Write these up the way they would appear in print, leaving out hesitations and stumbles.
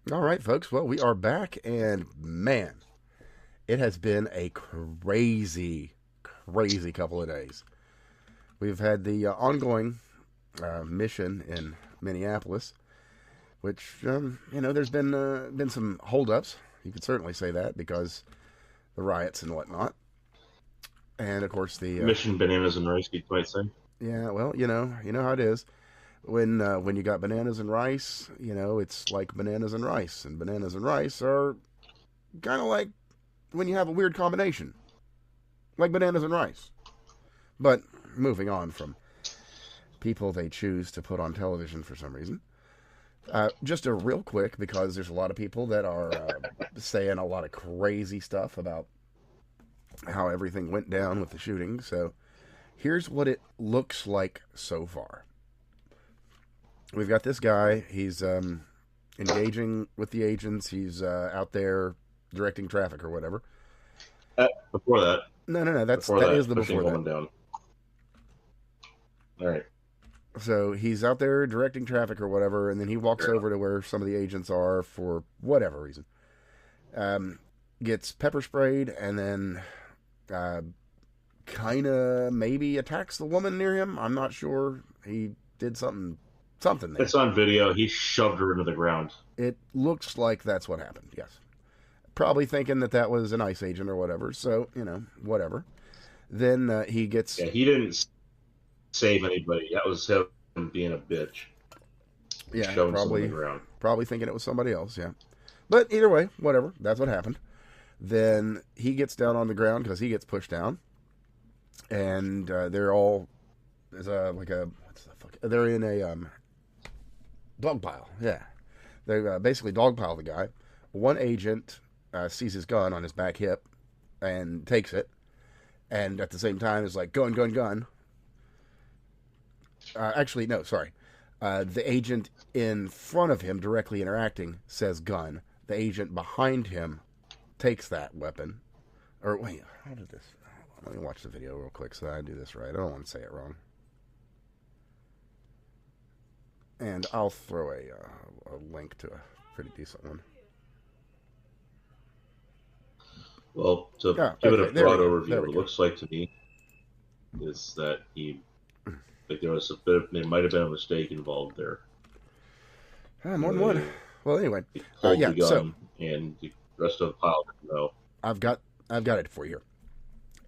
All right, folks. Well, we are back, and man, it has been a crazy, crazy couple of days. We've had the ongoing mission in Minneapolis, which there's been some holdups. You could certainly say that because the riots and whatnot, and of course the Mission bananas and rice, you might say. yeah. Well, you know how it is when you got bananas and rice. It's like bananas and bananas and rice are kind of like when you have a weird combination, like bananas and rice. But moving on from people they choose to put on television for some reason. Just a real quick, because there's a lot of people that are saying a lot of crazy stuff about how everything went down with the shooting. So here's what it looks like so far. We've got this guy. He's engaging with the agents. He's out there directing traffic or whatever. Before that, No, no, no. before That that, is the pushing before a that. woman down. All right. So he's out there directing traffic or whatever, and then he walks Fair enough. over to where some of the agents are for whatever reason. Gets pepper sprayed, and then kind of maybe attacks the woman near him. I'm not sure. He did something there. It's on video. He shoved her into the ground. It looks like that's what happened. Yes, probably thinking that that was an ICE agent or whatever. So whatever. Then he gets Yeah, he didn't save anybody. That was him being a bitch, yeah shoving someone on probably the ground. probably thinking it was somebody else. Yeah, but either way, whatever. That's what happened. Then he gets down on the ground because he gets pushed down, and they're all there's a like a what's the fuck? They're in a dog pile. Yeah, they basically dog pile the guy. One agent sees his gun on his back hip and takes it, and at the same time is like gun, gun, gun. Actually, no, sorry. The agent in front of him, directly interacting, says gun. The agent behind him takes that weapon. Or wait, how did this? Let me watch the video real quick so that I do this right. I don't want to say it wrong. And I'll throw a link to a pretty decent one. Well, to Oh, give it okay, a there we broad go. overview, There what we it go. looks like to me is that like there was a bit, there might have been a mistake involved there. More than Where one. they Well, anyway, pulled yeah. the So gun, and the rest of the pile didn't know. I've got it for you here.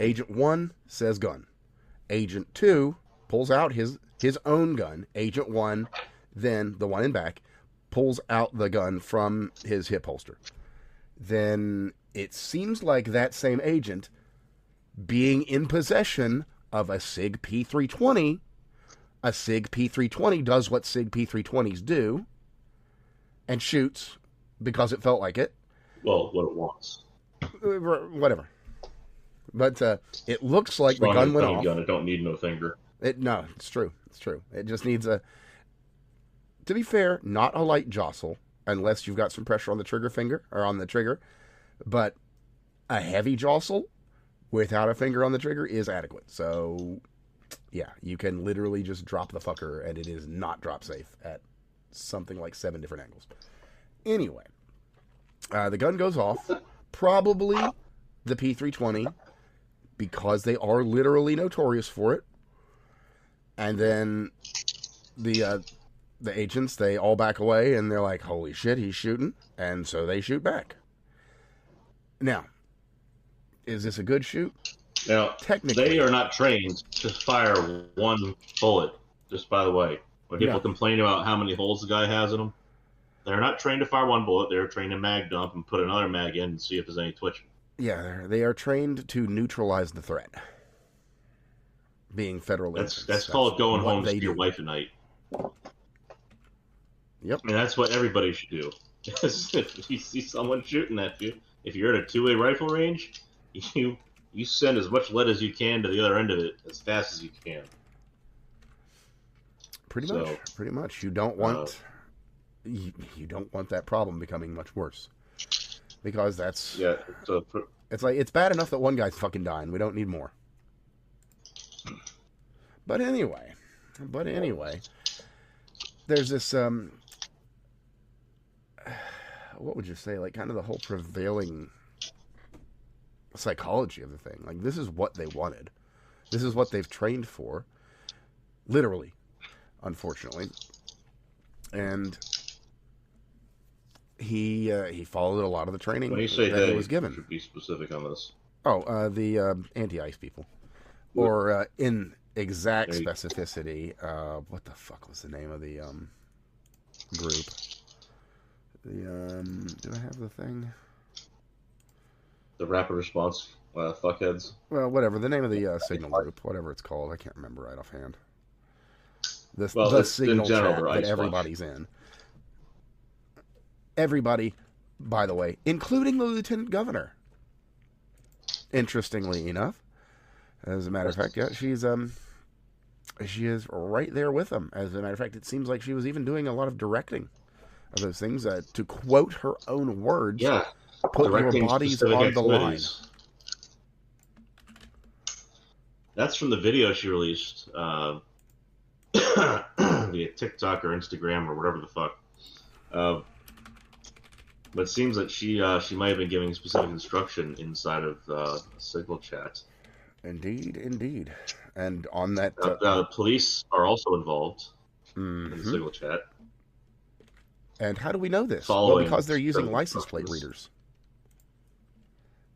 Agent one says gun. Agent two pulls out his own gun. Agent one, then the one in back, pulls out the gun from his hip holster. Then it seems like that same agent, being in possession of a SIG P320, a SIG P320 does what SIG P320s do and shoots because it felt like it. Well, what it wants. Whatever. But it looks like As the long as gun it's went not a off. gun, it don't need no finger. No, it's true. It's true. It just needs a. To be fair, not a light jostle unless you've got some pressure on the trigger finger or on the trigger, but a heavy jostle without a finger on the trigger is adequate. So, yeah, you can literally just drop the fucker and it is not drop safe at something like 7 different angles. Anyway, the gun goes off. Probably the P320 because they are literally notorious for it. And then the agents, they all back away and they're like, holy shit, he's shooting. And so they shoot back. Now, is this a good shoot? Now, Technically. they are not trained to fire one bullet, just by the way. When people No. complain about how many holes the guy has in them, they're not trained to fire one bullet. They're trained to mag dump and put another mag in and see if there's any twitching. Yeah, they are trained to neutralize the threat. Being federal agents. That's called going what home to they see your do. wife at night. Yep. And that's what everybody should do. If you see someone shooting at you, if you're at a two-way rifle range, you send as much lead as you can to the other end of it as fast as you can. Pretty So, much. Pretty much. You don't want you don't want that problem becoming much worse. Because that's yeah. So it's like it's bad enough that one guy's fucking dying. We don't need more. But anyway, there's this what would you say, like kind of the whole prevailing psychology of the thing. Like, this is what they wanted. This is what they've trained for, literally, unfortunately. And he followed a lot of the training When you say that he they, was given. should be specific on this. Oh, the anti-ice people. Or in exact Hey. specificity, what the fuck was the name of the group? Do I have the thing? The rapid response fuckheads. Well, whatever. The name of the signal group, whatever it's called. I can't remember right offhand. The It's signal in general, chat they're that ice everybody's in. Everybody, by the way, including the lieutenant governor. Interestingly enough, as a matter of fact, yeah, she is right there with them. As a matter of fact, it seems like she was even doing a lot of directing of those things. To quote her own words, Yeah. put your Directing bodies specific on the line. activities. That's from the video she released via TikTok or Instagram or whatever the fuck. But it seems that she might have been giving specific instruction inside of Signal chat. Indeed, indeed. And on that... the police are also involved in the mhm. Signal chat. And how do we know this? Following Well, because they're using certain license plate instructions. readers.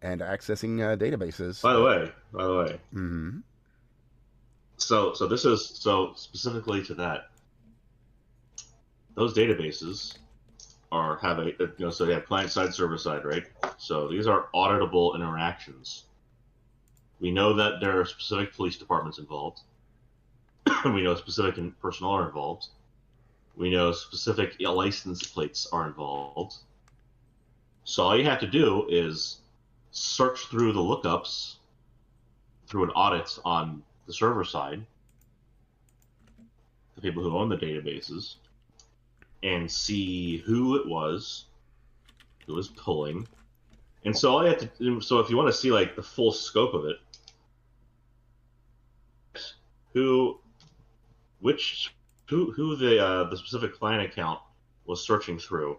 And accessing databases. By the way. Mm-hmm. So this is specifically to that. Those databases so they have client side, server side, right? So these are auditable interactions. We know that there are specific police departments involved. We know specific personnel are involved. We know specific license plates are involved. So all you have to do is search through the lookups through an audit on the server side, the people who own the databases, and see who it was, who was pulling. And so all you have to do, so if you want to see like the full scope of it, who the specific client account was searching through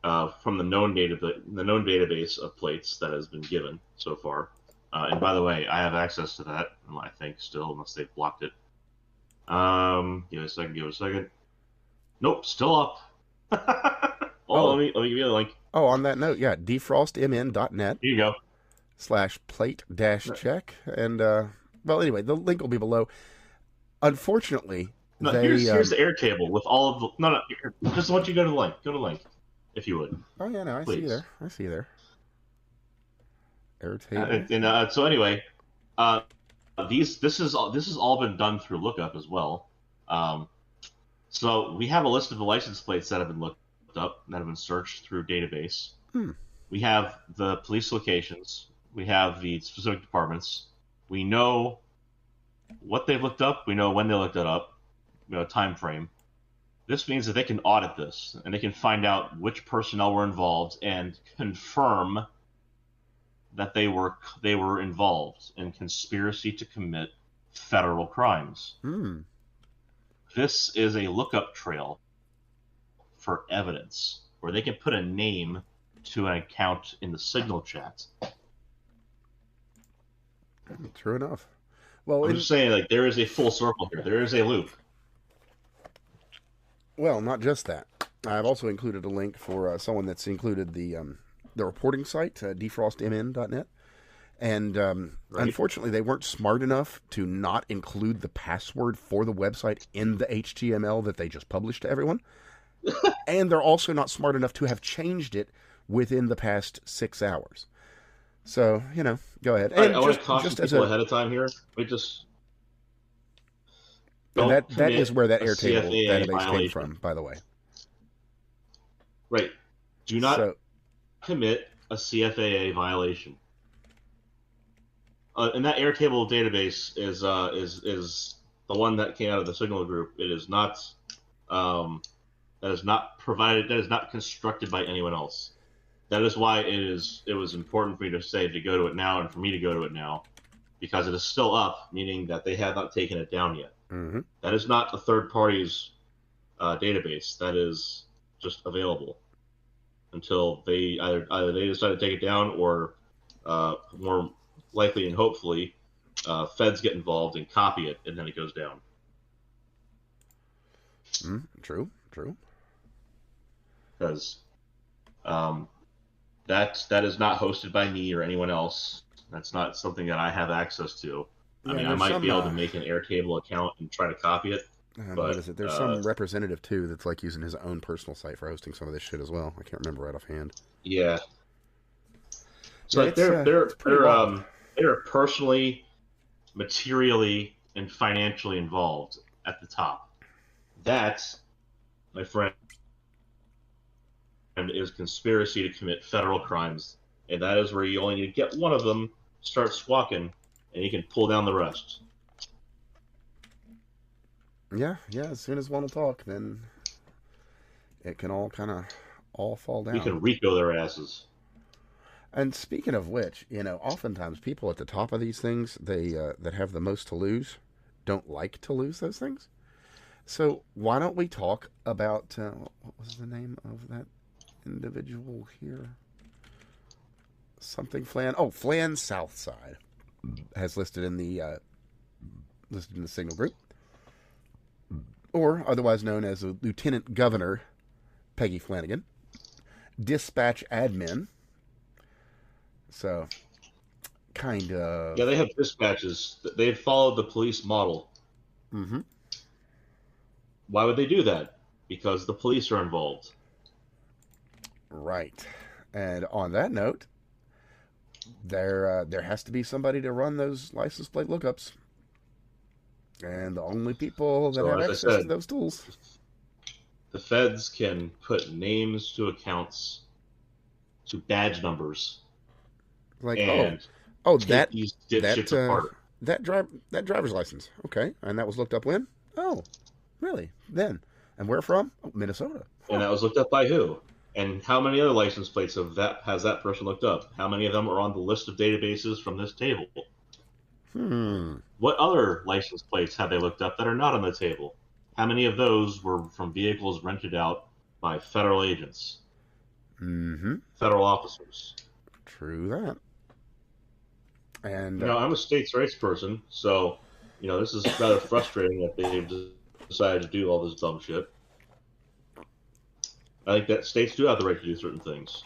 from the known database of plates that has been given so far. And by the way, I have access to that, I think, still, unless they've blocked it. Give it a second. Nope, still up. Let me give you the link. Oh, on that note, yeah, defrostmn.net Here you go. /plate-check. And, well, anyway, the link will be below. Unfortunately, No, they... here's the Airtable with all of the... No, just want you to go to the link. Go to the link, if you would. Oh, yeah, no, I see you there. Airtable. So anyway, this has all been done through lookup as well. So we have a list of the license plates that have been looked up, that have been searched through database. We have the police locations. We have the specific departments. We know what they've looked up. We know when they looked it up. We know time frame. This means that they can audit this, and they can find out which personnel were involved and confirm that they were involved in conspiracy to commit federal crimes. This is a lookup trail for evidence, where they can put a name to an account in the Signal chat. True enough. Well, I'm just saying, like, there is a full circle here. There is a loop. Well, not just that. I've also included a link for someone that's included the reporting site, defrostmn.net. And Right. Unfortunately, they weren't smart enough to not include the password for the website in the HTML that they just published to everyone. And they're also not smart enough to have changed it within the past 6 hours. So, go ahead. And I want to caution people ahead of time here. And that is where that Airtable CFAA database came violation. from, by the way. Right. Do not commit a CFAA violation. And that Airtable database is the one that came out of the Signal group. It is not that is not provided. That is not constructed by anyone else. That is why it was important for me to say to go to it now, and for me to go to it now, because it is still up, meaning that they have not taken it down yet. Mm-hmm. That is not a third party's database. That is just available. until they either they decide to take it down, or more likely and hopefully, feds get involved and copy it, and then it goes down. True. Because that is not hosted by me or anyone else. That's not something that I have access to. I mean, I might be able to make an Airtable account and try to copy it. But, what is it? There's some representative too that's like using his own personal site for hosting some of this shit as well. I can't remember right offhand. Yeah. So like they're personally, materially, and financially involved at the top. That, my friend, is conspiracy to commit federal crimes, and that is where you only need to get one of them start squawking, and you can pull down the rest. Yeah. As soon as one will talk, then it can all kind of fall down. You can RICO their asses. And speaking of which, oftentimes people at the top of these things, they that have the most to lose, don't like to lose those things. So why don't we talk about what was the name of that individual here? Something Flan. Oh, Flan Southside has listed in the signal group, or otherwise known as Lieutenant Governor Peggy Flanagan, dispatch admin. So, kind of. Yeah, they have dispatches. They've followed the police model. Mm-hmm. Why would they do that? Because the police are involved. Right. And on that note, there has to be somebody to run those license plate lookups. And the only people that have access to those tools. The feds can put names to accounts, to badge numbers. Like, and that these dipshits apart. That driver's license. Okay. And that was looked up when? Oh, really? Then. And where from? Oh, Minnesota. And that was looked up by who? And how many other license plates has that person looked up? How many of them are on the list of databases from this table? What other license plates have they looked up that are not on the table? How many of those were from vehicles rented out by federal agents? Federal officers. True that. And I'm a states' rights person, so this is rather frustrating that they've decided to do all this dumb shit. I think that states do have the right to do certain things.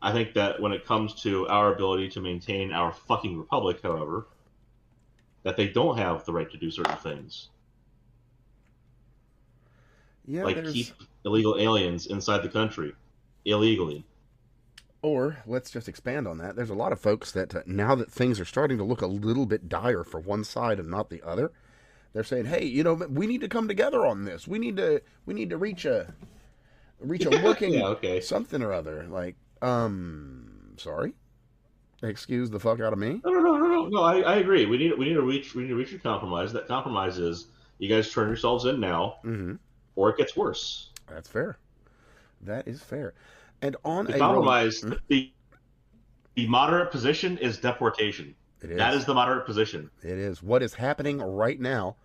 I think that when it comes to our ability to maintain our fucking republic, however, that they don't have the right to do certain things. Yeah, like keep illegal aliens inside the country illegally. Or, let's just expand on that. There's a lot of folks that now that things are starting to look a little bit dire for one side and not the other, they're saying, "Hey, we need to come together on this. We need to reach a working something or other." Like, sorry, excuse the fuck out of me. No. I agree. We need to reach a compromise. That compromise is you guys turn yourselves in now, or it gets worse. That's fair. That is fair. And on the compromise, the moderate position is deportation. It is. That is the moderate position. It is. What is happening right now,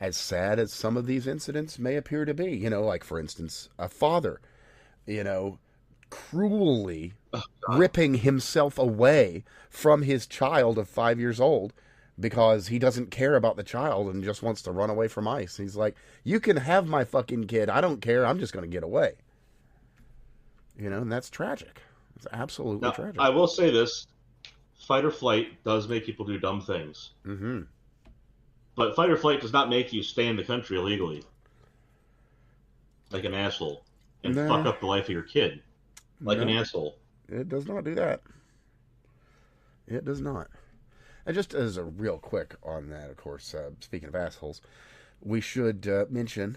as sad as some of these incidents may appear to be, like, for instance, a father, cruelly ripping himself away from his child of 5 years old because he doesn't care about the child and just wants to run away from ICE. He's like, "You can have my fucking kid. I don't care. I'm just going to get away." And that's tragic. It's absolutely tragic. I will say this. Fight or flight does make people do dumb things. But fight or flight does not make you stay in the country illegally. Like an asshole. And fuck up the life of your kid. Like an asshole. It does not do that. It does not. And just as a real quick on that, of course, speaking of assholes, we should mention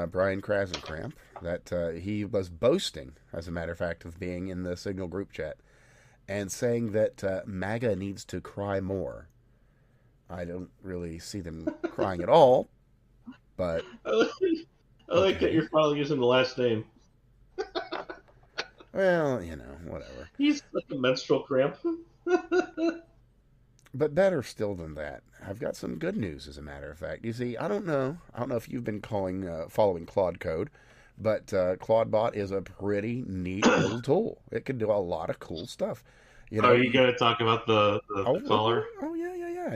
Brian Krasenkramp, that he was boasting, as a matter of fact, of being in the Signal group chat and saying that MAGA needs to cry more. I don't really see them crying at all, but... I like that you're finally using the last name. Well, whatever. He's like a menstrual cramp. But better still than that, I've got some good news, as a matter of fact. You see, I don't know if you've been following Claude Code, But Claudebot is a pretty neat little tool. It can do a lot of cool stuff. You Are know, you going to talk about the caller?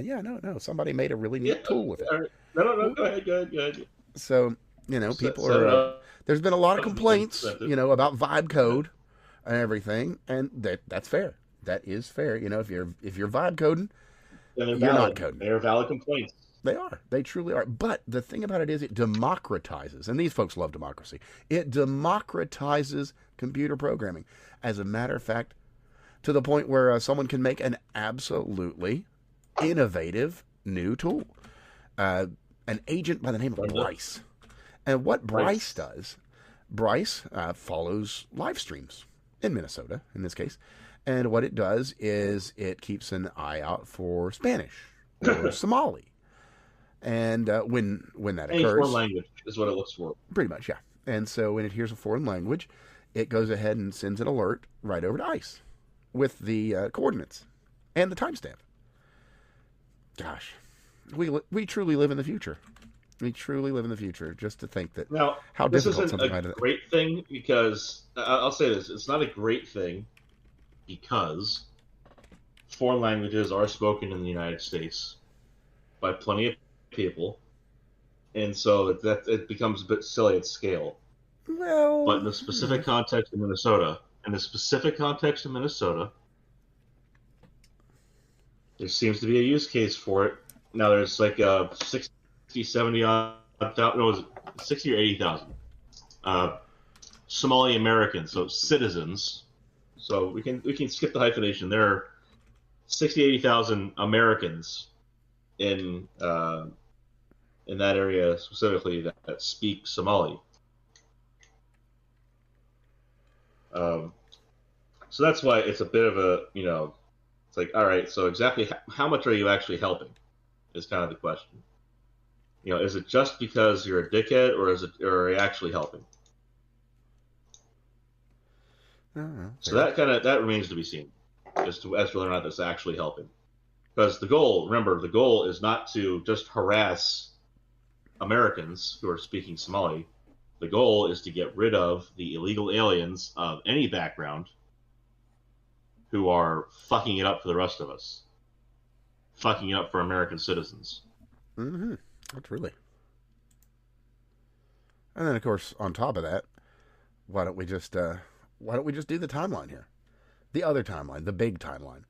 yeah. No. Somebody made a really Yeah. neat tool with it. All right. No. Go ahead. Go ahead. So, people Set are. it up. There's been a lot of complaints, Implement it. about vibe code and everything, and that's fair. That is fair. If you're vibe coding, And they're you're not valid. coding. They're valid complaints. They are. They truly are. But the thing about it is, it democratizes, and these folks love democracy. It democratizes computer programming. As a matter of fact, to the point where someone can make an absolutely innovative new tool. An agent by the name of Bryce. And what Bryce does, Bryce follows live streams in Minnesota, in this case. And what it does is it keeps an eye out for Spanish or Somali. And when that Any occurs, foreign language is what it looks for. Pretty much, yeah. And so when it hears a foreign language, it goes ahead and sends an alert right over to ICE with the coordinates and the timestamp. Gosh, we truly live in the future. We truly live in the future. Just to think that now, how this difficult isn't something a like great thing, because I'll say this: it's not a great thing because foreign languages are spoken in the United States by plenty of people, and so it becomes a bit silly at scale. Well, but in the specific context of Minnesota, there seems to be a use case for it. Now there's like 60, 70 odd, no, was it 60 or 80,000 Somali Americans, so citizens. So we can skip the hyphenation. There are 60, 80,000 Americans in that area specifically that speak Somali. So that's why it's a bit of a, it's like, all right, so exactly how much are you actually helping is kind of the question. Is it just because you're a dickhead, or are you actually helping? So that remains to be seen as to whether or not that's actually helping. Because the goal is not to just harass Americans who are speaking Somali. The goal is to get rid of the illegal aliens of any background who are fucking it up for the rest of us. Fucking it up for American citizens. Mm-hmm. That's really. And then, of course, on top of that, why don't we just do the timeline here? The other timeline, the big timeline.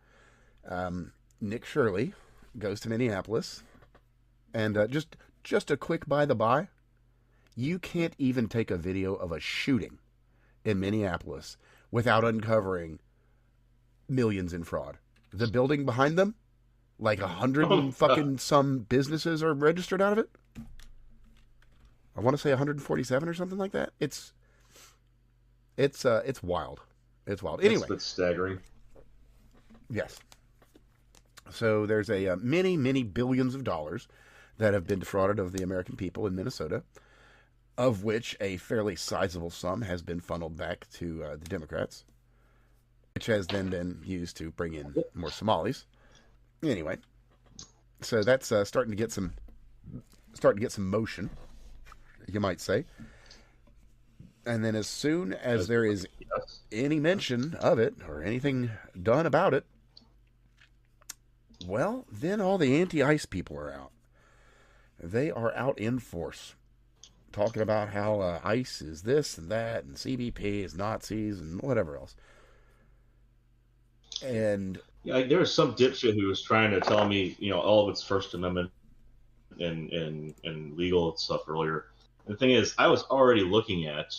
Nick Shirley goes to Minneapolis, and just a quick by the by, you can't even take a video of a shooting in Minneapolis without uncovering millions in fraud. The building behind them, like 100 and fucking some businesses are registered out of it. I want to say 147 or something like that. It's wild. It's wild. Anyway, that's staggering. Yes. So there's a many billions of dollars that have been defrauded of the American people in Minnesota, of which a fairly sizable sum has been funneled back to the Democrats, which has then been used to bring in more Somalis. Anyway, so that's starting to get some motion, you might say. And then as soon as there is any mention of it or anything done about it, well, then all the anti-ICE people are out. They are out in force, talking about how ICE is this and that, and CBP is Nazis and whatever else. And yeah, there was some dipshit who was trying to tell me, all of its First Amendment and legal stuff earlier. The thing is, I was already looking at,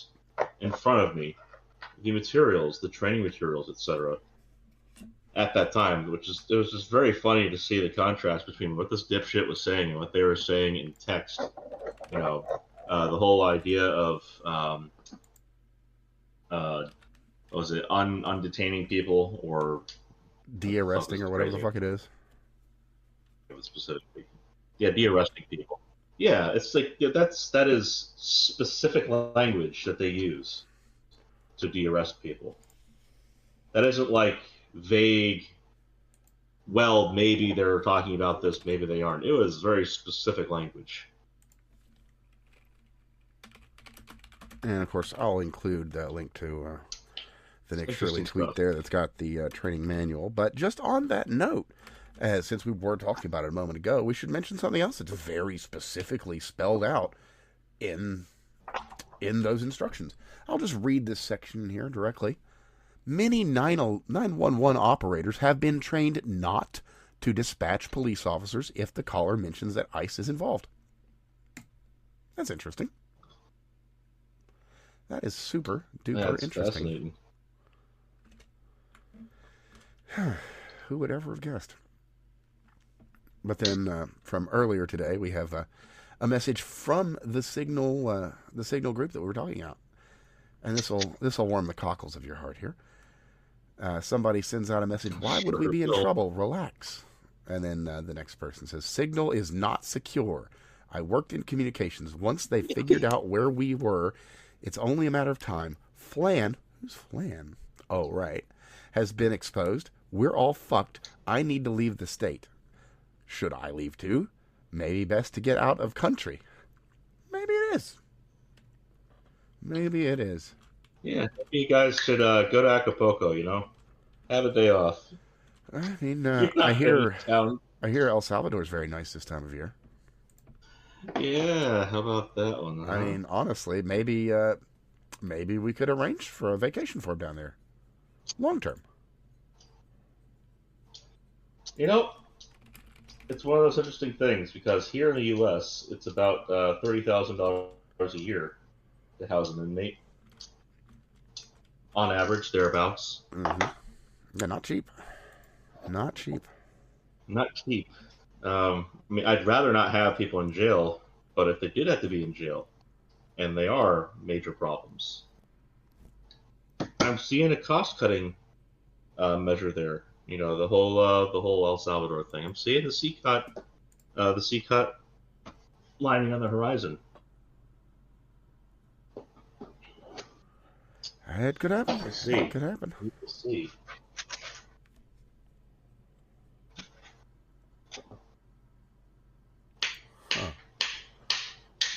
in front of me, the materials, the training materials, etc. at that time, it was just very funny to see the contrast between what this dipshit was saying and what they were saying in text. The whole idea of what was it, undetaining people or de-arresting or whatever the fuck it is. Specifically, yeah, de-arresting people. Yeah, it's like that is specific language that they use to de-arrest people. That isn't like vague, well, maybe they're talking about this, maybe they aren't. It was very specific language. And of course, I'll include the link to the Nick Shirley tweet stuff there that's got the training manual. But just on that note, since we were talking about it a moment ago, we should mention something else that's very specifically spelled out in those instructions. I'll just read this section here directly. Many 911 operators have been trained not to dispatch police officers if the caller mentions that ICE is involved. That's interesting. That is super duper interesting. Who would ever have guessed? But then from earlier today, we have a message from the Signal group that we were talking about, and this will warm the cockles of your heart here. Somebody sends out a message. Why would we be in trouble? Relax. And then the next person says, Signal is not secure. I worked in communications. Once they figured out where we were, it's only a matter of time. Flan, who's Flan? Oh, right. Has been exposed. We're all fucked. I need to leave the state. Should I leave too? Maybe best to get out of country. Maybe it is. Maybe it is. Yeah, you guys should go to Acapulco, Have a day off. I mean, I hear El Salvador is very nice this time of year. Yeah, how about that one? Huh? I mean, honestly, maybe we could arrange for a vacation for him down there, long term. It's one of those interesting things because here in the U.S., it's about $30,000 a year to house an inmate. On average, thereabouts. Mm-hmm. Yeah, not cheap. Not cheap. Not cheap. I'd rather not have people in jail, but if they did have to be in jail, and they are major problems, I'm seeing a cost-cutting measure there. The whole El Salvador thing. I'm seeing the C cut lining on the horizon. It could happen. We'll see. It could happen. We'll see. Huh.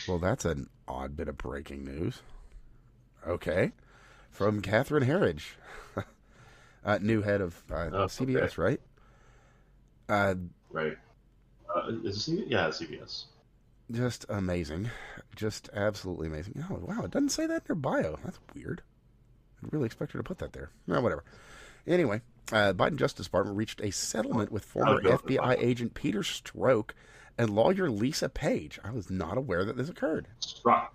Well, that's an odd bit of breaking news. Okay. From Catherine Herridge, new head of CBS, okay. Right? Right. Is it CBS? Yeah, it's CBS. Just amazing. Just absolutely amazing. Oh, wow. It doesn't say that in her bio. That's weird. I really expect her to put that there. No, whatever. Anyway, Biden Justice Department reached a settlement with former FBI agent Peter Strzok and lawyer Lisa Page. I was not aware that this occurred. Strzok.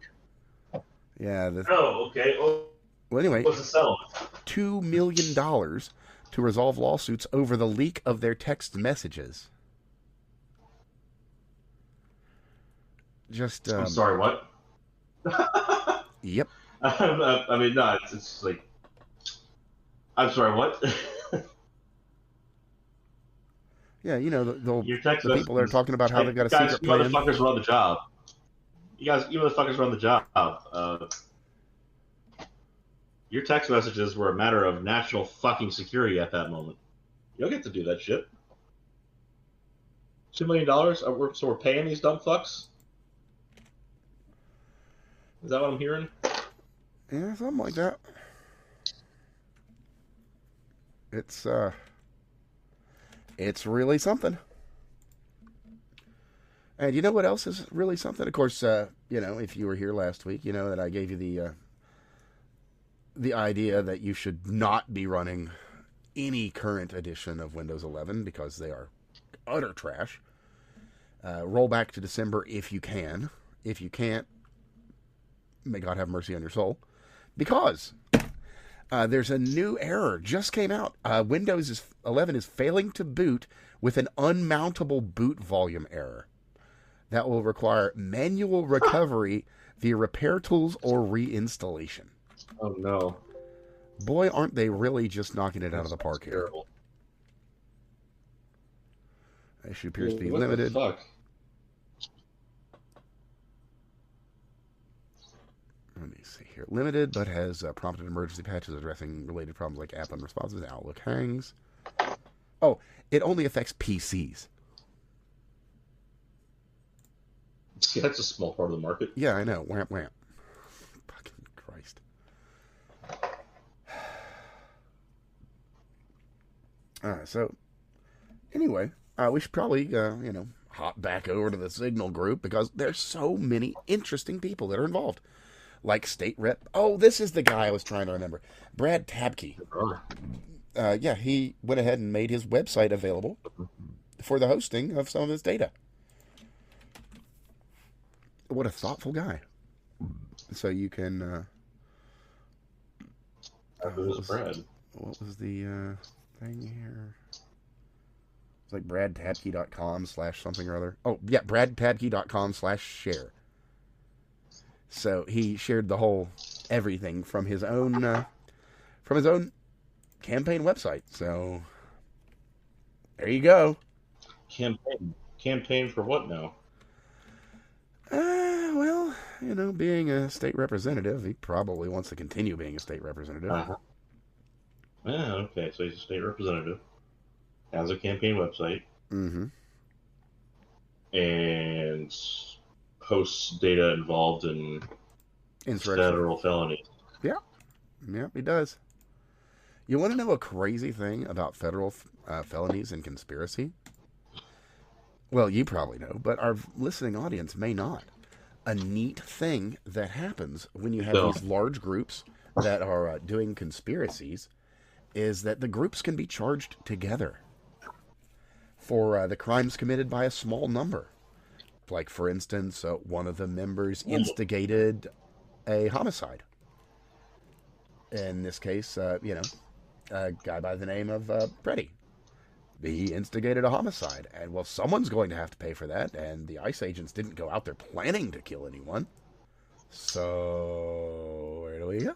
Yeah. Okay. Well, anyway, what's the settlement? $2 million to resolve lawsuits over the leak of their text messages. Just. I'm sorry, what? Yep. I mean, no, it's like. I'm sorry, what? Yeah, the people that are talking about how they've got a secret you plan. Motherfuckers run the job. You motherfuckers run the job. Your text messages were a matter of national fucking security at that moment. You don't get to do that shit. $2 million? So we're paying these dumb fucks? Is that what I'm hearing? Yeah, something like that. It's really something. And you know what else is really something? Of course, if you were here last week, you know that I gave you the idea that you should not be running any current edition of Windows 11 because they are utter trash. Roll back to December if you can. If you can't, may God have mercy on your soul. Because there's a new error just came out. Windows 11 is failing to boot with an unmountable boot volume error. That will require manual recovery via repair tools or reinstallation. Oh, no. Boy, aren't they really just knocking it out of the park here. Terrible. Issue appears to be what limited. The fuck? Let me see here. Limited, but has prompted emergency patches addressing related problems like app unresponsive and Outlook hangs. Oh, it only affects PCs. Yeah, that's a small part of the market. Yeah, I know. Whamp, whamp. Fucking So anyway, we should probably, hop back over to the Signal group because there's so many interesting people that are involved. Like State Rep. Oh, this is the guy I was trying to remember. Brad Tabke. Yeah, he went ahead and made his website available for the hosting of some of his data. What a thoughtful guy. So you can. Who's Brad? What was the thing here? It's like bradtabke.com/something or other. Oh, yeah, bradtabke.com/share. So he shared the whole everything from his own campaign website. So there you go. Campaign for what now? Well, being a state representative, he probably wants to continue being a state representative. Yeah, okay. So he's a state representative, has a campaign website, and posts data involved in federal felonies. Yeah, he does. You want to know a crazy thing about federal felonies and conspiracy? Well, you probably know, but our listening audience may not. A neat thing that happens when you have these large groups that are doing conspiracies is that the groups can be charged together for the crimes committed by a small number. Like, for instance, one of the members instigated a homicide. In this case, a guy by the name of Freddie. He instigated a homicide. And, well, someone's going to have to pay for that. And the ICE agents didn't go out there planning to kill anyone. So, where do we go?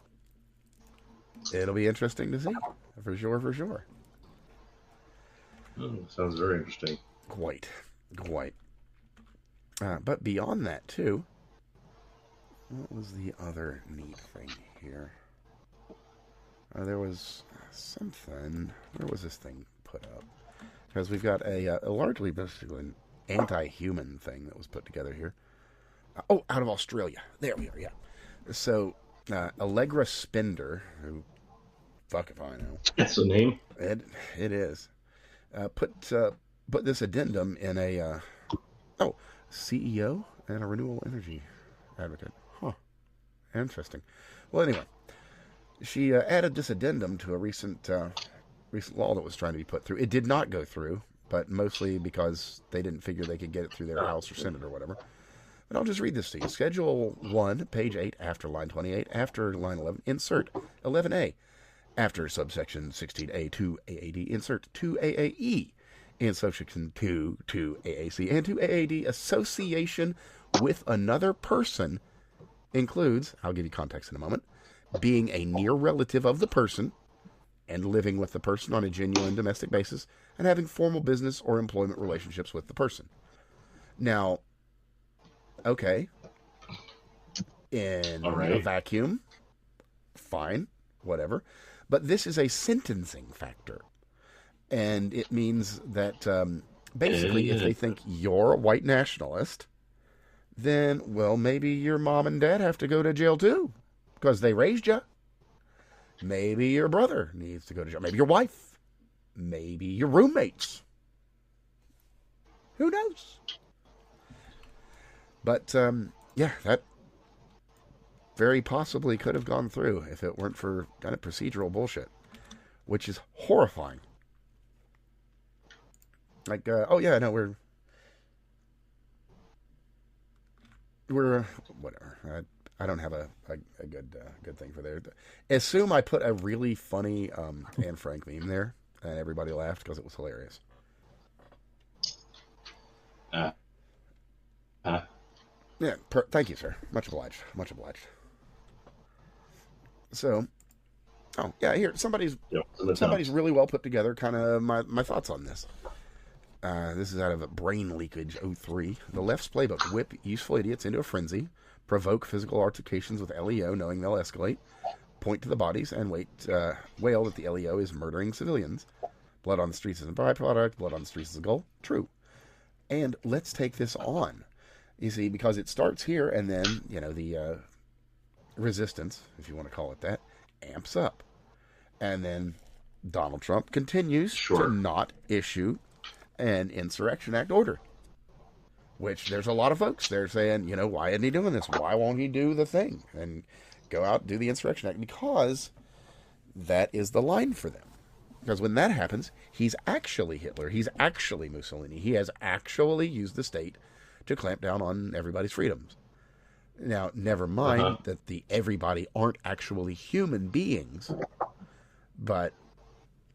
It'll be interesting to see. For sure. Sounds very interesting. Quite. But beyond that, too, what was the other neat thing here? There was something. Where was this thing put up? Because we've got a largely basically an anti-human thing that was put together here. Out of Australia. There we are, yeah. So, Allegra Spender, who, fuck if I know. That's the name? It is. Put this addendum in a, CEO and a renewable energy advocate. Huh. Interesting. Well, anyway, she added this addendum to a recent law that was trying to be put through. It did not go through, but mostly because they didn't figure they could get it through their House or Senate or whatever. But I'll just read this to you. Schedule 1, page 8, after line 28, after line 11, insert 11A. After subsection 16A to AAD, insert 2AAE. In subsection 2 to AAC and to AAD, association with another person includes, I'll give you context in a moment, being a near relative of the person and living with the person on a genuine domestic basis and having formal business or employment relationships with the person. Now, okay, in a vacuum, fine, whatever. But this is a sentencing factor. And it means that basically if they think you're a white nationalist, then, well, maybe your mom and dad have to go to jail too because they raised you. Maybe your brother needs to go to jail. Maybe your wife. Maybe your roommates. Who knows? But, that very possibly could have gone through if it weren't for kind of procedural bullshit, which is horrifying. Like, we're whatever. I don't have a good thing for there. Assume I put a really funny Anne Frank meme there, and everybody laughed because it was hilarious. Yeah, thank you, sir. Much obliged. So, here somebody's really well put together. Kind of my thoughts on this. This is out of Brain Leakage 03. The left's playbook: whip useful idiots into a frenzy, provoke physical altercations with LEO, knowing they'll escalate, point to the bodies, and wail that the LEO is murdering civilians. Blood on the streets is a byproduct. Blood on the streets is a goal. True. And let's take this on. You see, because it starts here, and then the resistance, if you want to call it that, amps up, and then Donald Trump continues to not issue an Insurrection Act order. Which there's a lot of folks there saying, why isn't he doing this? Why won't he do the thing and go out and do the Insurrection Act? Because that is the line for them. Because when that happens, he's actually Hitler. He's actually Mussolini. He has actually used the state to clamp down on everybody's freedoms. Now, never mind that the everybody aren't actually human beings, but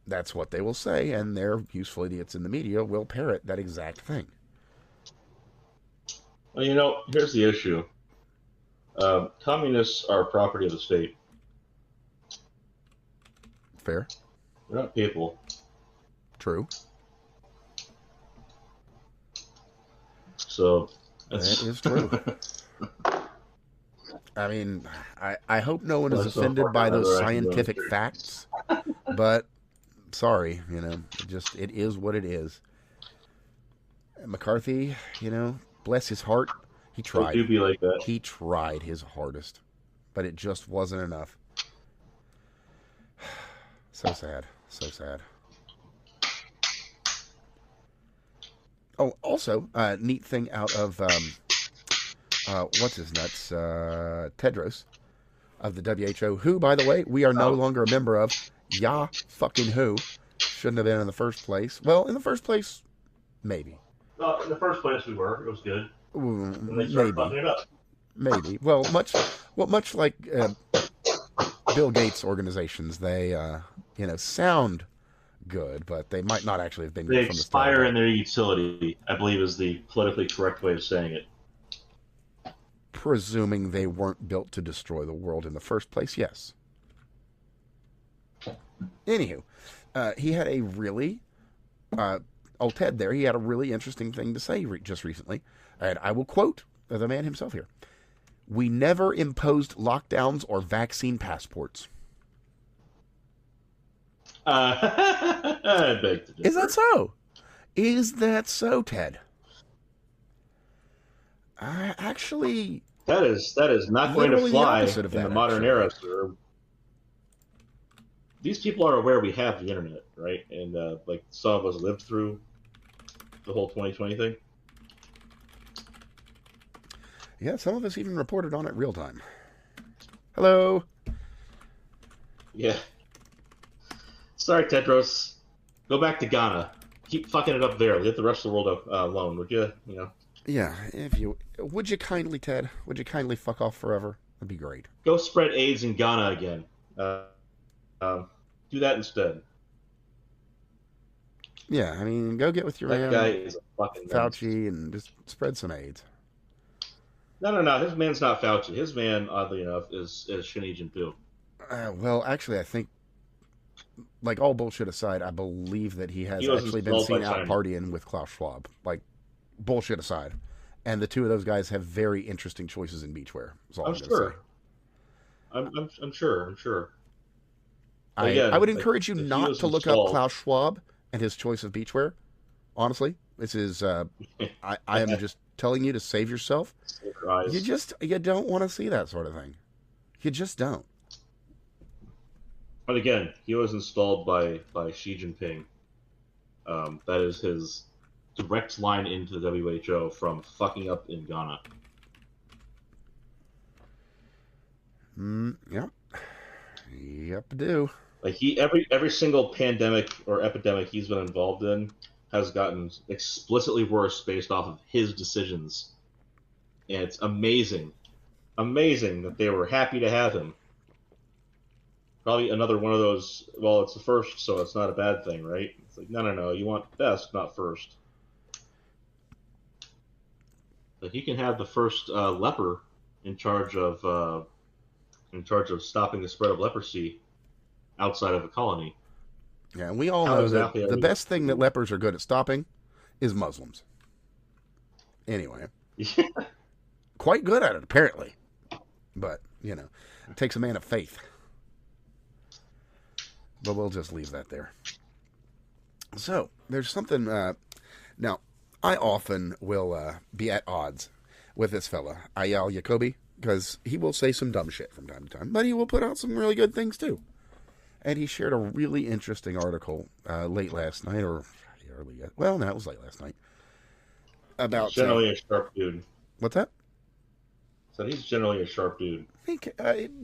that's what they will say, and their useful idiots in the media will parrot that exact thing. Well, here's the issue. Communists are property of the state. Fair. They're not people. True. So that is true. I mean, I hope no one is offended by those scientific facts, but sorry, it is what it is. McCarthy, bless his heart, he tried. It do be like that. He tried his hardest, but it just wasn't enough. So sad. So sad. Oh, also, neat thing out of, what's his nuts, Tedros of the WHO, who, by the way, we are no longer a member of. Fucking who. Shouldn't have been in the first place. Well, in the first place, maybe. Well, in the first place we were. It was good. And they started fucking it up. Maybe. Well, much like Bill Gates organizations, they, sound good, but they might not actually have been good from the start. They expire in their utility, I believe is the politically correct way of saying it. Presuming they weren't built to destroy the world in the first place, yes. Anywho, he had a really, Ted there, he had a really interesting thing to say just recently, and I will quote the man himself here. We never imposed lockdowns or vaccine passports. I beg to differ. Is that so? Is that so, Ted? Actually... That is not going to fly in the modern era, sir. These people are aware we have the internet, right? And like some of us lived through the whole 2020 thing. Yeah, some of us even reported on it real time. Hello. Yeah. Sorry, Tedros. Go back to Ghana. Keep fucking it up there. Leave the rest of the world alone, would you? Yeah, would you kindly, Ted? Would you kindly fuck off forever? That'd be great. Go spread AIDS in Ghana again. Do that instead. Yeah, I mean, go get with your man, guy is a fucking Fauci, and just spread some AIDS. No. His man's not Fauci. His man, oddly enough, is Xi Jinping. Well, actually, I think, like all bullshit aside, I believe that he has actually been seen out partying with Klaus Schwab. Like, bullshit aside. And the two of those guys have very interesting choices in beachwear. I'm sure. I'm sure. I would encourage you not to look up Klaus Schwab and his choice of beachwear. Honestly, this is I am just telling you to save yourself. You don't want to see that sort of thing. You just don't. But again, he was installed by Xi Jinping. That is his direct line into the WHO from fucking up in Ghana. Yep, do. Like every single pandemic or epidemic he's been involved in has gotten explicitly worse based off of his decisions. And it's amazing that they were happy to have him. Probably another one of those, well, it's the first, so it's not a bad thing, right? It's like, no, you want best, not first. But he can have the first leper in charge of stopping the spread of leprosy outside of a colony. Yeah, and we all know that the best thing that lepers are good at stopping is Muslims. Anyway. Quite good at it, apparently. But, it takes a man of faith. But we'll just leave that there. So, there's something... now, I often will be at odds with this fella, Ayal Jacoby, because he will say some dumb shit from time to time, but he will put out some really good things, too. And he shared a really interesting article late last night, or well, no, it was late last night, He's about generally a sharp dude. what's that? So he's generally a sharp dude.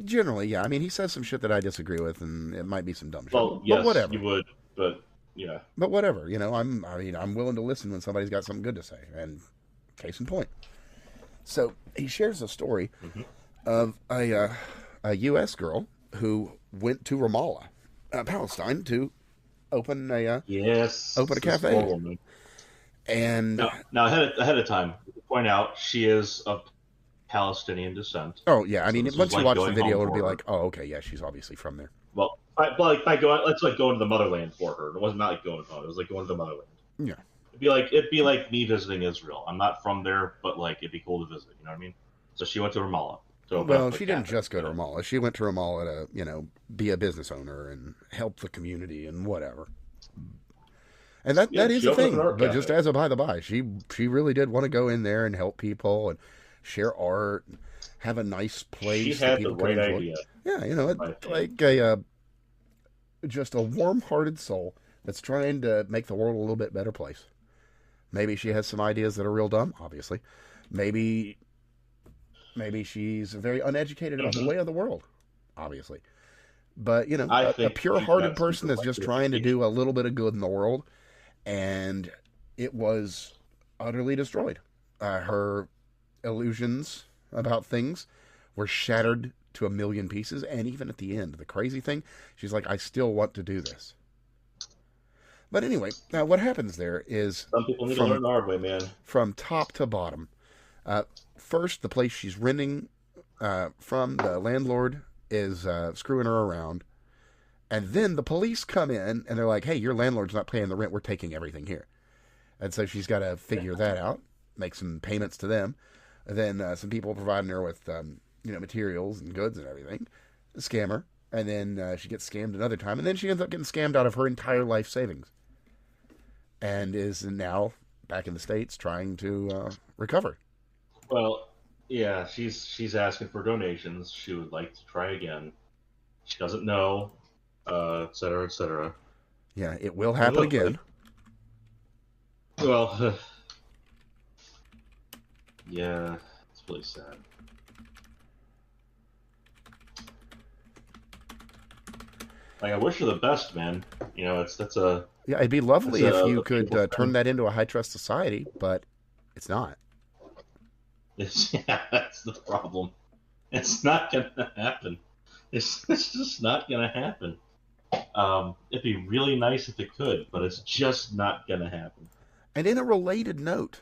Generally, yeah. I mean, he says some shit that I disagree with, and it might be some dumb shit. Well, But yes, whatever. you would, but yeah. But whatever. I'm willing to listen when somebody's got something good to say. And case in point. So he shares a story of a U.S. girl who went to Ramallah, Palestine, to open a cafe. And now ahead of time, point out she is of Palestinian descent. Oh yeah, I mean, this once was you like watch the going video, home it'll be for her. like, oh, okay, yeah, she's obviously from there. Well, by going, it's like going to the motherland for her. It wasn't like going home. It was like going to the motherland. Yeah. It'd be like me visiting Israel. I'm not from there, but like it'd be cool to visit. You know what I mean? So she went to Ramallah. Well, she didn't just go to Ramallah. She went to Ramallah to, be a business owner and help the community and whatever. And that is the thing. But just as a by the by, she really did want to go in there and help people and share art, and have a nice place. She had the right idea. Yeah, just a warm-hearted soul that's trying to make the world a little bit better place. Maybe she has some ideas that are real dumb, obviously. Maybe she's very uneducated about the way of the world, obviously. But, a pure-hearted person that's just trying to do a little bit of good in the world, and it was utterly destroyed. Her illusions about things were shattered to a million pieces, and even at the end, the crazy thing, she's like, I still want to do this. But anyway, now what happens there is... Some people need to learn the hard way, man. From top to bottom. First, the place she's renting from, the landlord is screwing her around. And then the police come in, and they're like, hey, your landlord's not paying the rent. We're taking everything here. And so she's got to figure that out, make some payments to them. And then some people providing her with, materials and goods and everything. Scam her. And then she gets scammed another time. And then she ends up getting scammed out of her entire life savings. And is now back in the States trying to recover. Well, yeah, she's asking for donations. She would like to try again. She doesn't know, et cetera, et cetera. Yeah, it will happen again. Well, yeah, it's really sad. Like, I wish her the best, man. Yeah, it'd be lovely if you could turn that into a high-trust society, but it's not. Yeah, that's the problem. It's not going to happen. It's just not going to happen. It'd be really nice if it could, but it's just not going to happen. And in a related note,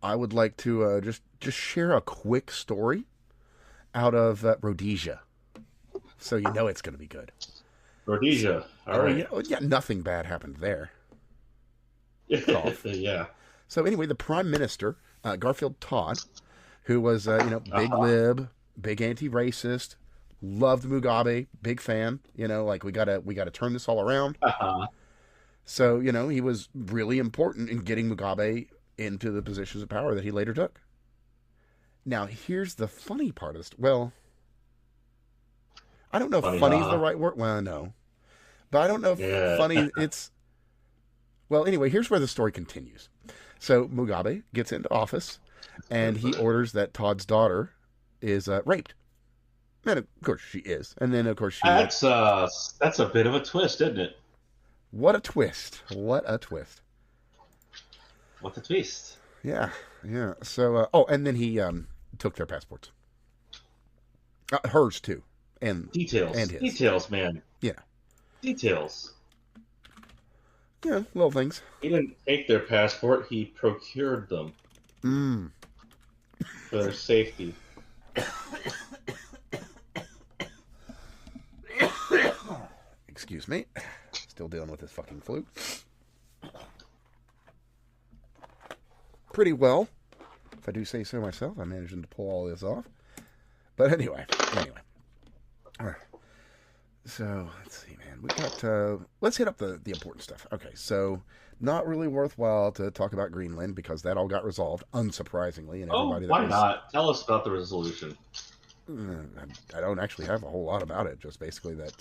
I would like to just share a quick story out of Rhodesia. So it's going to be good. Rhodesia. All right. Yeah, nothing bad happened there. Yeah. So anyway, the Prime Minister, Garfield Todd, who was, big lib, big anti-racist, loved Mugabe, big fan, we gotta turn this all around. So, he was really important in getting Mugabe into the positions of power that he later took. Now, here's the funny part of this. Well, I don't know if funny is the right word. Well, no. But I don't know if funny, it's... Well, anyway, here's where the story continues. So Mugabe gets into office, and he orders that Todd's daughter is raped. And of course she is. And then, of course, That's a bit of a twist, isn't it? What a twist. What a twist. What a twist. Yeah. So, and then he took their passports. Hers, too. And details. And his. Details, man. Yeah. Details. Yeah, little things. He didn't take their passport, he procured them. For their safety. Excuse me. Still dealing with this fucking flu. Pretty well, if I do say so myself. I'm managing to pull all this off. But anyway. All right. So, let's see, man. We got, let's hit up the important stuff. Okay, so, not really worthwhile to talk about Greenland because that all got resolved, unsurprisingly. And why not? Tell us about the resolution. I don't actually have a whole lot about it. Just basically that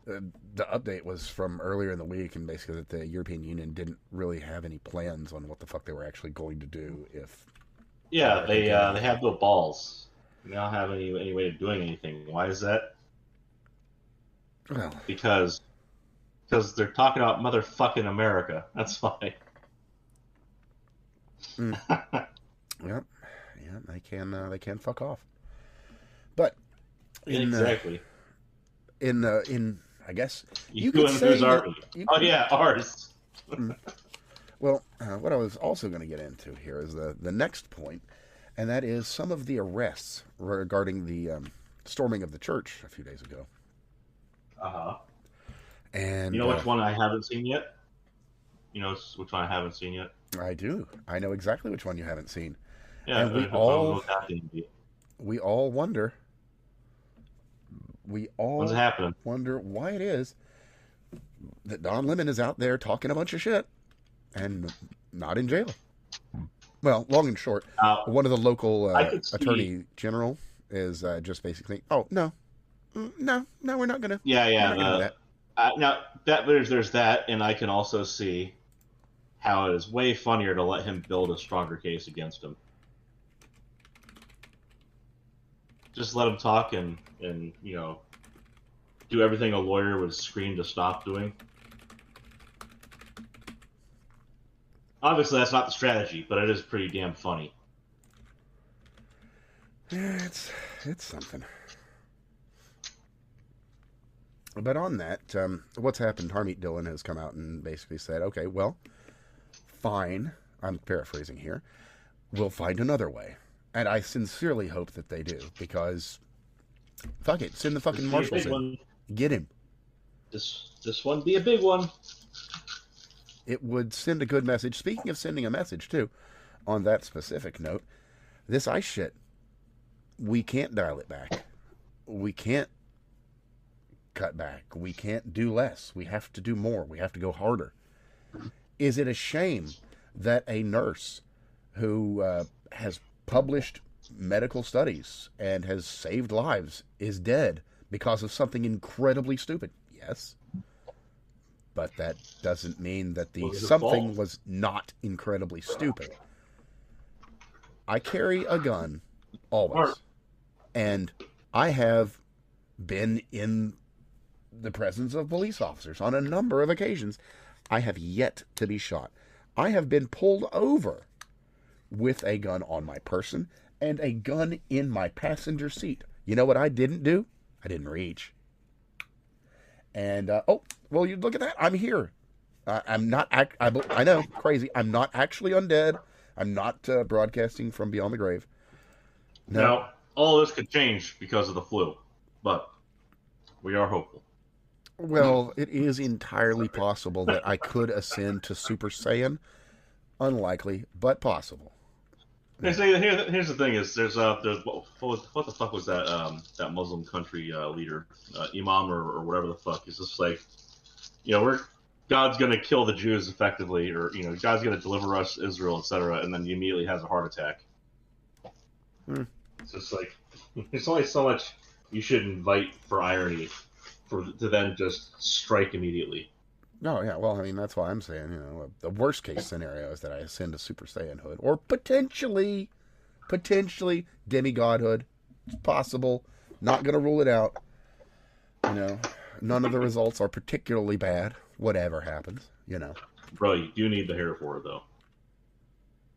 the update was from earlier in the week, and basically that the European Union didn't really have any plans on what the fuck they were actually going to do if. Yeah, they have no balls. They don't have any way of doing anything. Why is that? Well, Because they're talking about motherfucking America. That's why. mm, yeah, they can fuck off. But Exactly. In I guess You could and say whose army? Oh yeah, ours. Well, what I was also going to get into here is the next point, and that is some of the arrests regarding the storming of the church a few days ago. Uh-huh. And you know which one I haven't seen yet? You know which one I haven't seen yet? I do. I know exactly which one you haven't seen. Yeah, and we all wonder. We all When's it happening? wonder why it is that Don Lemon is out there talking a bunch of shit and not in jail. Well, long and short, one of the local attorney general is just basically, oh no, we're not gonna. Yeah. Now that there's that, and I can also see how it is way funnier to let him build a stronger case against him. Just let him talk and do everything a lawyer would scream to stop doing. Obviously, that's not the strategy, but it is pretty damn funny. Yeah, it's something. But on that, what's happened? Harmeet Dillon has come out and basically said, okay, well, fine. I'm paraphrasing here. We'll find another way. And I sincerely hope that they do, because fuck it, send the fucking marshals in. Get him. This one be a big one. It would send a good message. Speaking of sending a message, too, on that specific note, this ICE shit, we can't dial it back. We can't cut back. We can't do less. We have to do more. We have to go harder. Is it a shame that a nurse who has published medical studies and has saved lives is dead because of something incredibly stupid? Yes. But that doesn't mean that the something was not incredibly stupid. I carry a gun always. And I have been in the presence of police officers on a number of occasions. I have yet to be shot. I have been pulled over with a gun on my person and a gun in my passenger seat. You know what I didn't do? I didn't reach. And, well, you look at that. I'm here. I'm not, I know, crazy. I'm not actually undead. I'm not broadcasting from beyond the grave. No. Now, all this could change because of the flu, but we are hopeful. Well, it is entirely possible that I could ascend to Super Saiyan. Unlikely, but possible. Here's the thing: is there's what the fuck was that Muslim country leader, Imam or whatever the fuck? He's just like, God's gonna kill the Jews effectively, or God's gonna deliver us Israel, etc. And then he immediately has a heart attack. It's just like there's only so much you should invite for irony, to then just strike immediately. No, yeah, well, I mean, that's why I'm saying, the worst case scenario is that I ascend to Super Saiyanhood, or potentially demigodhood. It's possible. Not going to rule it out. None of the results are particularly bad. Whatever happens, Bro, you do need the hair for it, though.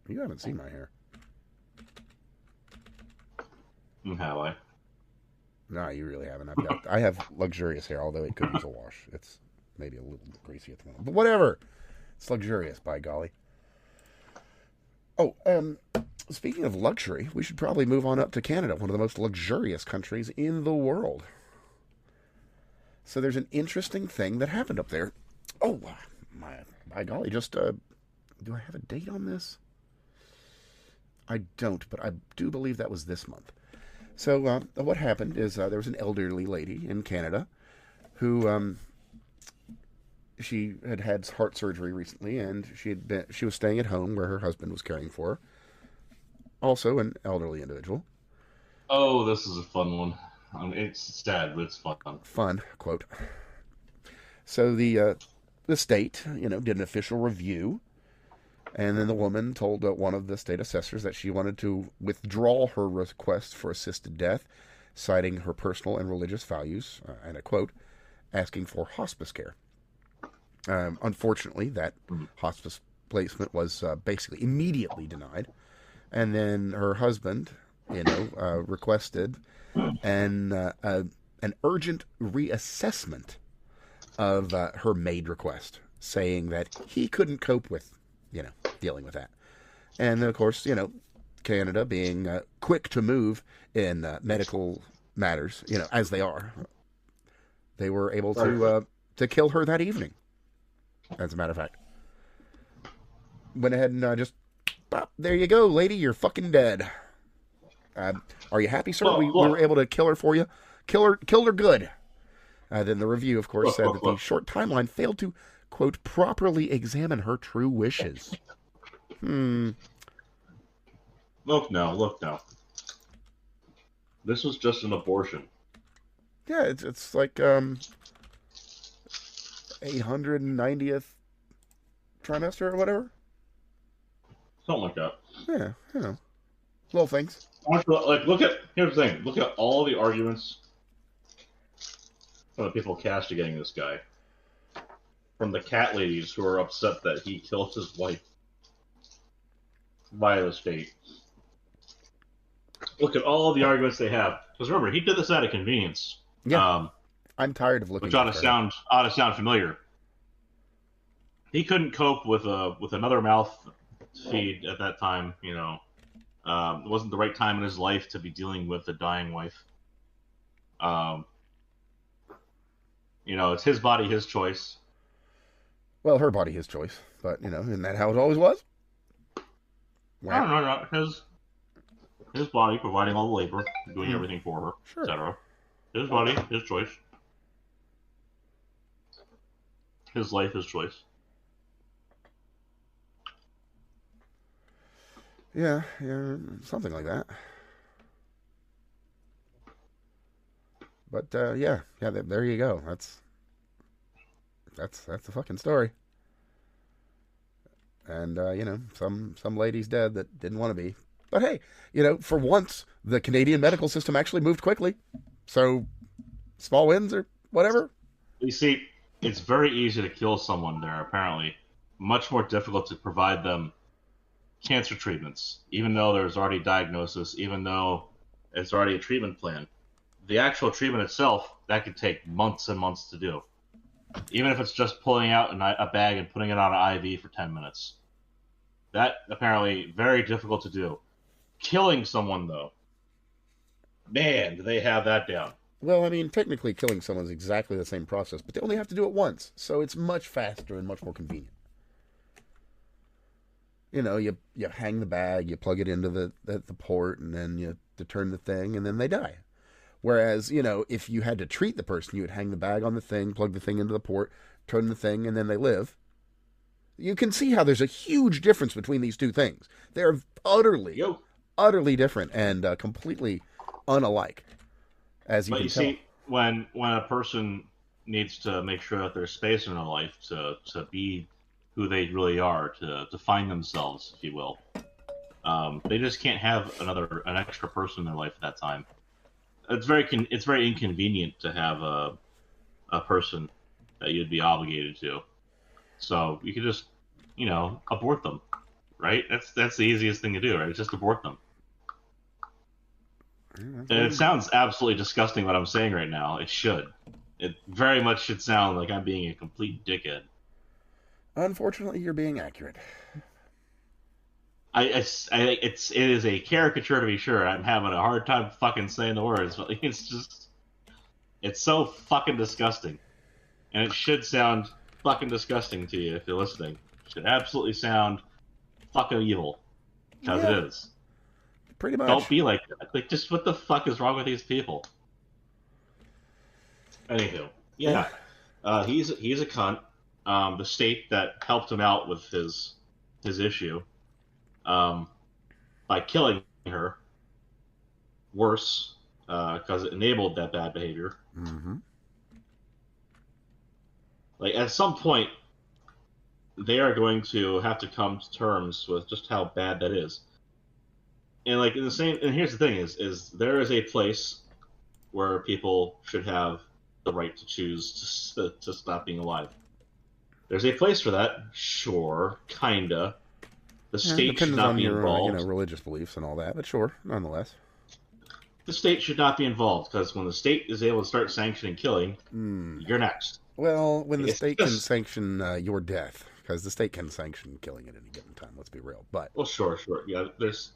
You haven't seen my hair. Have I? No, you really haven't. I have luxurious hair, although it could use a wash. It's maybe a little bit greasy at the moment. But whatever. It's luxurious, by golly. Oh, speaking of luxury, we should probably move on up to Canada, one of the most luxurious countries in the world. So there's an interesting thing that happened up there. Oh, by golly, just, do I have a date on this? I don't, but I do believe that was this month. So what happened is there was an elderly lady in Canada who she had heart surgery recently, and she was staying at home where her husband was caring for her. Also an elderly individual. Oh, this is a fun one. It's sad, but it's fun. Fun quote. So the state, did an official review, and then the woman told one of the state assessors that she wanted to withdraw her request for assisted death, citing her personal and religious values, and I quote, asking for hospice care. Unfortunately, that hospice placement was basically immediately denied, and then her husband, requested an urgent reassessment of her MAID request, saying that he couldn't cope with, dealing with that. And of course, Canada being quick to move in medical matters, as they are, they were able to kill her that evening. As a matter of fact, went ahead and just, pop, there you go, lady, you're fucking dead. Are you happy, sir? We were able to kill her for you. Killed her good. Then the review, of course, said that the short timeline failed to, quote, properly examine her true wishes. Look now. This was just an abortion. Yeah, it's like 890th trimester or whatever. Something like that. Yeah, little things. Here's the thing. Look at all the arguments from the people castigating this guy. From the cat ladies who are upset that he killed his wife by the state. Look at all the arguments they have. Because remember, he did this out of convenience. Yeah. I'm tired of looking. Which ought to sound familiar. He couldn't cope with another mouth feed at that time. It wasn't the right time in his life to be dealing with a dying wife. It's his body, his choice. Well, her body, his choice. But isn't that how it always was? No. His body providing all the labor, doing everything for her, sure. etc. His body, his choice. His life, his choice. Yeah, something like that. But yeah, there you go. That's the fucking story. And some lady's dead that didn't want to be. But hey, for once the Canadian medical system actually moved quickly. So small wins or whatever. You see, it's very easy to kill someone there, apparently. Much more difficult to provide them cancer treatments, even though there's already diagnosis, even though it's already a treatment plan. The actual treatment itself, that could take months and months to do. Even if it's just pulling out a bag and putting it on an IV for 10 minutes. That, apparently, very difficult to do. Killing someone, though, man, do they have that down. Well, I mean, technically killing someone is exactly the same process, but they only have to do it once, so it's much faster and much more convenient. You hang the bag, you plug it into the port, and then you turn the thing, and then they die. Whereas, if you had to treat the person, you would hang the bag on the thing, plug the thing into the port, turn the thing, and then they live. You can see how there's a huge difference between these two things. They're utterly different and completely unalike, as you can tell. See, when a person needs to make sure that there's space in their life to be who they really are, to find themselves, if you will, they just can't have an extra person in their life at that time. It's very inconvenient to have a person that you'd be obligated to. So you could just, abort them, right? That's the easiest thing to do, right? Just abort them. And it sounds absolutely disgusting what I'm saying right now. It should. It very much should sound like I'm being a complete dickhead. Unfortunately, you're being accurate. It is a caricature to be sure. I'm having a hard time fucking saying the words, but it's so fucking disgusting. And it should sound fucking disgusting to you if you're listening. It should absolutely sound fucking evil. Because it is. Pretty much. Don't be like that. Like, just what the fuck is wrong with these people? Anywho, yeah. He's a cunt. The state that helped him out with his issue, by killing her, worse because it enabled that bad behavior. Mm-hmm. Like at some point, they are going to have to come to terms with just how bad that is. And like in the same, and here's the thing: is there is a place where people should have the right to choose to stop being alive. There's a place for that, sure, kinda. The state should Depends not on be your involved. religious beliefs and all that, but sure, nonetheless. The state should not be involved because when the state is able to start sanctioning killing, you're next. Well, when the It's state can just, sanction your death, because the state can sanction killing at any given time. Let's be real. But well, sure, yeah. There's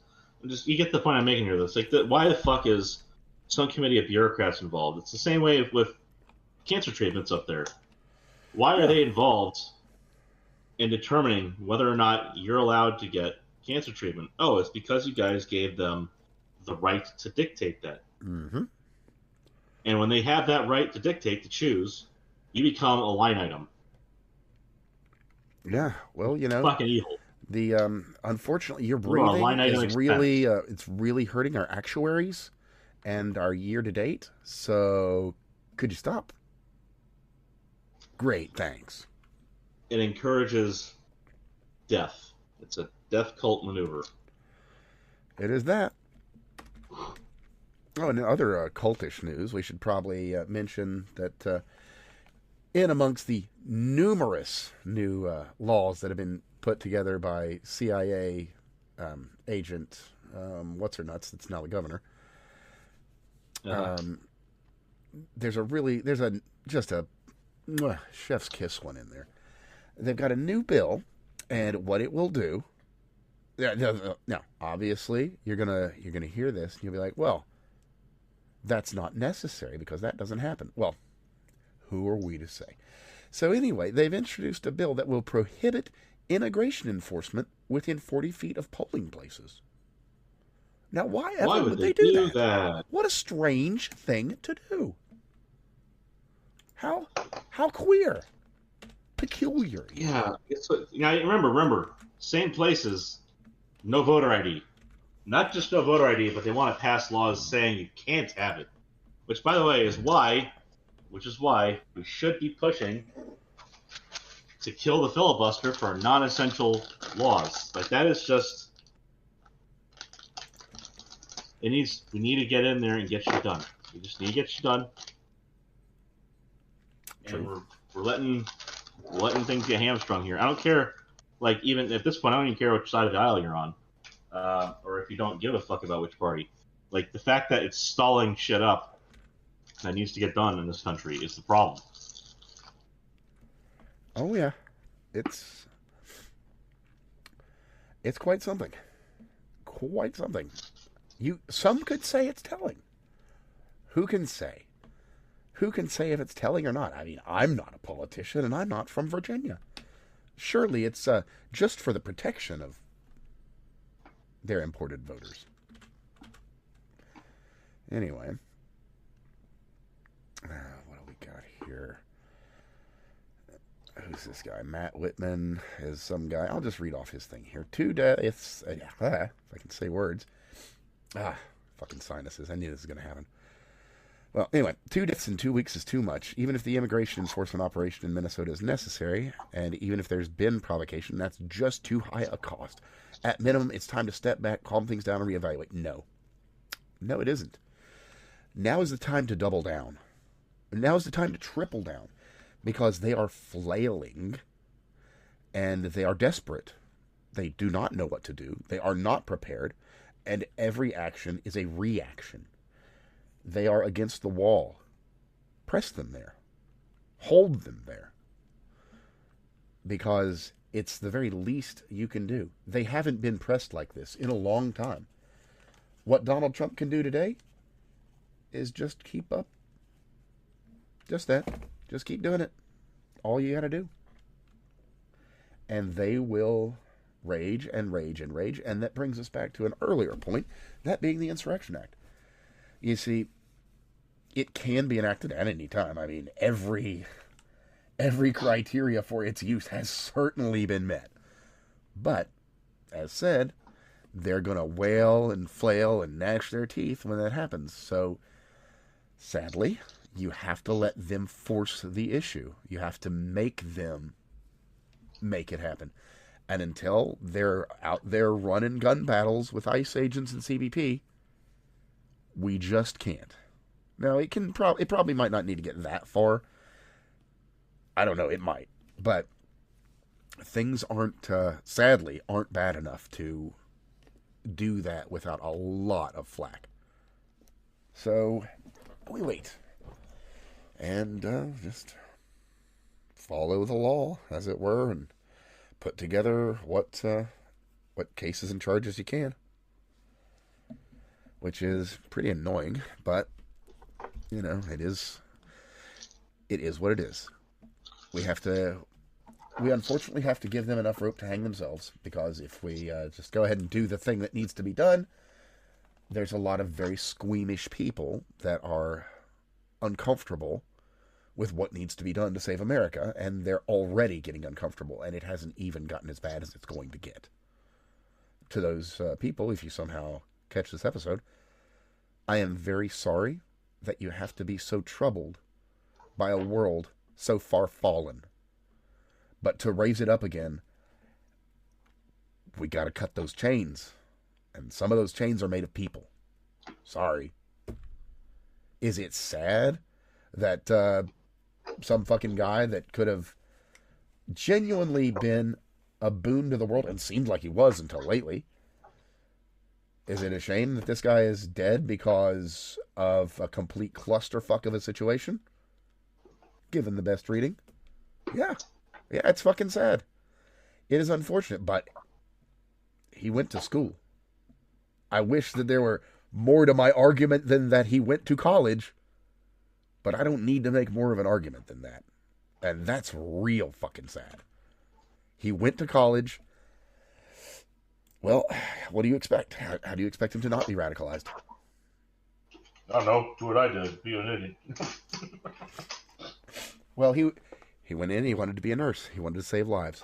just you get the point I'm making here. That's like, why the fuck is some committee of bureaucrats involved? It's the same way with cancer treatments up there. Why are they involved in determining whether or not you're allowed to get cancer treatment? Oh, it's because you guys gave them the right to dictate that. Mm-hmm. And when they have that right to dictate, to choose, you become a line item. Yeah, well, Fucking evil. The unfortunately, your breathing is really it's really hurting our actuaries and our year to date. So, could you stop? Great, thanks. It encourages death. It's a death cult maneuver. It is that. Oh, and in other cultish news, we should probably mention that in amongst the numerous new laws that have been put together by CIA agent, what's her nuts, that's now the governor, there's just a chef's kiss one in there. They've got a new bill, and what it will do. Now, obviously, you're gonna hear this, and you'll be like, well, that's not necessary because that doesn't happen. Well, who are we to say? So anyway, they've introduced a bill that will prohibit immigration enforcement within 40 feet of polling places. Now, why would they do that? What a strange thing to do. How queer. Peculiar. Yeah. Remember, same places, no voter ID. Not just no voter ID, but they want to pass laws saying you can't have it. Which, by the way, is why we should be pushing to kill the filibuster for non-essential laws. Like, that is just... we need to get in there and get shit done. We just need to get shit done. And we're letting things get hamstrung here. I don't care, like, even at this point, I don't even care which side of the aisle you're on. Or if you don't give a fuck about which party. Like, the fact that it's stalling shit up that needs to get done in this country is the problem. Oh, yeah. It's quite something. Quite something. Some could say it's telling. Who can say? Who can say if it's telling or not? I mean, I'm not a politician, and I'm not from Virginia. Surely it's just for the protection of their imported voters. Anyway. What do we got here? Who's this guy? Matt Whitman is some guy. I'll just read off his thing here. 2 deaths. If I can say words. Fucking sinuses. I knew this was going to happen. Well, anyway, 2 deaths in 2 weeks is too much. Even if the immigration enforcement operation in Minnesota is necessary, and even if there's been provocation, that's just too high a cost. At minimum, it's time to step back, calm things down, and reevaluate. No, it isn't. Now is the time to double down. Now is the time to triple down, because they are flailing, and they are desperate. They do not know what to do. They are not prepared, and every action is a reaction. They are against the wall. Press them there. Hold them there. Because it's the very least you can do. They haven't been pressed like this in a long time. What Donald Trump can do today is just keep up. Just that. Just keep doing it. All you got to do. And they will rage and rage and rage. And that brings us back to an earlier point, that being the Insurrection Act. You see, it can be enacted at any time. I mean, every criteria for its use has certainly been met. But, as said, they're going to wail and flail and gnash their teeth when that happens. So, sadly, you have to let them force the issue. You have to make them make it happen. And until they're out there running gun battles with ICE agents and CBP, we just can't. Now, it probably might not need to get that far. I don't know, it might. But things sadly, aren't bad enough to do that without a lot of flack. So, we wait. And just follow the law, as it were, and put together what cases and charges you can. Which is pretty annoying, but, it is what it is. We unfortunately have to give them enough rope to hang themselves, because if we just go ahead and do the thing that needs to be done, there's a lot of very squeamish people that are uncomfortable with what needs to be done to save America, and they're already getting uncomfortable, and it hasn't even gotten as bad as it's going to get. To those people, if you somehow catch this episode, I am very sorry that you have to be so troubled by a world so far fallen. But to raise it up again, we got to cut those chains. And some of those chains are made of people. Sorry. Is it sad that some fucking guy that could have genuinely been a boon to the world, and seemed like he was until lately, is it a shame that this guy is dead because of a complete clusterfuck of a situation? Given the best reading. Yeah, it's fucking sad. It is unfortunate, but he went to school. I wish that there were more to my argument than that he went to college, but I don't need to make more of an argument than that. And that's real fucking sad. He went to college. Well, what do you expect? How do you expect him to not be radicalized? I don't know. Do what I did. Be an idiot. Well, he went in. He wanted to be a nurse. He wanted to save lives.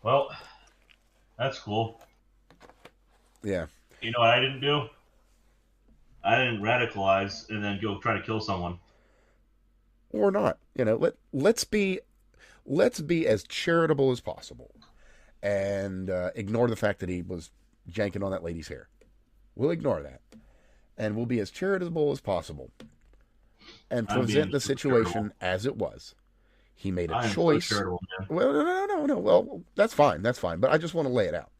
Well, that's cool. Yeah. You know what I didn't do? I didn't radicalize and then go try to kill someone. Or not. Let's be as charitable as possible, and ignore the fact that he was janking on that lady's hair. We'll ignore that, and we'll be as charitable as possible, and present the situation as it was. He made a choice. So well, no. Well, that's fine. But I just want to lay it out.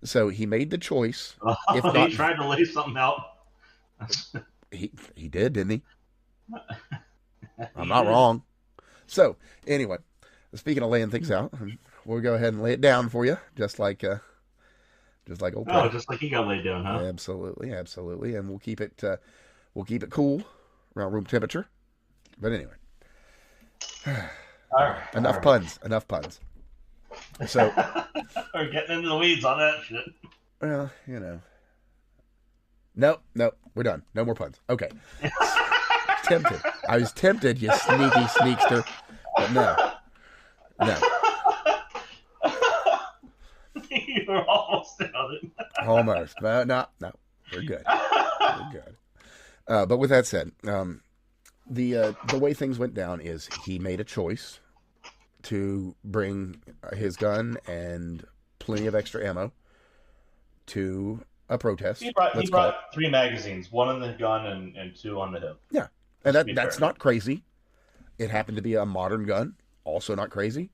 So he made the choice. If not, he tried to lay something out. he did, didn't he? I'm not wrong. So anyway, speaking of laying things out, we'll go ahead and lay it down for you, just like old. Oh, just like he got laid down, huh? Absolutely, and we'll keep it cool, around room temperature. But anyway, enough puns. So we're getting into the weeds on that shit. Well, No, we're done. No more puns. Okay. Tempted. I was tempted, you sneaky sneakster. But no. You were almost down it. Almost. No. We're good. But with that said, the way things went down is he made a choice to bring his gun and plenty of extra ammo to a protest. He brought 3 magazines, 1 on the gun and 2 on the hip. Yeah, and that's not crazy. It happened to be a modern gun, also not crazy.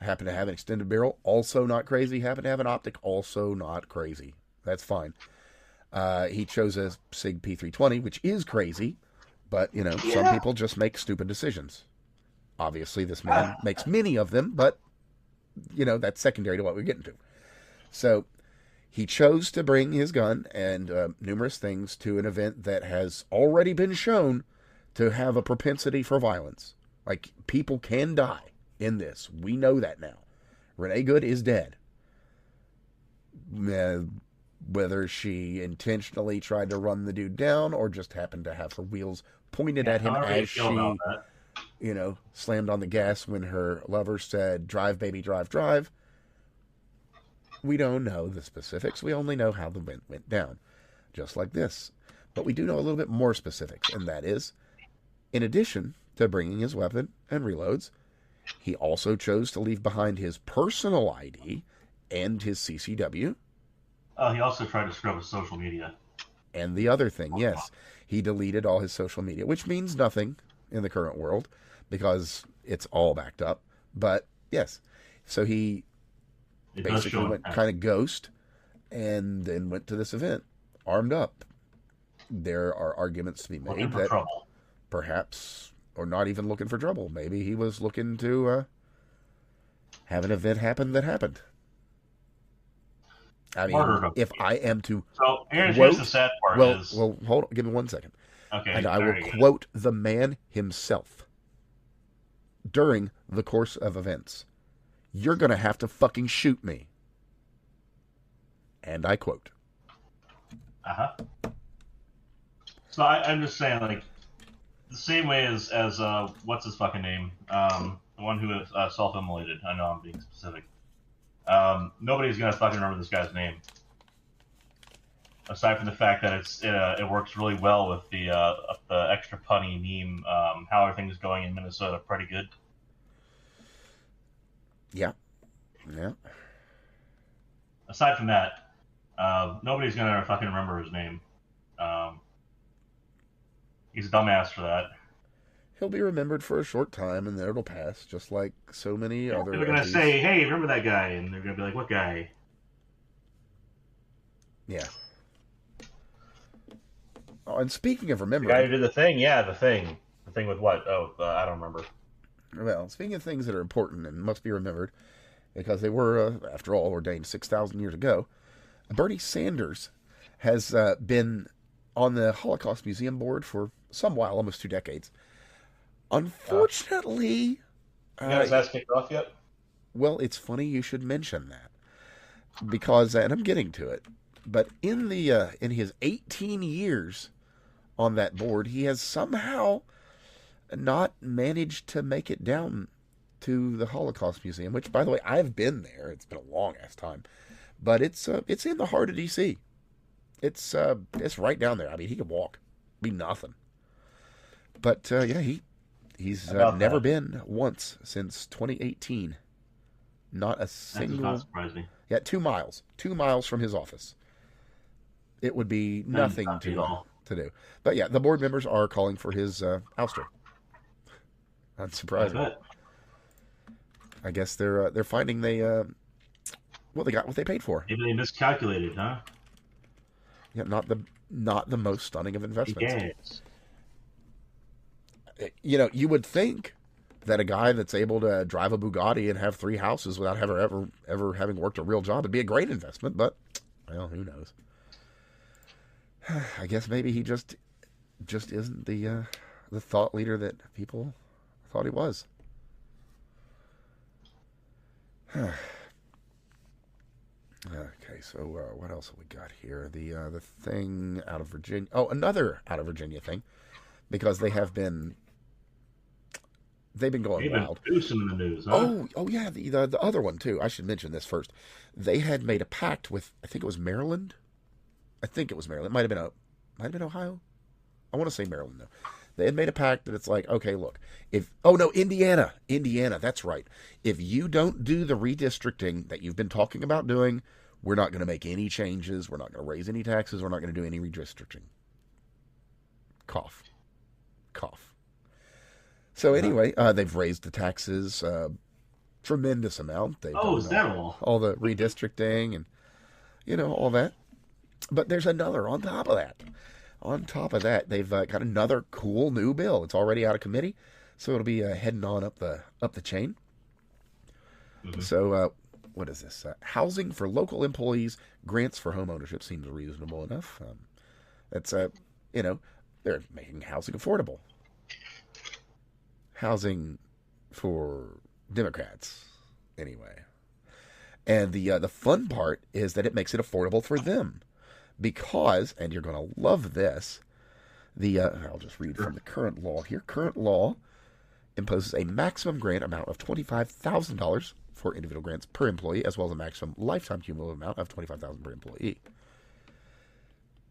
Happened to have an extended barrel, also not crazy. Happened to have an optic, also not crazy. That's fine. He chose a SIG P320, which is crazy, but some people just make stupid decisions. Obviously, this man makes many of them, but that's secondary to what we're getting to. So he chose to bring his gun and numerous things to an event that has already been shown to have a propensity for violence. Like, people can die in this. We know that now. Renee Good is dead. Whether she intentionally tried to run the dude down or just happened to have her wheels pointed at him as she, slammed on the gas when her lover said, "Drive, baby, drive, drive." We don't know the specifics. We only know how the event went down, just like this. But we do know a little bit more specifics, and that is, in addition to bringing his weapon and reloads, he also chose to leave behind his personal ID and his CCW. He also tried to scrub his social media. And the other thing, yes, he deleted all his social media, which means nothing in the current world because it's all backed up. But yes, so he basically went kind of ghost and then went to this event armed up. There are arguments to be made that perhaps, or not even looking for trouble, maybe he was looking to have an event happen that happened. I mean, if I am to here's the sad part well, hold on, give me 1 second. Okay, and I will quote the man himself during the course of events. You're going to have to fucking shoot me. And I quote. So I'm just saying, like, the same way as what's his fucking name? The one who is self-immolated. I know I'm being specific. Nobody's gonna fucking remember this guy's name. Aside from the fact that it works really well with the extra punny meme. How are things going in Minnesota? Pretty good. Yeah. Aside from that, nobody's gonna fucking remember his name. He's a dumbass for that. He'll be remembered for a short time, and then it'll pass, just like so many other. They're gonna say, "Hey, remember that guy?" And they're gonna be like, "What guy?" Yeah. Oh, and speaking of remembering, the guy who did the thing, the thing with what? I don't remember. Well, speaking of things that are important and must be remembered, because they were, after all, ordained 6,000 years ago, Bernie Sanders has been on the Holocaust Museum board for some while, almost 2 decades. Unfortunately, you got his ass kicked off yet? Well, it's funny you should mention that, because, and I'm getting to it, but in his 18 years on that board, he has somehow not managed to make it down to the Holocaust Museum, which, by the way, I've been there. It's been a long ass time, but it's in the heart of DC. It's right down there. I mean, he could walk, be nothing. But he's never been once since 2018. Not a single. That does not surprise me. Yeah, 2 miles. 2 miles from his office. It would be nothing to do. But yeah, the board members are calling for his ouster. Unsurprising. I guess they're finding they got what they paid for. Maybe they miscalculated, huh? Yeah, not the most stunning of investments. You would think that a guy that's able to drive a Bugatti and have 3 houses without ever having worked a real job would be a great investment, but well, who knows? I guess maybe he just isn't the thought leader that people thought he was. Okay, so what else have we got here? The thing out of Virginia. Oh, another out of Virginia thing, because they've been going wild. Boosting in the news, huh? Oh yeah, the other one too. I should mention this first. They had made a pact with, I think it was Maryland. It might have been Ohio. I want to say Maryland though. They had made a pact that it's like, okay, look, Indiana, that's right. If you don't do the redistricting that you've been talking about doing, we're not going to make any changes. We're not going to raise any taxes. We're not going to do any redistricting. Cough. So anyway, they've raised the taxes tremendous amount. They've done all the redistricting and all that. But there's another on top of that. On top of that, they've got another cool new bill. It's already out of committee, so it'll be heading on up the chain. Mm-hmm. So, what is this? Housing for local employees, grants for home ownership seems reasonable enough. That's they're making housing affordable. Housing for Democrats, anyway. And the fun part is that it makes it affordable for them. Because, and you're going to love this, I'll just read from the current law here. Current law imposes a maximum grant amount of $25,000 for individual grants per employee, as well as a maximum lifetime cumulative amount of $25,000 per employee.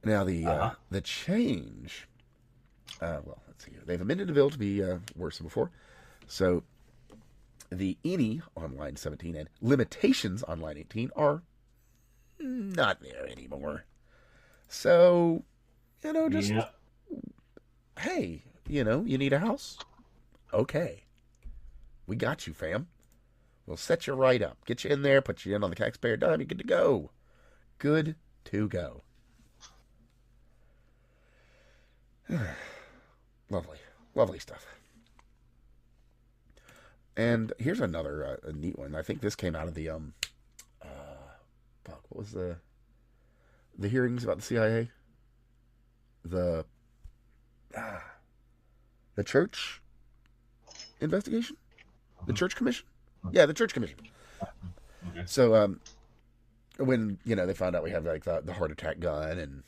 Now, the change, well, let's see here. They've amended the bill to be worse than before. So, the any on line 17 and limitations on line 18 are not there anymore. So, just, hey, you need a house? Okay. We got you, fam. We'll set you right up. Get you in there, put you in on the taxpayer dime, you're good to go. Good to go. Lovely. Lovely stuff. And here's another a neat one. I think this came out of the, what was the hearings about the CIA? The church investigation? The church commission? Yeah, the church commission. Okay. So, when, they found out we have, like, the heart attack gun and,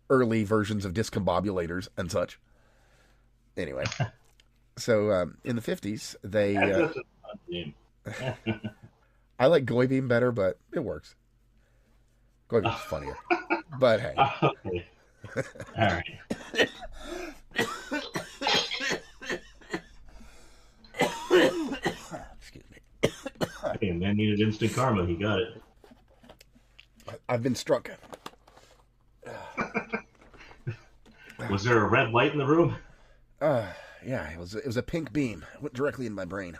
early versions of discombobulators and such. Anyway. So, in the 50s, they... I like Goy Beam better, but it works. Goy Beam's funnier. But, hey. Okay. All right. Excuse me. Okay, man needed instant karma. He got it. I've been struck. Was there a red light in the room? Yeah, it was a pink beam. It went directly in my brain.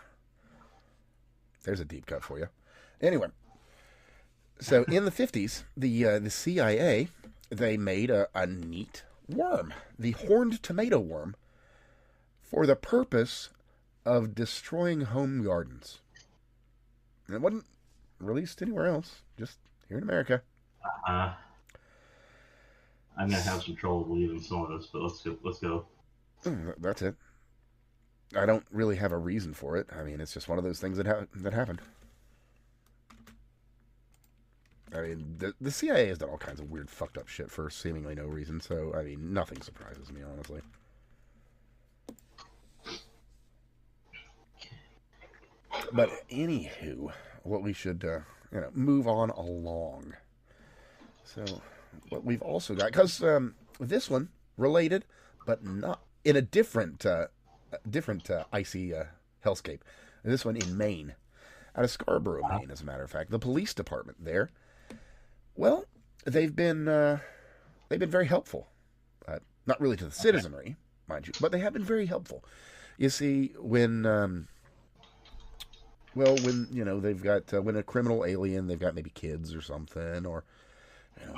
There's a deep cut for you. Anyway, so in the 50s, the CIA, they made a neat worm, the horned tomato worm, for the purpose of destroying home gardens. And it wasn't released anywhere else, just here in America. I'm gonna have some trouble believing some of this, but let's go. That's it. I don't really have a reason for it. I mean, it's just one of those things that happened. I mean, the CIA has done all kinds of weird, fucked up shit for seemingly no reason. So, I mean, nothing surprises me, honestly. But anywho, what we should, move on along. So, what we've also got, because this one related, but not in a different icy hellscape. This one in Maine, out of Scarborough, Maine, as a matter of fact. The police department there, well, they've been very helpful. Not really to the citizenry, mind you, but they have been very helpful. You see, when they've got when a criminal alien, they've got maybe kids or something, or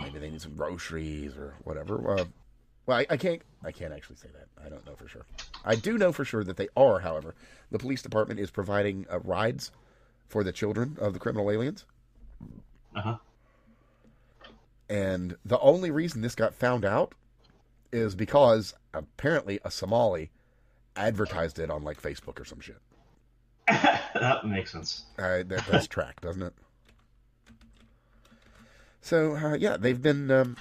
maybe they need some groceries or whatever. Well, I can't actually say that. I don't know for sure. I do know for sure that they are, however. The police department is providing rides for the children of the criminal aliens. Uh-huh. And the only reason this got found out is because apparently a Somali advertised it on, like, Facebook or some shit. That makes sense. That's tracked, doesn't it? So, yeah, they've been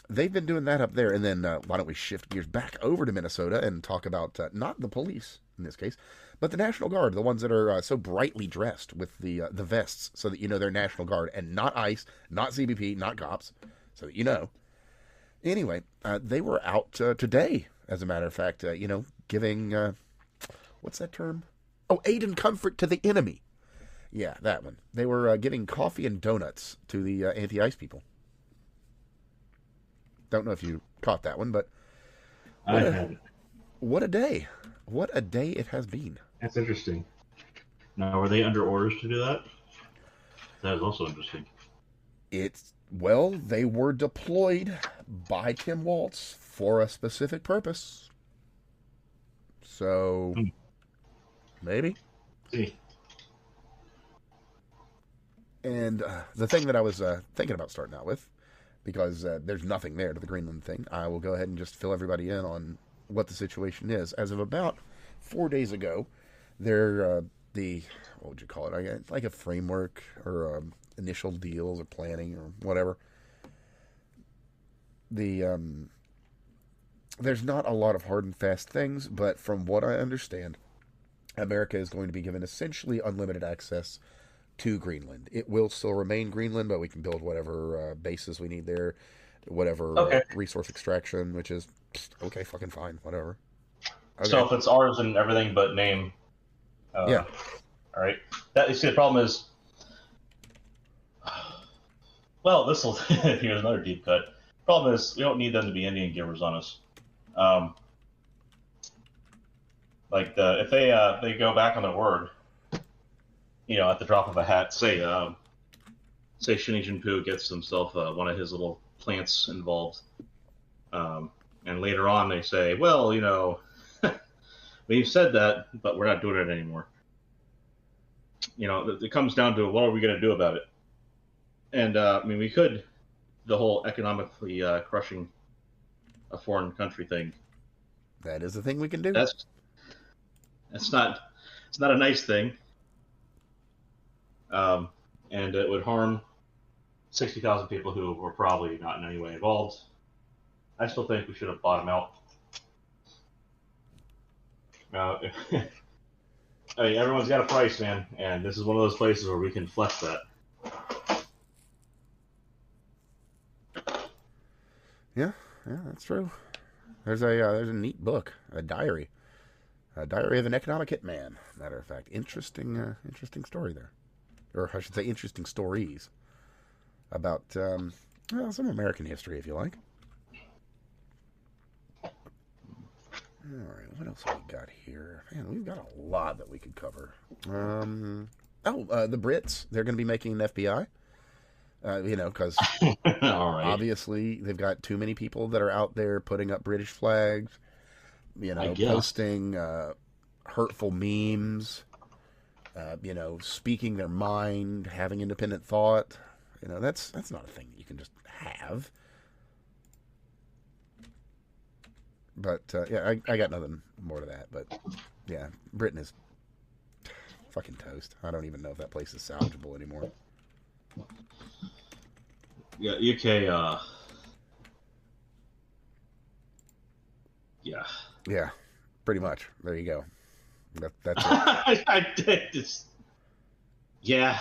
doing that up there. And then why don't we shift gears back over to Minnesota and talk about not the police in this case, but the National Guard, the ones that are so brightly dressed with the vests so that they're National Guard and not ICE, not CBP, not cops, so that you know. Anyway, they were out today, as a matter of fact, giving, what's that term? Oh, aid and comfort to the enemy. Yeah, that one. They were giving coffee and donuts to the anti-ICE people. Don't know if you caught that one, but what a day. What a day it has been. That's interesting. Now, were they under orders to do that? That is also interesting. They were deployed by Tim Waltz for a specific purpose. So, maybe. See. And the thing that I was thinking about starting out with, because there's nothing there to the Greenland thing, I will go ahead and just fill everybody in on what the situation is. As of about 4 days ago, what would you call it? Like a framework or initial deals or planning or whatever. There's not a lot of hard and fast things, but from what I understand, America is going to be given essentially unlimited access to Greenland. It will still remain Greenland, but we can build whatever bases we need there, whatever Okay. resource extraction, which is okay, fucking fine, whatever. Okay. So if it's ours and everything but name, yeah. All right. That you see, the problem is, well, this will here's another deep cut. Problem is, we don't need them to be Indian givers on us. If they go back on their word, at the drop of a hat, say Shinny Jinpu gets himself one of his little plants involved, and later on they say, well, we've said that, but we're not doing it anymore. It comes down to what are we going to do about it? And we could, the whole economically crushing a foreign country thing. That is the thing we can do. It's not a nice thing, and it would harm 60,000 people who were probably not in any way involved. I still think we should have bought them out. Everyone's got a price, man, and this is one of those places where we can flex that. Yeah, that's true. There's a neat book, a diary of an economic hitman. Matter of fact, interesting story there, or I should say, interesting stories about some American history, if you like. All right, what else have we got here? Man, we've got a lot that we could cover. The Brits, they're going to be making an FBI. Because obviously they've got too many people that are out there putting up British flags, posting hurtful memes, speaking their mind, having independent thought. That's not a thing that you can just have. But I got nothing more to that. But yeah, Britain is fucking toast. I don't even know if that place is salvageable anymore. Yeah, UK. Yeah. Yeah, pretty much. There you go. That's it. I did just. Yeah.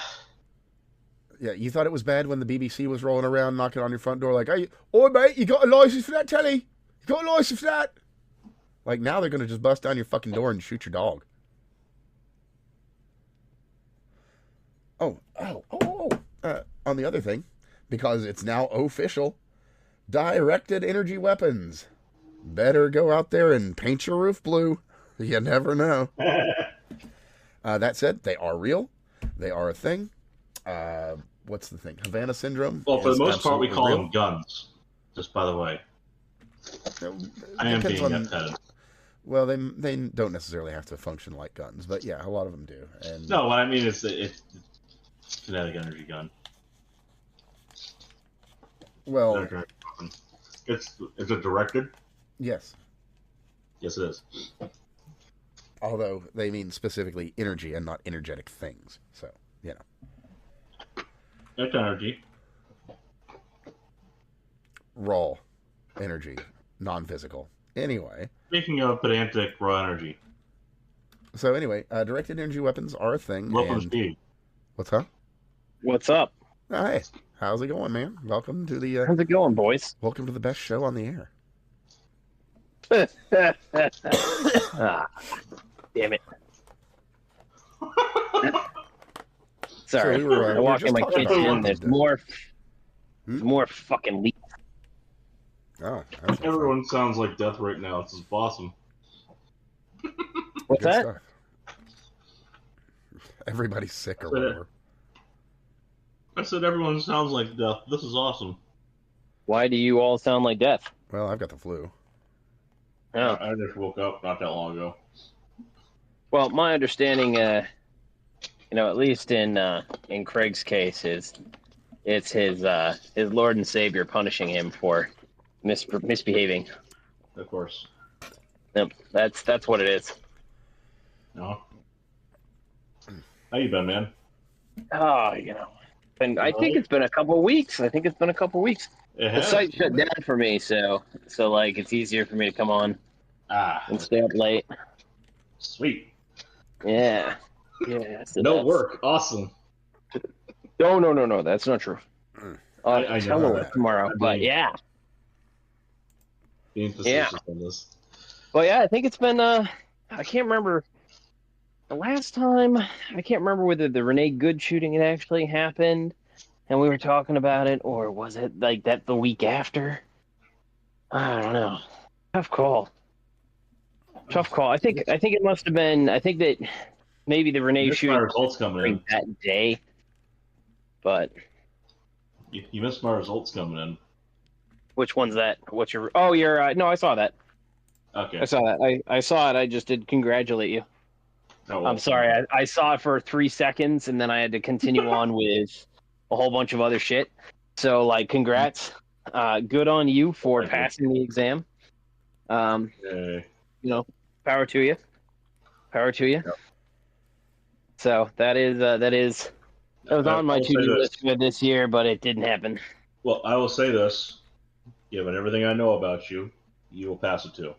Yeah, you thought it was bad when the BBC was rolling around knocking on your front door like, "Hey, oi mate, you got a license for that telly? You got a license for that?" Like now they're gonna just bust down your fucking door and shoot your dog. On the other thing, because it's now official, directed energy weapons. Better go out there and paint your roof blue. You never know. That said, they are real. They are a thing. What's the thing? Havana Syndrome? Well, for the most part, we call them guns. Just by the way. I am being nitpicked. Well, they don't necessarily have to function like guns, but yeah, a lot of them do. And no, what I mean is it's kinetic energy gun. Well, is it directed? Yes. Yes, it is. Although they mean specifically energy and not energetic things. So, It's energy. Raw energy, non-physical. Anyway. Speaking of pedantic raw energy. So anyway, directed energy weapons are a thing. Welcome, Steve. What's up? What's up? Oh, hey, how's it going, man? Welcome to the. How's it going, boys? Welcome to the best show on the air. Damn it! Sorry, So I walk in my kitchen. There's more fucking leaves. Oh, everyone sounds like death right now. This is awesome. What's Good that? stuff. Everybody's sick or whatever. I said everyone sounds like death. This is awesome. Why do you all sound like death? Well, I've got the flu. Oh. I just woke up not that long ago. Well, my understanding, at least in Craig's case, is it's his Lord and Savior punishing him for misbehaving. Of course. Yep, that's what it is. No. How you been, man? Oh, and I think it's been a couple of weeks. The site shut down for me, so like it's easier for me to come on and stay up late. Sweet. Yeah. Yeah. So No that's... work. Awesome. No. That's not true. I Tell know her that. tomorrow. I'm But being facetious on this. But yeah, I think it's been. I can't remember the last time. I can't remember whether the Renee Good shooting had actually happened, and we were talking about it, or was it like that the week after? I don't know. Tough call. I think it must have been. I think that maybe the Renee Missed my shooting results coming in. that day. But You missed my results coming in. which one's that? What's your? Oh, you're. No, I saw that. Okay. I saw that. I saw it. I just did congratulate you. Oh, well, I'm sorry. I saw it for 3 seconds, and then I had to continue on with a whole bunch of other shit. So, like, congrats. Good on you for passing the exam. Yay. You know, power to you. Power to you. Yep. So that was on my to-do list for this year, but it didn't happen. Well, I will say this: given everything I know about you, you will pass it too.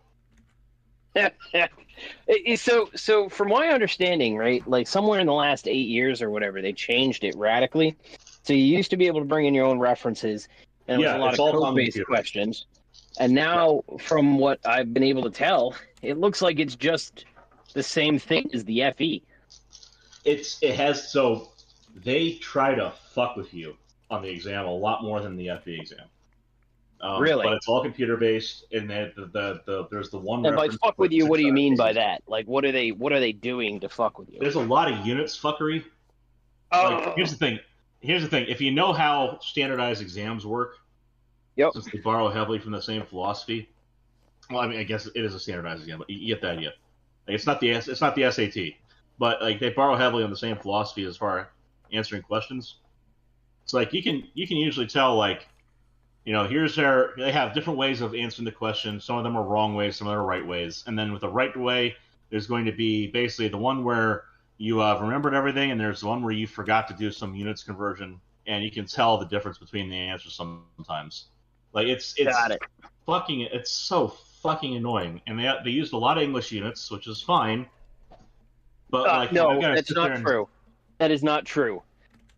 So from my understanding, right, like somewhere in the last 8 years or whatever, they changed it radically. So you used to be able to bring in your own references, and it was a lot of code-based questions. And now, from what I've been able to tell, it looks like it's just the same thing as the FE. So they try to fuck with you on the exam a lot more than the FE exam. Really? But it's all computer based, and there's the one. And by fuck with you, what do you mean by that? Like, what are they doing to fuck with you? There's a lot of units fuckery. Oh. Like, here's the thing. If you know how standardized exams work, yep. Since they borrow heavily from the same philosophy. Well, I mean, I guess it is a standardized exam, but you get the idea. Like, it's not the SAT, but like they borrow heavily on the same philosophy as far as answering questions. So like you can usually tell, like, you know, they have different ways of answering the question. Some of them are wrong ways, some of them are right ways. And then with the right way, there's going to be basically the one where you remembered everything, and there's the one where you forgot to do some units conversion, and you can tell the difference between the answers sometimes. Like it's so fucking annoying. And they used a lot of English units, which is fine. But no, that's not true. That is not true.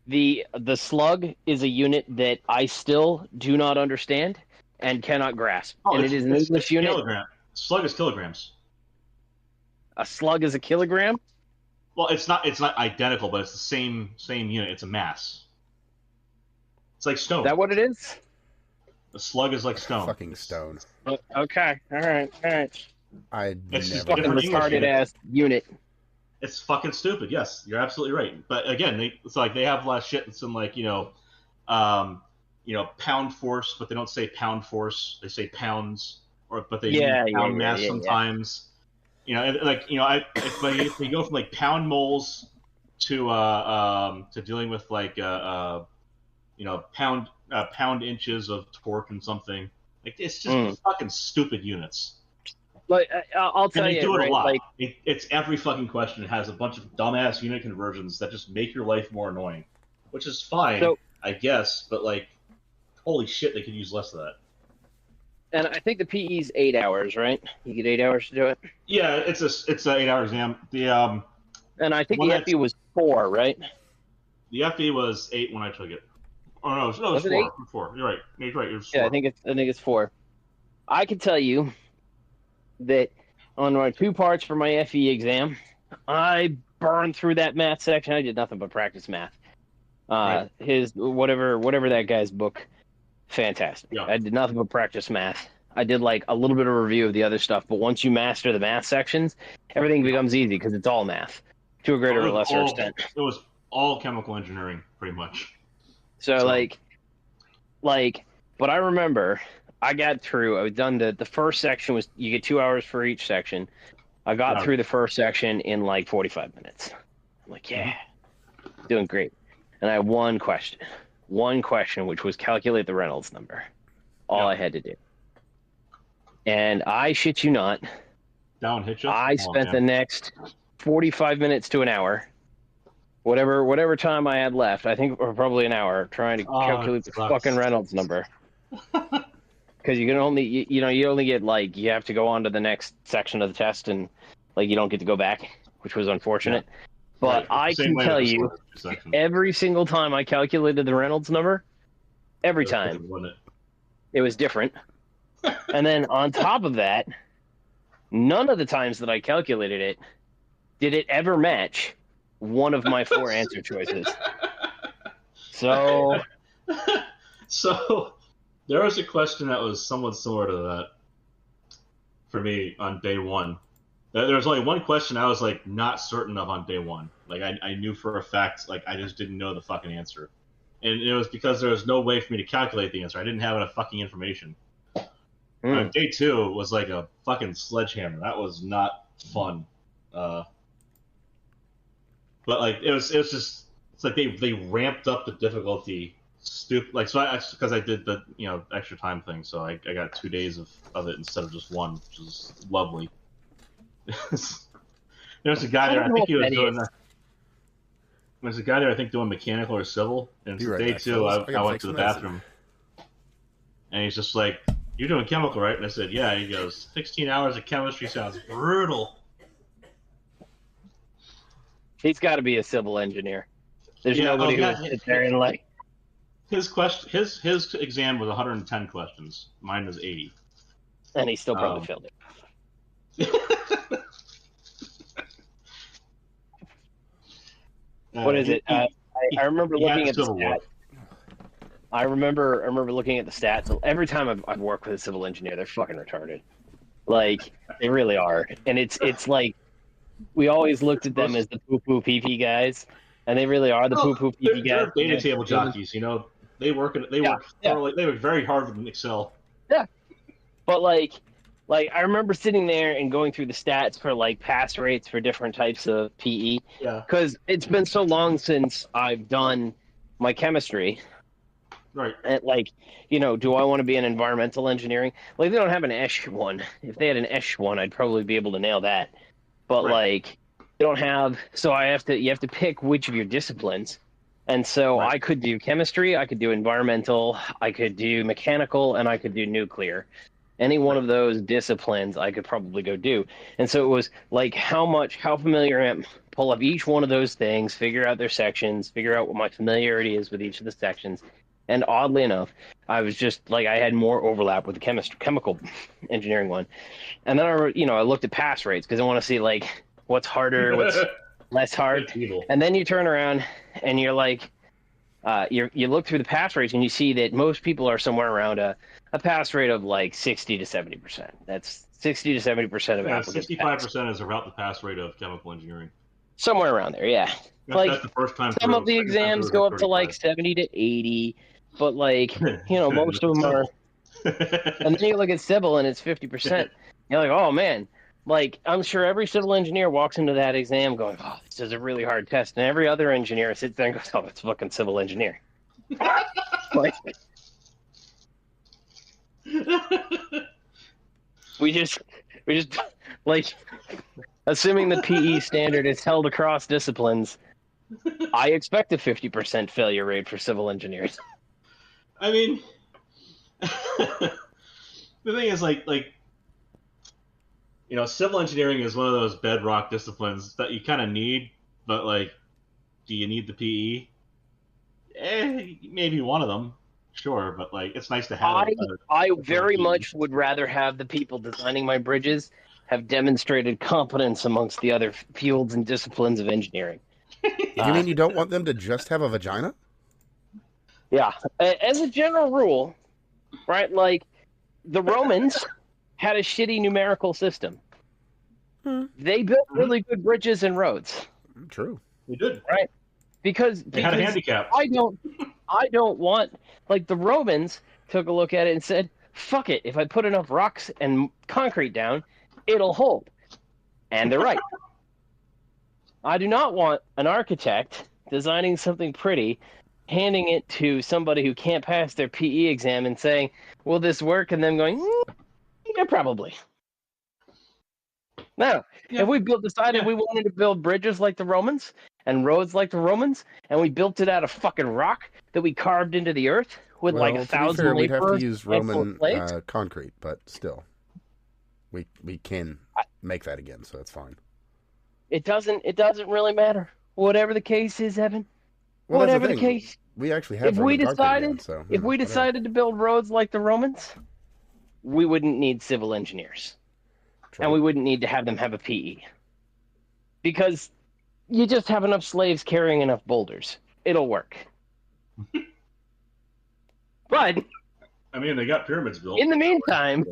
The slug is a unit that I still do not understand and cannot grasp. Oh, and it is an English unit. Kilogram. Slug is kilograms. A slug is a kilogram? Well, it's not identical, but it's the same unit. It's a mass. It's like stone. Is that what it is? A slug is like stone. Fucking stone. Okay. All right. It's just fucking retarded ass unit. It's fucking stupid. Yes, you're absolutely right. But again, it's like they have a lot of shit that's in, like, pound force, but they don't say pound force. They say pounds, but they use pound mass sometimes. Yeah. If you go from like pound moles to dealing with like pound inches of torque and something, like it's just fucking stupid units. Like I'll tell you, they do it a lot. Like, it's every fucking question. It has a bunch of dumbass unit conversions that just make your life more annoying, which is fine, I guess. But like, holy shit, they could use less of that. And I think the PE's 8 hours, right? You get 8 hours to do it. Yeah, it's an 8-hour exam. And I think the FE was 4, right? The FE was 8 when I took it. Oh no, it was 4. It 4. You're right. You're right. It was 4. Yeah, I think it's 4. I can tell you that on my 2 parts for my FE exam, I burned through that math section. I did nothing but practice math. Right. His whatever that guy's book, fantastic. Yeah. I did nothing but practice math. I did like a little bit of review of the other stuff, but once you master the math sections, everything becomes easy because it's all math to a greater or lesser extent. It was all chemical engineering, pretty much. So but I remember I got through. I was done. The first section was you get 2 hours for each section. I got through the first section in like 45 minutes. I'm like, yeah, doing great. And I had one question, which was calculate the Reynolds number. All I had to do. And I shit you not, I spent the next 45 minutes to an hour, whatever time I had left, I think, or probably an hour, trying to calculate the fucking Reynolds number. Because you can only, you only get, like, you have to go on to the next section of the test, and, like, you don't get to go back, which was unfortunate. But I can tell you, every single time I calculated the Reynolds number, every time it was different. And then on top of that, none of the times that I calculated it did it ever match one of my 4 answer choices. So there was a question that was somewhat similar to that for me on day one. There was only one question I was like not certain of on day one. Like I knew for a fact, like I just didn't know the fucking answer, and it was because there was no way for me to calculate the answer. I didn't have enough fucking information. Day 2 was like a fucking sledgehammer. That was not fun. But like it was just it's like they ramped up the difficulty. Like so because I did the extra time thing, so I got 2 days of it instead of just 1, which is lovely. There's a guy there. I think he was doing that. There's a guy there. I think doing mechanical or civil. And day 2, I went to the bathroom, and he's just like, "You're doing chemical, right?" And I said, "Yeah." He goes, "16 hours of chemistry sounds brutal." He's got to be a civil engineer. There's nobody who would sit there and like. His exam was 110 questions. Mine was 80. And he still probably failed it. What is it? I remember looking at the stats. I remember looking at the stats. Every time I've worked with a civil engineer, they're fucking retarded. Like, they really are. And it's like, we always looked at them as the poo-poo pee-pee guys, and they really are the poo-poo pee-pee guys. They're data table jockeys, They work very hard with Excel. Yeah. But like I remember sitting there and going through the stats for like pass rates for different types of PE. Yeah. Because it's been so long since I've done my chemistry. Right. And do I want to be in environmental engineering? Like, they don't have an ESH one. If they had an ESH one, I'd probably be able to nail that. But they don't have. So you have to pick which of your disciplines. And so I could do chemistry, I could do environmental, I could do mechanical, and I could do nuclear. Any one of those disciplines I could probably go do. And so it was like how familiar I am, pull up each one of those things, figure out their sections, figure out what my familiarity is with each of the sections. And oddly enough, I was just like, I had more overlap with the chemical engineering one. And then I looked at pass rates because I want to see like what's harder, what's less hard. And then you turn around and you're like, you look through the pass rates and you see that most people are somewhere around a pass rate of like 60 to 70%. That's 60 to 70% of applicants. 65% is about the pass rate of chemical engineering. Somewhere around there, yeah. That's the first time. Some of the exams go up to like 70 to 80, but like most of them are. And then you look at civil and it's 50%. You're like, oh man. Like, I'm sure every civil engineer walks into that exam going, oh, this is a really hard test. And every other engineer sits there and goes, oh, it's fucking civil engineering. We just, like, assuming the PE standard is held across disciplines, I expect a 50% failure rate for civil engineers. I mean, the thing is, civil engineering is one of those bedrock disciplines that you kind of need, but like, do you need the PE? Maybe one of them, sure, but like, it's nice to have. I very much would rather have the people designing my bridges have demonstrated competence amongst the other fields and disciplines of engineering. You mean you don't want them to just have a vagina? Yeah, as a general rule, right? Like, the Romans had a shitty numerical system. They built really good bridges and roads. True. They did. Right? Because they had a handicap. I don't want, like, the Romans took a look at it and said, fuck it, if I put enough rocks and concrete down, it'll hold. And they're right. I do not want an architect designing something pretty, handing it to somebody who can't pass their PE exam and saying, will this work? And them going, yeah, probably. Now, if we decided we wanted to build bridges like the Romans and roads like the Romans, and we built it out of fucking rock that we carved into the earth with like 1,000 laborers, we'd have to use Roman concrete, but still, we can make that again, so it's fine. It doesn't really matter. Whatever the case is, Evan. Well, that's the Whatever the thing. case. We actually have Roman concrete again, so If we whatever. decided to build roads like the Romans, we wouldn't need civil engineers. True. And we wouldn't need to have them have a PE. Because you just have enough slaves carrying enough boulders. It'll work. But I mean, they got pyramids built. in the meantime,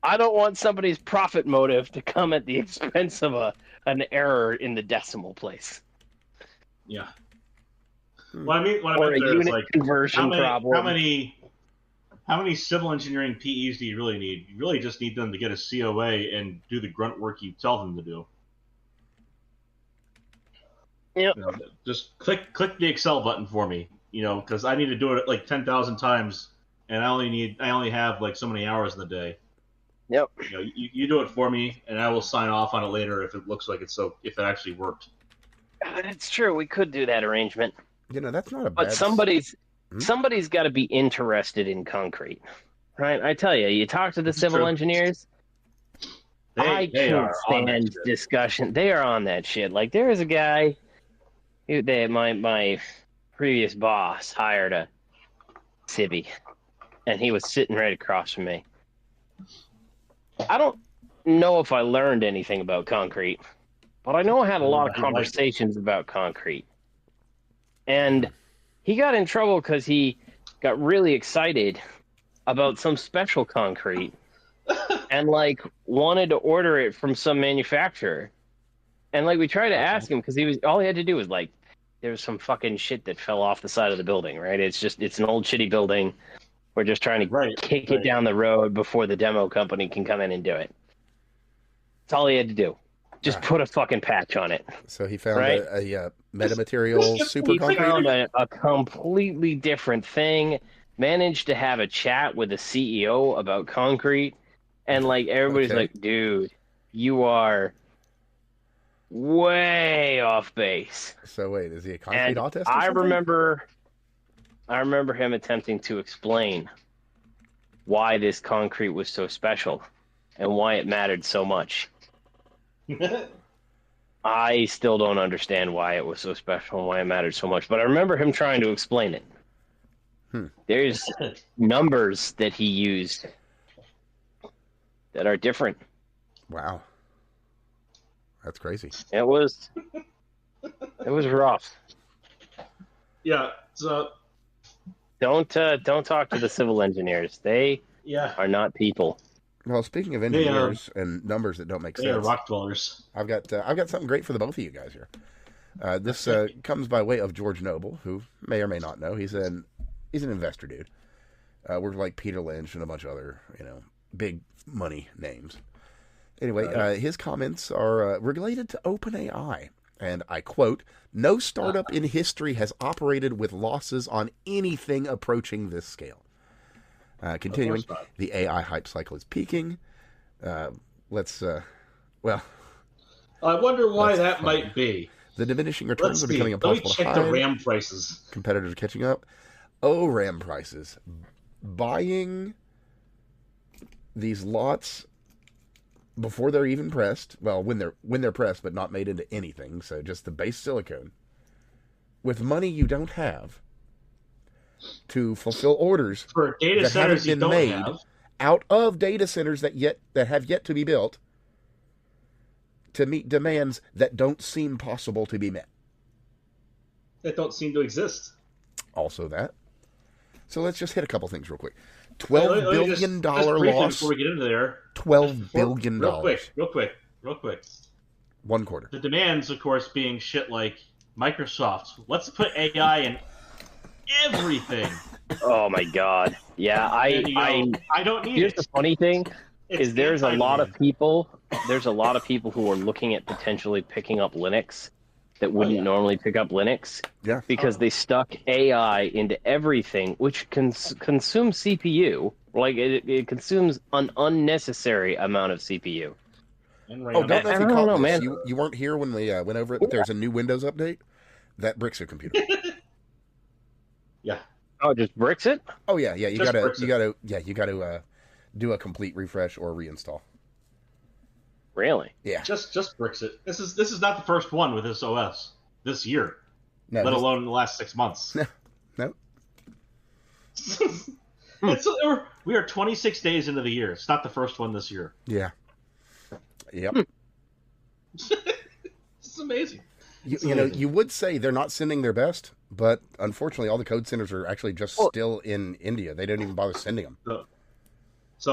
I don't want somebody's profit motive to come at the expense of an error in the decimal place. Yeah. Well, I mean, what I Or a meant there is unit like conversion problem. how many civil engineering PEs do you really need? You really just need them to get a COA and do the grunt work you tell them to do. Yep. You know, just click the Excel button for me. You know, because I need to do it like 10,000 times, and I only have like so many hours in the day. Yep. You know, you do it for me, and I will sign off on it later if it looks like if it actually worked. It's true. We could do that arrangement. You know, that's not a bad... But somebody's got to be interested in concrete, right? I tell you, you talk to the civil engineers. I can't stand discussion. They are on that shit. Like there is a guy, my previous boss hired a civvy, and he was sitting right across from me. I don't know if I learned anything about concrete, but I know I had a lot of conversations about concrete. And he got in trouble because he got really excited about some special concrete and like wanted to order it from some manufacturer. And like we tried to ask him because all he had to do was like, there was some fucking shit that fell off the side of the building, right? It's an old shitty building. We're just trying to kick it down the road before the demo company can come in and do it. That's all he had to do. Just put a fucking patch on it. So he found a metamaterial super concrete? He found a completely different thing, managed to have a chat with the CEO about concrete, and like everybody's like, dude, you are way off base. So wait, is he a concrete autist? I remember him attempting to explain why this concrete was so special and why it mattered so much. I still don't understand why it was so special and why it mattered so much, but I remember him trying to explain it. There's numbers that he used that are different. Wow. That's crazy. It was rough. Yeah, so don't talk to the civil engineers. They are not people. Well, speaking of engineers and numbers that don't make sense, they are rock dwellers. I've got something great for the both of you guys here. This comes by way of George Noble, who may or may not know. He's an investor dude. Worked like Peter Lynch and a bunch of other big money names. Anyway, his comments are related to OpenAI, and I quote: "No startup in history has operated with losses on anything approaching this scale." Continuing, the AI hype cycle is peaking. Well, I wonder why that might be. The diminishing returns are becoming impossible to hide. Let me check the RAM prices. Competitors are catching up. Oh, RAM prices. Buying these lots before they're even pressed. Well, when they're pressed, but not made into anything. So just the base silicone. With money you don't have. To fulfill orders for data centers that have been made out of data centers that have yet to be built to meet demands that don't seem possible to be met. That don't seem to exist. Also that. So let's just hit a couple things real quick. $12 billion loss. Before we get into there. $12 billion. Real quick. 1 quarter. The demands, of course, being shit like Microsoft. Let's put AI in everything. Oh my god. Yeah, I don't need here's it. The funny thing is there's a lot of people who are looking at potentially picking up Linux that wouldn't normally pick up Linux. Yeah. Because they stuck AI into everything, which consumes CPU. Like it consumes an unnecessary amount of CPU. Oh, don't know if you caught this. Man. You weren't here when we went over it, but there's a new Windows update that bricks a computer. Yeah. Oh, it just bricks it? Oh yeah. You gotta do a complete refresh or reinstall. Really? Yeah. Just bricks it. This is not the first one with this OS this year, No, let alone in the last 6 months. No. We are 26 days into the year. It's not the first one this year. Yeah. Yep. This is amazing. You know, you would say they're not sending their best, but unfortunately, all the code centers are actually just still in India. They don't even bother sending them. So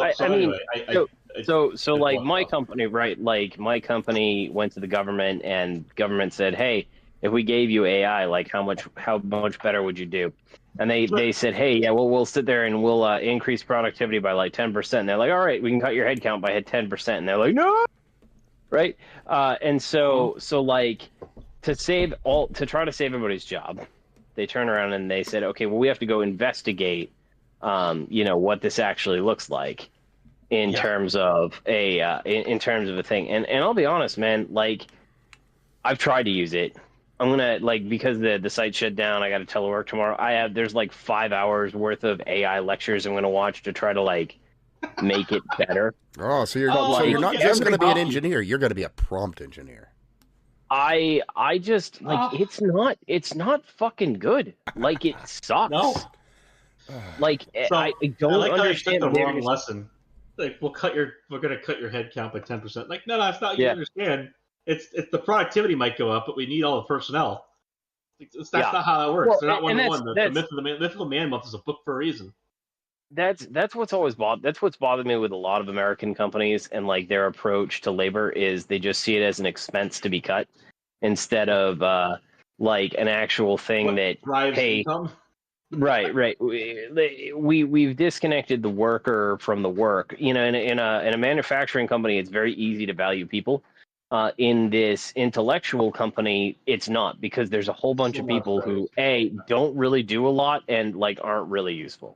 like my company, right? Like my company went to the government, and government said, "Hey, if we gave you AI, like how much better would you do?" And they said, "Hey, yeah, we'll sit there and we'll increase productivity by like 10%." And they're like, "All right, we can cut your headcount by 10%." And they're like, "No!" Right? And so like to try to save everybody's job, they turn around and they said, "Okay, well, we have to go investigate, what this actually looks like in terms of in terms of a thing." And I'll be honest, man, like I've tried to use it. I'm gonna because the site shut down. I got to telework tomorrow. There's like 5 hours worth of AI lectures I'm gonna watch to try to make it better. Oh, so you're not just going to be an engineer. You're going to be a prompt engineer. I just it's not fucking good. Like it sucks. No. Like So, I don't understand the wrong lesson. Like we're gonna cut your head count by 10%. Like no, that's not. You understand? It's the productivity might go up, but we need all the personnel. That's not how that works. They're not one to one. The myth of the man month is a book for a reason. That's what's bothered me with a lot of American companies, and their approach to labor is they just see it as an expense to be cut instead of an actual thing that drives income. Right. We've disconnected the worker from the work. In a manufacturing company, it's very easy to value people. In this intellectual company, it's not, because there's a whole bunch of people who don't really do a lot and aren't really useful.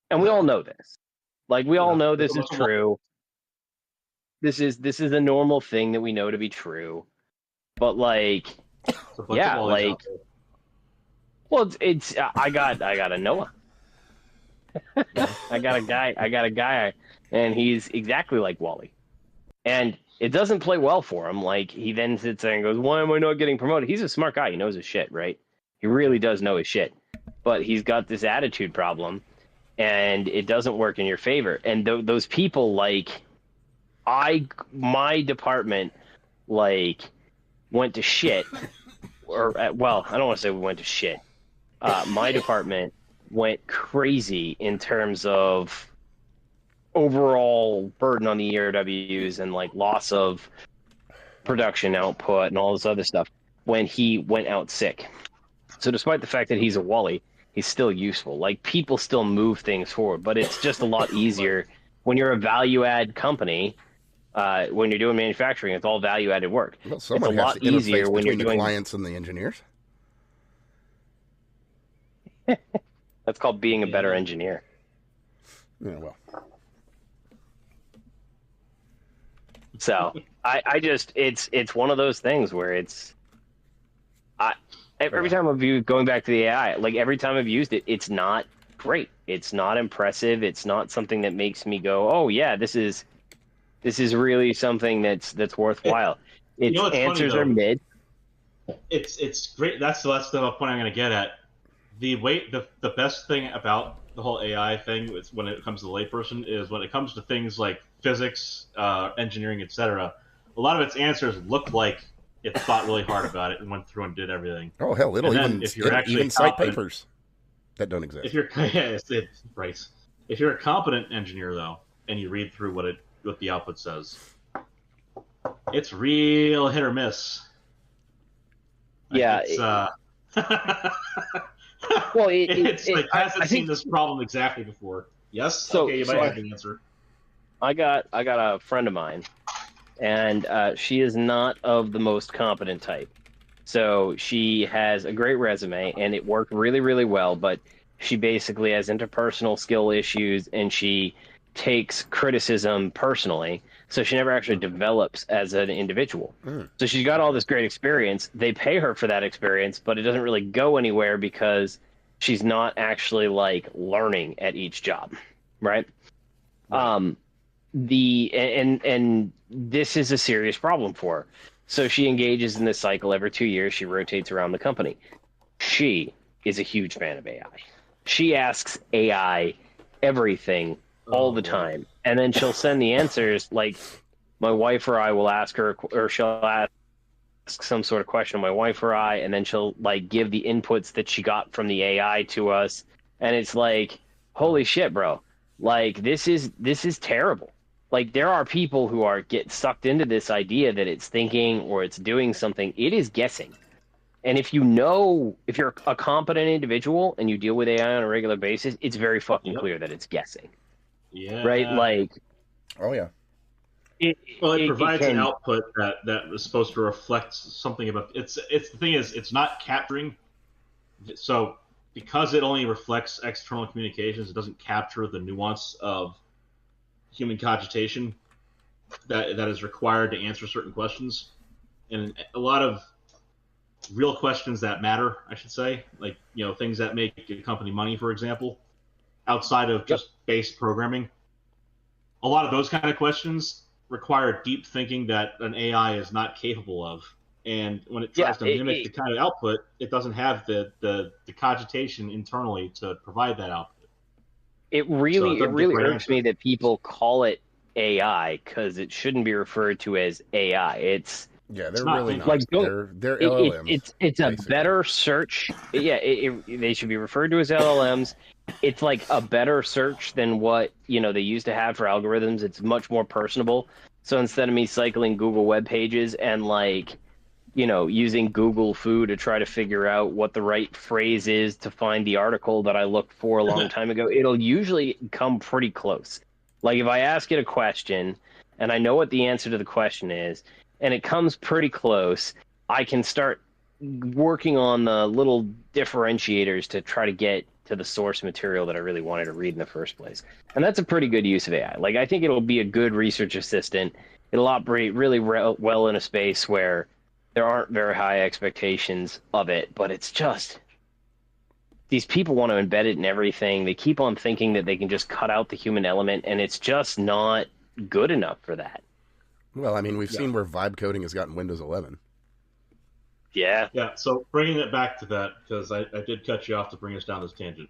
And we all know this. We all know this is true. This is a normal thing that we know to be true. But it's I got a Noah. I got a guy, and he's exactly like Wally. And it doesn't play well for him. He then sits there and goes, "Why am I not getting promoted?" He's a smart guy. He knows his shit, right? He really does know his shit. But he's got this attitude problem, and it doesn't work in your favor. And those people, my department, went to shit. Or, well, I don't want to say we went to shit. My department went crazy in terms of overall burden on the ERWs and loss of production output and all this other stuff when he went out sick. So despite the fact that he's a Wally, he's still useful. People still move things forward, but it's just a lot easier when you're a value-add company. When you're doing manufacturing, it's all value-added work. Well, it's a lot easier when you're doing the clients and the engineers. That's called being a better engineer. Yeah, well. So I just it's one of those things where every time I've used, going back to the AI, every time I've used it, it's not great. It's not impressive. It's not something that makes me go, "Oh yeah, this is really something that's worthwhile." Its answers are mid. It's great. That's the point I'm going to get at. The best thing about the whole AI thing is when it comes to the layperson is when it comes to things like physics, engineering, etc. A lot of its answers look like it thought really hard about it and went through and did everything. Oh hell, it'll even cite papers that don't exist. If you're right. If you're a competent engineer though, and you read through what the output says, it's real hit or miss. Yeah. Well, hasn't seen this problem exactly before. Yes. Okay, you might have the answer. I got a friend of mine, and she is not of the most competent type. So she has a great resume, and it worked really, really well. But she basically has interpersonal skill issues, and she takes criticism personally. So she never actually develops as an individual. So she's got all this great experience. They pay her for that experience, but it doesn't really go anywhere because she's not actually learning at each job, right? and this is a serious problem for her. So she engages in this cycle every 2 years. She rotates around the company. She is a huge fan of AI. She asks AI everything all the time, and then she'll send the answers. Like my wife or I will ask her, or she'll ask some sort of question, my wife or I, and then she'll like give the inputs that she got from the AI to us, and it's like, holy shit, bro! Like this is terrible. Like there are people who get sucked into this idea that it's thinking or it's doing something. It is guessing. And if you're a competent individual and you deal with AI on a regular basis, it's very fucking clear that it's guessing. Yeah. Right? Like, oh yeah. It provides an output that is supposed to reflect something about it's the thing is it's not capturing. So because it only reflects external communications, it doesn't capture the nuance of human cogitation that is required to answer certain questions, and a lot of real questions that matter, I should say, like things that make a company money, for example, outside of just base programming. A lot of those kind of questions require deep thinking that an AI is not capable of, and when it tries to mimic the kind of output, it doesn't have the cogitation internally to provide that output. It really irks me that people call it AI because it shouldn't be referred to as AI. They're really not. Like, they're LLMs. It's a better search. Yeah, they should be referred to as LLMs. It's like a better search than what they used to have for algorithms. It's much more personable. So instead of me cycling Google web pages and using Google Foo to try to figure out what the right phrase is to find the article that I looked for a long time ago, it'll usually come pretty close. Like if I ask it a question and I know what the answer to the question is, and it comes pretty close, I can start working on the little differentiators to try to get to the source material that I really wanted to read in the first place. And that's a pretty good use of AI. Like I think it'll be a good research assistant. It'll operate really well in a space where there aren't very high expectations of it, but it's just these people want to embed it in everything. They keep on thinking that they can just cut out the human element, and it's just not good enough for that. Well, I mean, we've seen where vibe coding has gotten Windows 11. Yeah. Yeah, so bringing it back to that, because I did cut you off to bring us down this tangent.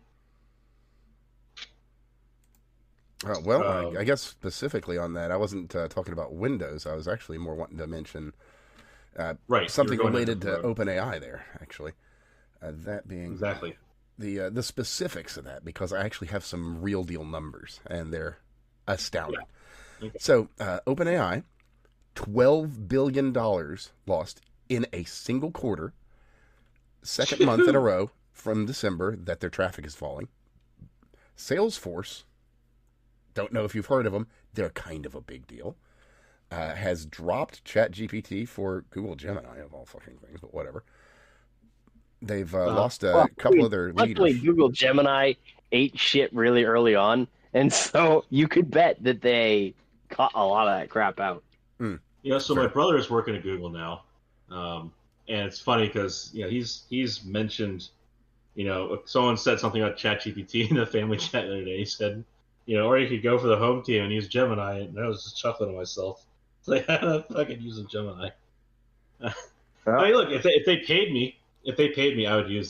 I guess specifically on that, I wasn't talking about Windows. I was actually more wanting to mention something related to OpenAI there, actually. That being exactly the specifics of that, because I actually have some real deal numbers, and they're astounding. Yeah. Okay. So, OpenAI, $12 billion lost in a single quarter, second month in a row from December that their traffic is falling. Salesforce, don't know if you've heard of them, they're kind of a big deal, has dropped ChatGPT for Google Gemini, of all fucking things, but whatever. They've lost a couple of their leaders. Google Gemini ate shit really early on, and so you could bet that they cut a lot of that crap out. So my brother is working at Google now, and it's funny because he's mentioned, someone said something about ChatGPT in the family chat the other day. He said, or you could go for the home team and use Gemini, and I was just chuckling to myself. It's like, I'm not fucking using Gemini. I mean, look, if they paid me, I would use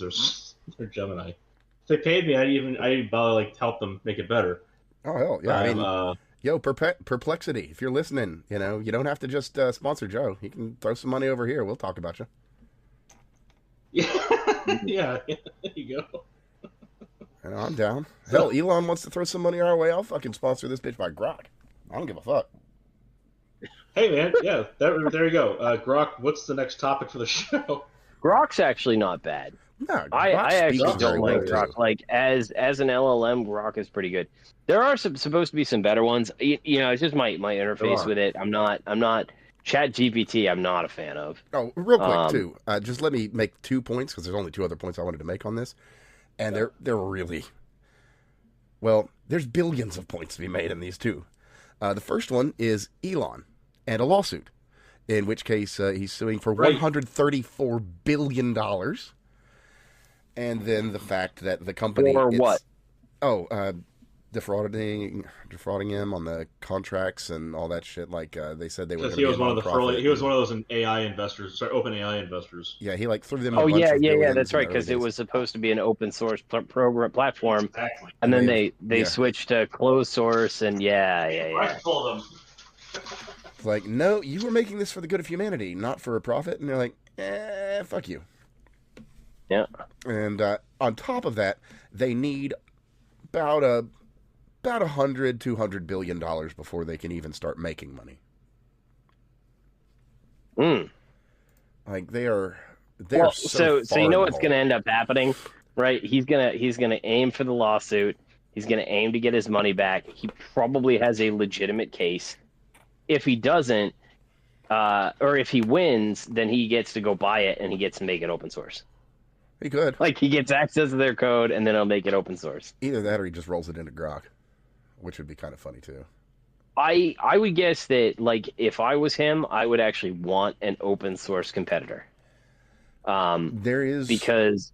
their Gemini. If they paid me, I'd probably help them make it better. Oh hell yeah! Perplexity. If you're listening, you don't have to just sponsor Joe. You can throw some money over here. We'll talk about you. Yeah, there you go. I'm down. Hell, Elon wants to throw some money our way. I'll fucking sponsor this bitch by Grok. I don't give a fuck. Hey man, yeah, there you go. Grok, what's the next topic for the show? Grok's actually not bad. No, I actually don't like Grok. Like as an LLM, Grok is pretty good. There are supposed to be some better ones. It's just my interface with it. I'm not ChatGPT. I'm not a fan of. Oh, real quick too. Just let me make 2 points because there's only 2 other points I wanted to make on this, and they're really well. There's billions of points to be made in these two. The first one is Elon and a lawsuit, in which case he's suing for $134 billion. And then the fact that the company... For what? defrauding him on the contracts and all that shit. Like they said they were Because going to he was be a one of the nonprofit. he was one of those AI investors, open AI investors. Yeah, he like threw them. Oh a bunch yeah, of yeah, billions that's in right. the early Because it days. was supposed to be an open source program platform, Exactly. and then they they switched to closed source, and yeah. I told them. It's like, no, you were making this for the good of humanity, not for a profit. And they're like, fuck you. Yeah. And on top of that, they need about $100-200 billion before they can even start making money. Like they are so you know what's going to end up happening, right? He's gonna aim for the lawsuit. He's gonna aim to get his money back. He probably has a legitimate case. If he doesn't, or if he wins, then he gets to go buy it and he gets to make it open source. He could. Like he gets access to their code and then he'll make it open source. Either that or he just rolls it into Grok, which would be kind of funny too. I would guess that, like, if I was him, I would actually want an open source competitor. There is because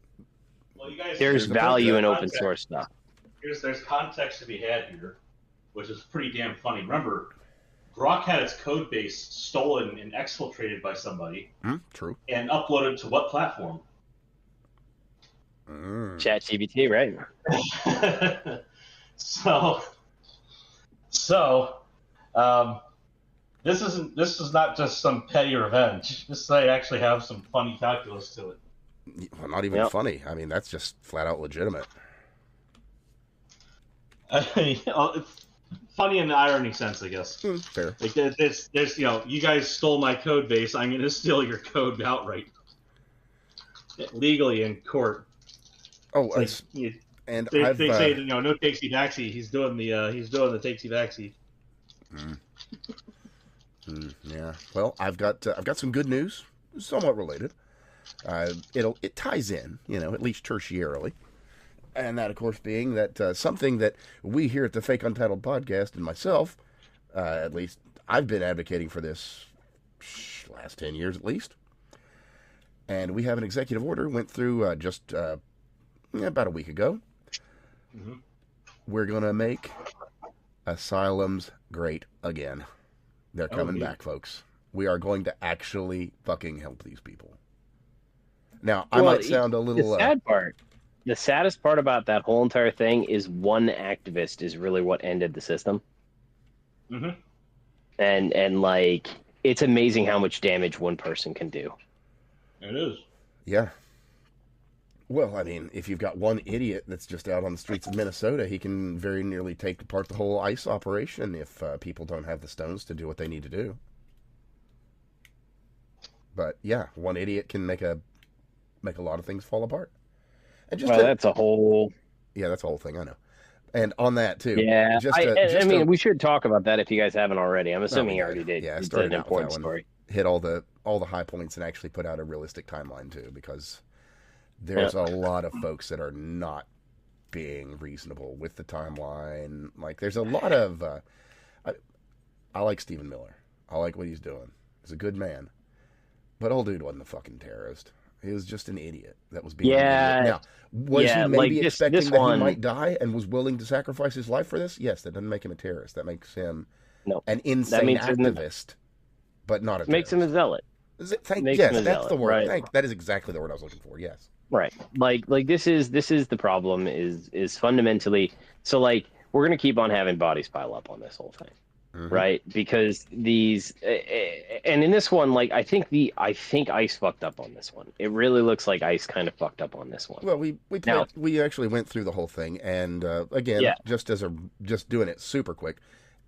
there's value in open source stuff. There's context to be had here, which is pretty damn funny. Remember, Grok had its code base stolen and exfiltrated by somebody. True. And uploaded to what platform? ChatGPT, right? So, this is not just some petty revenge. This might actually have some funny calculus to it. Well, not even funny. I mean, that's just flat out legitimate. It's funny in the irony sense, I guess. Fair. Like there's you guys stole my code base. I'm going to steal your code outright, legally in court. Oh, they say no takesy backsy. He's doing the takesy backsy. Yeah. Well, I've got some good news, somewhat related. It ties in, at least tertiarily, and that, of course, being that something that we here at the Fake Untitled podcast and myself, at least I've been advocating for this last 10 years at least, and we have an executive order went through just about a week ago. Mm-hmm. We're gonna make asylums great again. They're coming back, folks. We are going to actually fucking help these people. Now, I might sound a little... The saddest part about that whole entire thing is one activist is really what ended the system. Mm-hmm. And like, it's amazing how much damage one person can do. It is. Yeah. Well, I mean, if you've got one idiot that's just out on the streets of Minnesota, he can very nearly take apart the whole ICE operation if people don't have the stones to do what they need to do. But yeah, one idiot can make a lot of things fall apart. And just that's a whole... Yeah, that's a whole thing, I know. And on that, too. Yeah, we should talk about that if you guys haven't already. I'm assuming you already did. Yeah, it's an important story. Hit all the high points and actually put out a realistic timeline, too, because there's a lot of folks that are not being reasonable with the timeline. Like, there's a lot of... I like Stephen Miller. I like what he's doing. He's a good man. But old dude wasn't a fucking terrorist. He was just an idiot that was being an idiot. Now, was he maybe expecting that he might die and was willing to sacrifice his life for this? Yes, that doesn't make him a terrorist. That makes him an insane activist, but not a terrorist. Makes him a zealot. Yes, that's the word. Right. That is exactly the word I was looking for, yes. Right. Like this is the problem is fundamentally, so like we're going to keep on having bodies pile up on this whole thing. Mm-hmm. Right, because these, and in this one, like I think ICE fucked up on this one. It really looks like ICE kind of fucked up on this one. Well, we actually went through the whole thing, and again, just doing it super quick.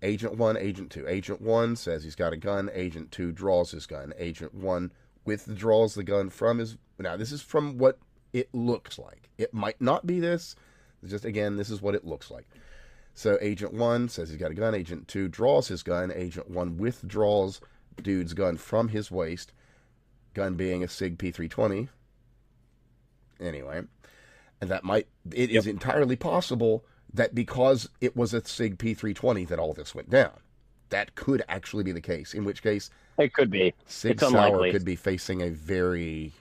Agent 1, Agent 2. Agent 1 says he's got a gun. Agent 2 draws his gun. Agent 1 withdraws the gun from his. Now, this is from what it looks like. It might not be this. Just again, this is what it looks like. So Agent 1 says he's got a gun. Agent 2 draws his gun. Agent 1 withdraws dude's gun from his waist. Gun being a SIG P320. Anyway. And it is entirely possible that because it was a SIG P320 that all this went down. That could actually be the case. In which case... It could be. Sig Sauer could be facing a very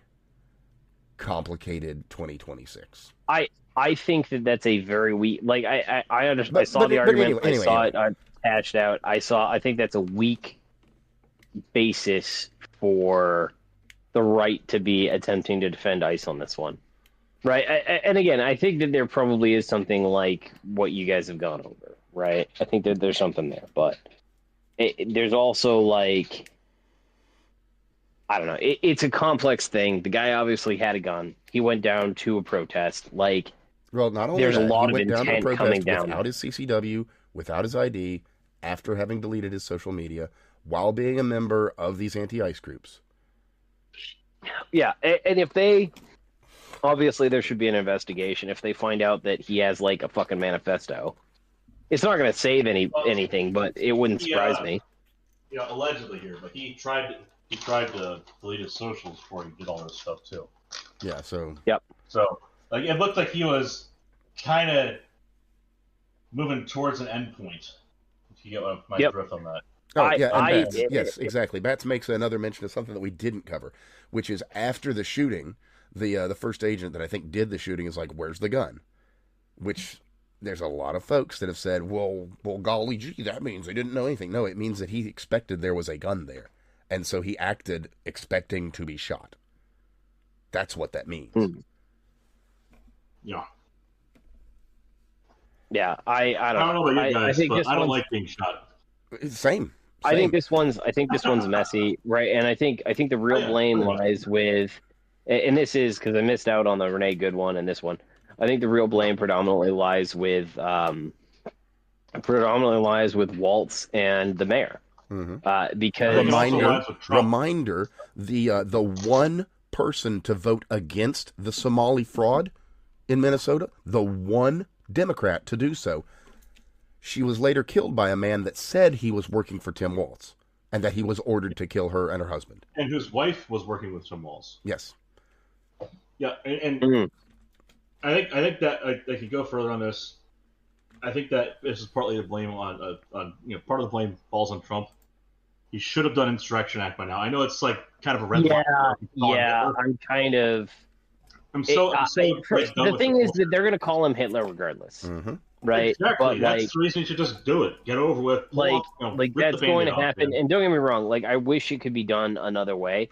complicated 2026. I think that's a very weak. Like I understand. I saw the argument. I saw it hashed out. I think that's a weak basis for the right to be attempting to defend ICE on this one, right? And again, I think that there probably is something like what you guys have gone over, right? I think that there's something there, but there's also like, I don't know. It's a complex thing. The guy obviously had a gun. He went down to a protest. Like, well, not only there's that, a lot he of went down to a intent coming protest down without his CCW, without his ID, after having deleted his social media, while being a member of these anti-ICE groups. Yeah, and if they, obviously there should be an investigation. If they find out that he has like a fucking manifesto, it's not going to save anything, but it wouldn't surprise me. Yeah, allegedly here, but he tried to delete his socials before he did all this stuff too. Yeah, so... Yep. So, like, it looked like he was kind of moving towards an end point. If you get my drift on that. Oh, yes, exactly. Bats makes another mention of something that we didn't cover, which is after the shooting, the first agent that I think did the shooting is like, "Where's the gun?" Which there's a lot of folks that have said, well, golly gee, that means they didn't know anything. No, it means that he expected there was a gun there, and so he acted expecting to be shot. That's what that means. Yeah. Yeah, I don't know about you guys, but I don't like being shot. Same. I think this one's messy, right? And I think the real blame lies with, and this is because I missed out on the Renee Good one and this one. I think the real blame predominantly lies with Waltz and the mayor, because reminder, the one person to vote against the Somali fraud in Minnesota, the one Democrat to do so. She was later killed by a man that said he was working for Tim Walz and that he was ordered to kill her and her husband. And whose wife was working with Tim Walz. Yes. Yeah, and I think that I could go further on this. I think that this is partly the blame on part of the blame falls on Trump. He should have done Insurrection Act by now. I know it's like kind of a red line. Yeah, I'm kind of. The thing is that they're going to call him Hitler regardless. Mm-hmm. Right, exactly. But that's the reason you should just do it. Get over with. That's going to happen. And don't get me wrong. Like, I wish it could be done another way,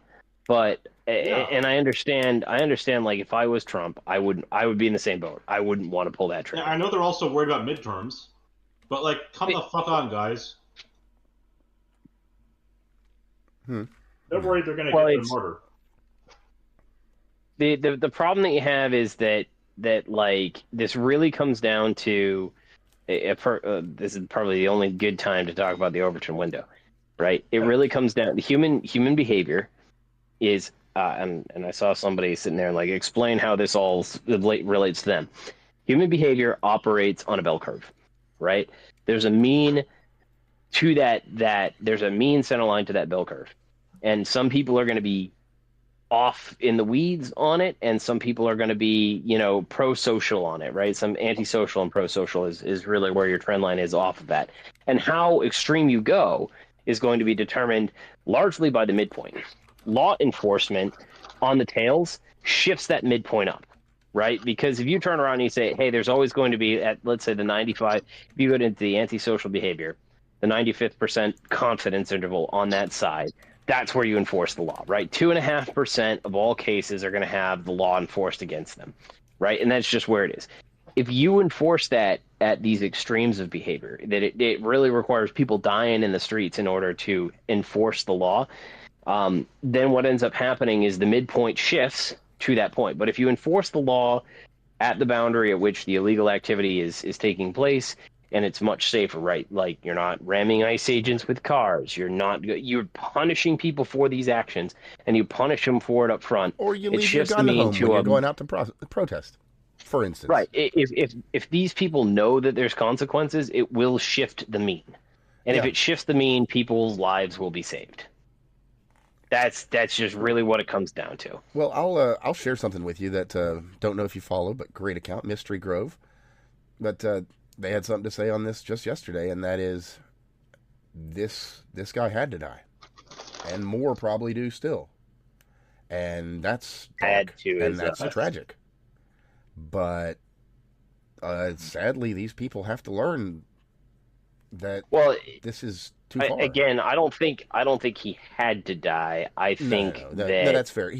but and I understand. Like, if I was Trump, I would be in the same boat. I wouldn't want to pull that trigger. Yeah, I know they're also worried about midterms, but like, come the fuck on, guys. They're worried they're going to get their murder. The problem that you have is that like this really comes down to this is probably the only good time to talk about the Overton window, right? It really comes down to human behavior is and I saw somebody sitting there and like explain how this all relates to them. Human behavior operates on a bell curve, right? There's a mean to that there's a mean center line to that bell curve, and some people are going to be off in the weeds on it, and some people are going to be, pro-social on it, right? Some anti-social and pro-social is really where your trend line is off of that. And how extreme you go is going to be determined largely by the midpoint. Law enforcement on the tails shifts that midpoint up, right? Because if you turn around and you say, hey, there's always going to be at, let's say, the 95, if you go into the anti-social behavior, the 95th percent confidence interval on that side, that's where you enforce the law, right? 2.5% of all cases are going to have the law enforced against them, right? And that's just where it is. If you enforce that at these extremes of behavior, that it really requires people dying in the streets in order to enforce the law, then what ends up happening is the midpoint shifts to that point. But if you enforce the law at the boundary at which the illegal activity is taking place, and it's much safer, right? Like, you're not ramming ICE agents with cars. You're punishing people for these actions, and you punish them for it up front. Or you leave your gun home when you're going out to protest, for instance. Right. If these people know that there's consequences, it will shift the mean. And if it shifts the mean, people's lives will be saved. That's just really what it comes down to. Well, I'll share something with you that don't know if you follow, but great account, Mystery Grove. But they had something to say on this just yesterday, and that is this guy had to die, and more probably do still. And that's Had dark, to, and is, that's tragic. But sadly, these people have to learn that this is too far. Again, I don't think he had to die. I think no, that's fair.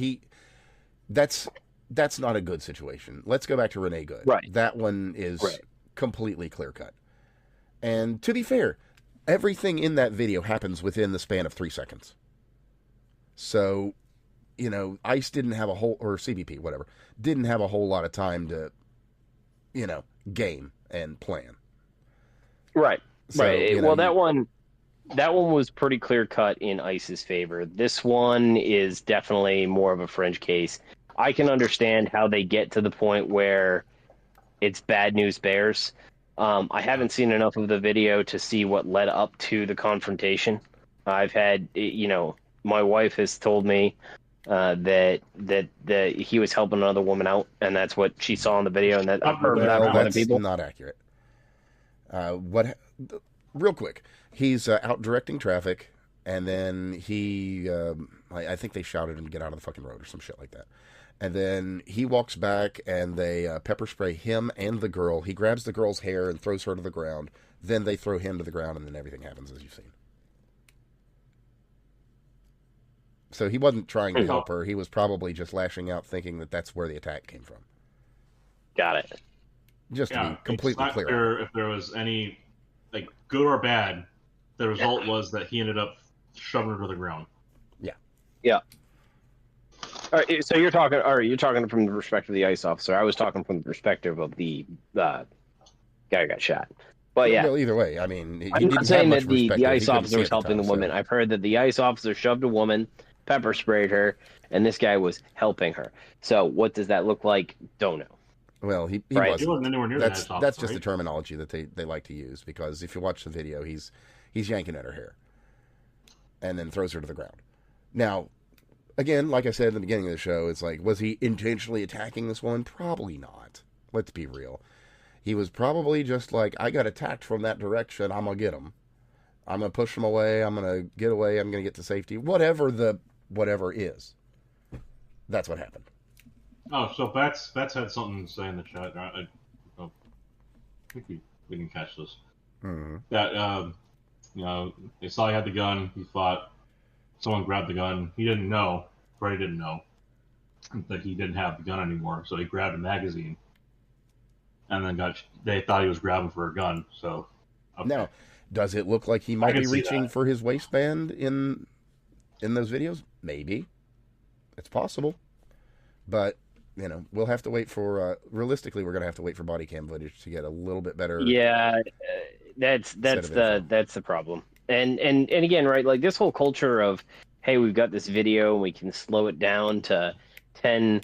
That's not a good situation. Let's go back to Renee Good. Right. That one is completely clear cut. And to be fair, everything in that video happens within the span of 3 seconds. So, ICE didn't have or CBP, whatever, didn't have a whole lot of time to, game and plan. Right. So, right. Well, that one was pretty clear cut in ICE's favor. This one is definitely more of a fringe case. I can understand how they get to the point where it's bad news bears. I haven't seen enough of the video to see what led up to the confrontation. I've had, my wife has told me that he was helping another woman out, and that's what she saw in the video, and that I've heard that from other people. That's not accurate. Real quick, he's out directing traffic, and then he, I think they shouted him to get out of the fucking road or some shit like that. And then he walks back, and they pepper spray him and the girl. He grabs the girl's hair and throws her to the ground. Then they throw him to the ground, and then everything happens as you've seen. So he wasn't trying to help her. He was probably just lashing out, thinking that that's where the attack came from. Got it. Just to be completely it's not clear. If there was any, good or bad, the result was that he ended up shoving her to the ground. Yeah. Yeah. All right, so you're talking from the perspective of the ICE officer. I was talking from the perspective of the guy who got shot. But yeah. Well, either way, I mean, I'm not saying that the ICE officer was helping the woman. I've heard that the ICE officer shoved a woman, pepper sprayed her, and this guy was helping her. So what does that look like? Don't know. Well, he wasn't anywhere near that's that. That's just the terminology that they like to use, because if you watch the video, he's yanking at her hair and then throws her to the ground. Now, again, like I said at the beginning of the show, it's like, was he intentionally attacking this woman? Probably not. Let's be real. He was probably just like, I got attacked from that direction, I'm going to get him. I'm going to push him away, I'm going to get away, I'm going to get to safety. Whatever is. That's what happened. Oh, so Bats had something to say in the chat. I think we didn't catch this. Mm-hmm. That, they saw he had the gun, he thought someone grabbed the gun. He didn't know, Freddy didn't know, that he didn't have the gun anymore, so he grabbed a magazine. And then they thought he was grabbing for a gun, so... Okay. Now, does it look like he might be reaching for his waistband in those videos? Maybe. It's possible. But, we'll have to wait for... realistically, we're going to have to wait for body cam footage to get a little bit better... Yeah, that's the problem. And again, right, like this whole culture of, hey, we've got this video and we can slow it down to 10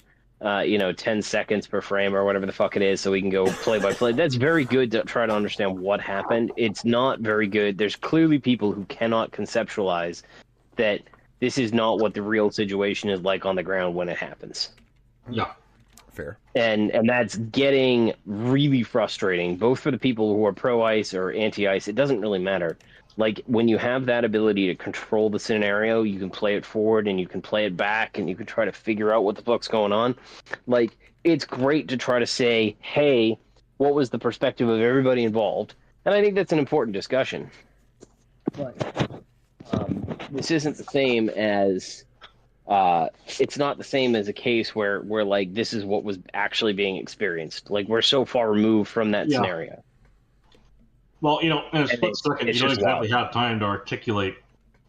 seconds per frame or whatever the fuck it is, so we can go play by play. That's very good to try to understand what happened. It's not very good. There's clearly people who cannot conceptualize that this is not what the real situation is like on the ground when it happens. Yeah. Fair. And that's getting really frustrating, both for the people who are pro-ICE or anti-ICE. It doesn't really matter. Like, when you have that ability to control the scenario, you can play it forward and you can play it back and you can try to figure out what the fuck's going on. Like, it's great to try to say, hey, what was the perspective of everybody involved? And I think that's an important discussion. But this isn't the same as... it's not the same as a case where like, this is what was actually being experienced. Like, we're so far removed from that scenario. Well, in a split second, you don't exactly have time to articulate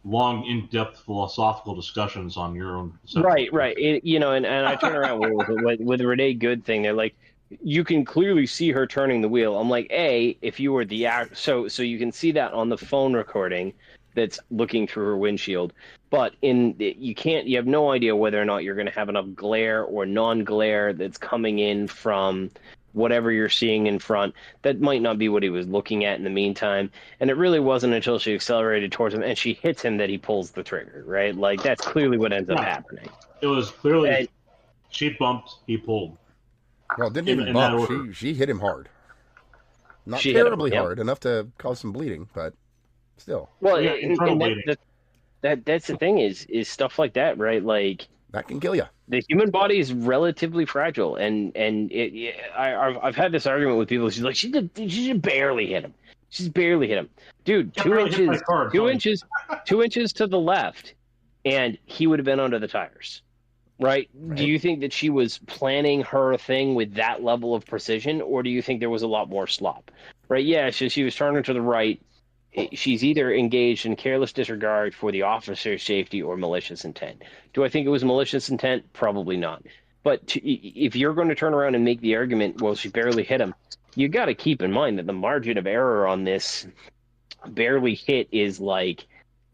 long, in-depth philosophical discussions on your own. Right. And I turn around with the Renee Good thing. They're like, you can clearly see her turning the wheel. I'm like, if you were so you can see that on the phone recording that's looking through her windshield. But you have no idea whether or not you're going to have enough glare or non-glare that's coming in from whatever you're seeing in front. That might not be what he was looking at in the meantime. And it really wasn't until she accelerated towards him and she hits him that he pulls the trigger, right? Like, that's clearly what ends up happening. It was clearly, she bumped, he pulled. Well, didn't even bump. She hit him hard. Not terribly hard, enough to cause some bleeding, but still. Well, that's the thing is stuff like that, right? Like, That can kill you. The human body is relatively fragile, and I've had this argument with people. She's like, she just barely hit him. She's barely hit him, dude. Got barely hit by a car, 2 inches to the left, and he would have been under the tires. Right? Do you think that she was planning her thing with that level of precision, or do you think there was a lot more slop? Right? Yeah, she was turning to the right. She's either engaged in careless disregard for the officer's safety or malicious intent. Do I think it was malicious intent? Probably not. But if you're going to turn around and make the argument, well, she barely hit him, you got to keep in mind that the margin of error on this barely hit is like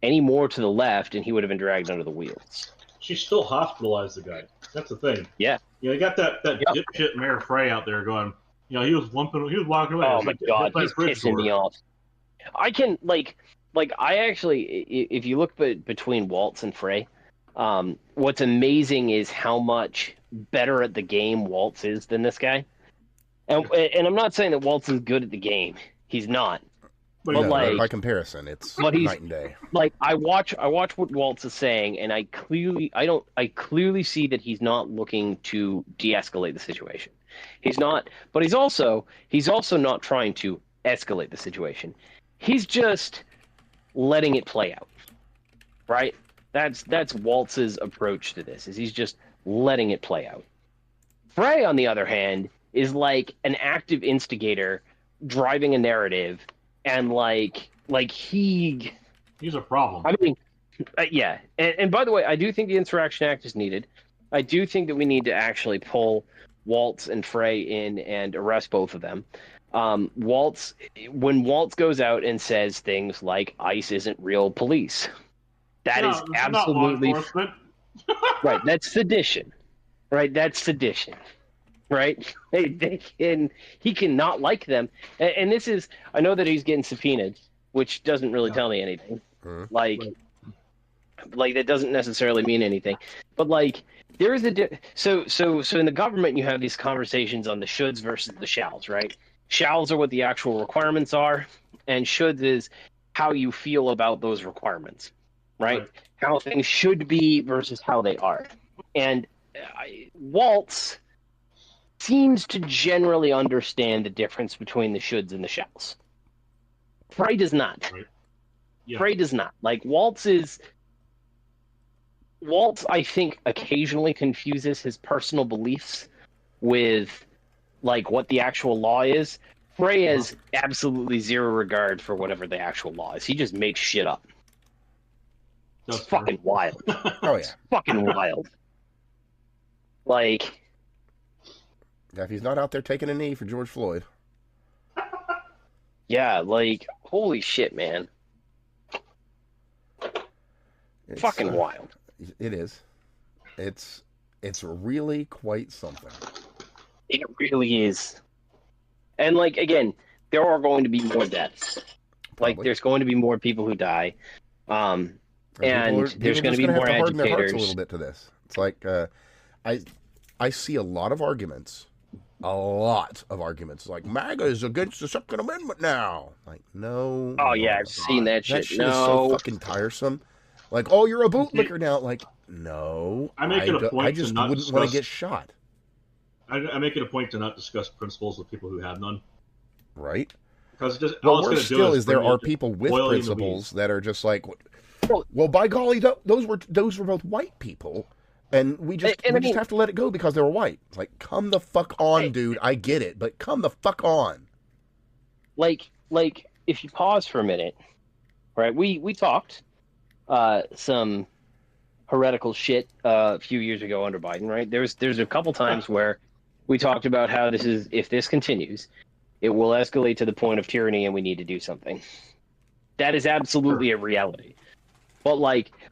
any more to the left, and he would have been dragged under the wheels. She still hospitalized the guy. That's the thing. Yeah. You got that dipshit Mayor Frey out there going, he was walking away. Oh my God, he's pissing me off. I can I actually, if you look between Waltz and Frey, what's amazing is how much better at the game Waltz is than this guy. And I'm not saying that Waltz is good at the game. He's not. But by comparison, it's night and day. Like I watch what Waltz is saying, and I clearly see that he's not looking to de-escalate the situation. He's not, but he's also not trying to escalate the situation. He's just letting it play out. Right? That's Waltz's approach to this. Is he's just letting it play out. Frey, on the other hand, is like an active instigator driving a narrative. And he's a problem. I mean, yeah. And by the way, I do think the Insurrection Act is needed. I do think that we need to actually pull Waltz and Frey in and arrest both of them. When Waltz goes out and says things like ICE isn't real police, that is absolutely right. That's sedition. Right. That's sedition. Right? He cannot like them. And this is, I know that he's getting subpoenaed, which doesn't really tell me anything. That doesn't necessarily mean anything. But there is so in the government you have these conversations on the shoulds versus the shalls, right? Shalls are what the actual requirements are, and shoulds is how you feel about those requirements, right? How things should be versus how they are. And Waltz seems to generally understand the difference between the shoulds and the shalls. Frey does not. Right. Yeah. Frey does not. Waltz, I think, occasionally confuses his personal beliefs with what the actual law is. Frey has absolutely zero regard for whatever the actual law is. He just makes shit up. It's fucking wild. Oh, yeah. It's fucking wild. Yeah, if he's not out there taking a knee for George Floyd. Yeah, holy shit, man. It's fucking wild. It is. It's really quite something. It really is. And again, there are going to be more deaths. Probably. There's going to be more people who die. And there's going to be more harden their hearts agitators. A little bit to this. It's I see a lot of arguments. MAGA is against the Second Amendment now. No. Oh yeah, I've seen that shit. That shit is so fucking tiresome. You're a bootlicker now. No. I just wouldn't want to get shot. I make it a point to not discuss principles with people who have none. Right. Because just worse still is there are people with principles that are just well, by golly, those were both white people. And we just have to let it go because they were white. It's come the fuck on, dude. I get it, but come the fuck on. If you pause for a minute, right? We talked some heretical shit a few years ago under Biden, right? There's a couple times where we talked about how if this continues, it will escalate to the point of tyranny, and we need to do something. That is absolutely a reality. But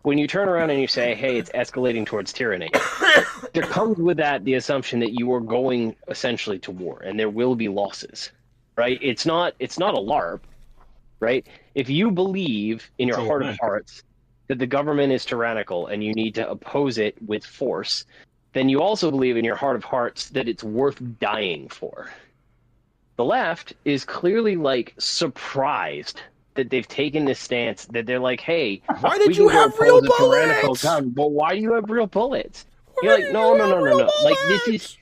when you turn around and you say, hey, it's escalating towards tyranny, there comes with that the assumption that you are going essentially to war, and there will be losses, right? It's not a LARP, right? If you believe in your heart of hearts that the government is tyrannical and you need to oppose it with force, then you also believe in your heart of hearts that it's worth dying for. The left is clearly surprised that they've taken this stance that they're hey, why did you have real bullets? Well, why do you have real bullets? You're like, no, no, no, no, no. Like, this is, bullets!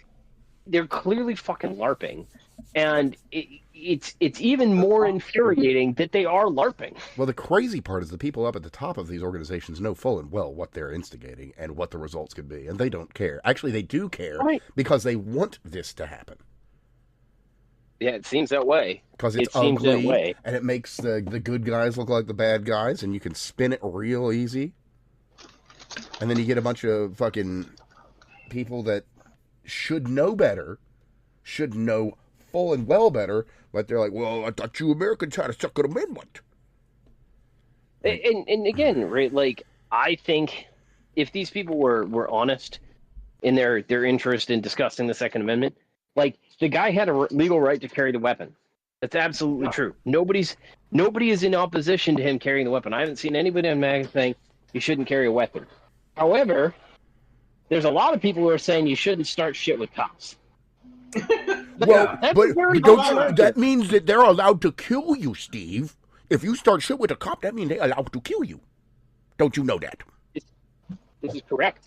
they're clearly fucking LARPing. And it's even more infuriating that they are LARPing. Well, the crazy part is the people up at the top of these organizations know full and well what they're instigating and what the results could be, and they don't care. Actually, they do care Right. because they want this to happen. Yeah, it seems that way. Because it's It seems that ugly, way. and it makes the good guys look like the bad guys, and you can spin it real easy. And then you get a bunch of fucking people that should know better, should know full and well better, but they're like, well, I thought you Americans had a Second Amendment. And again, right, like, I think if these people were honest in their interest in discussing the Second Amendment, like, the guy had a legal right to carry the weapon. That's absolutely true. Nobody is in opposition to him carrying the weapon. I haven't seen anybody on mag saying you shouldn't carry a weapon. However, there's a lot of people who are saying you shouldn't start shit with cops. Well, That's but very don't common. that means that they're allowed to kill you, Steve. If you start shit with a cop, that means they're allowed to kill you. Don't you know that? This is correct.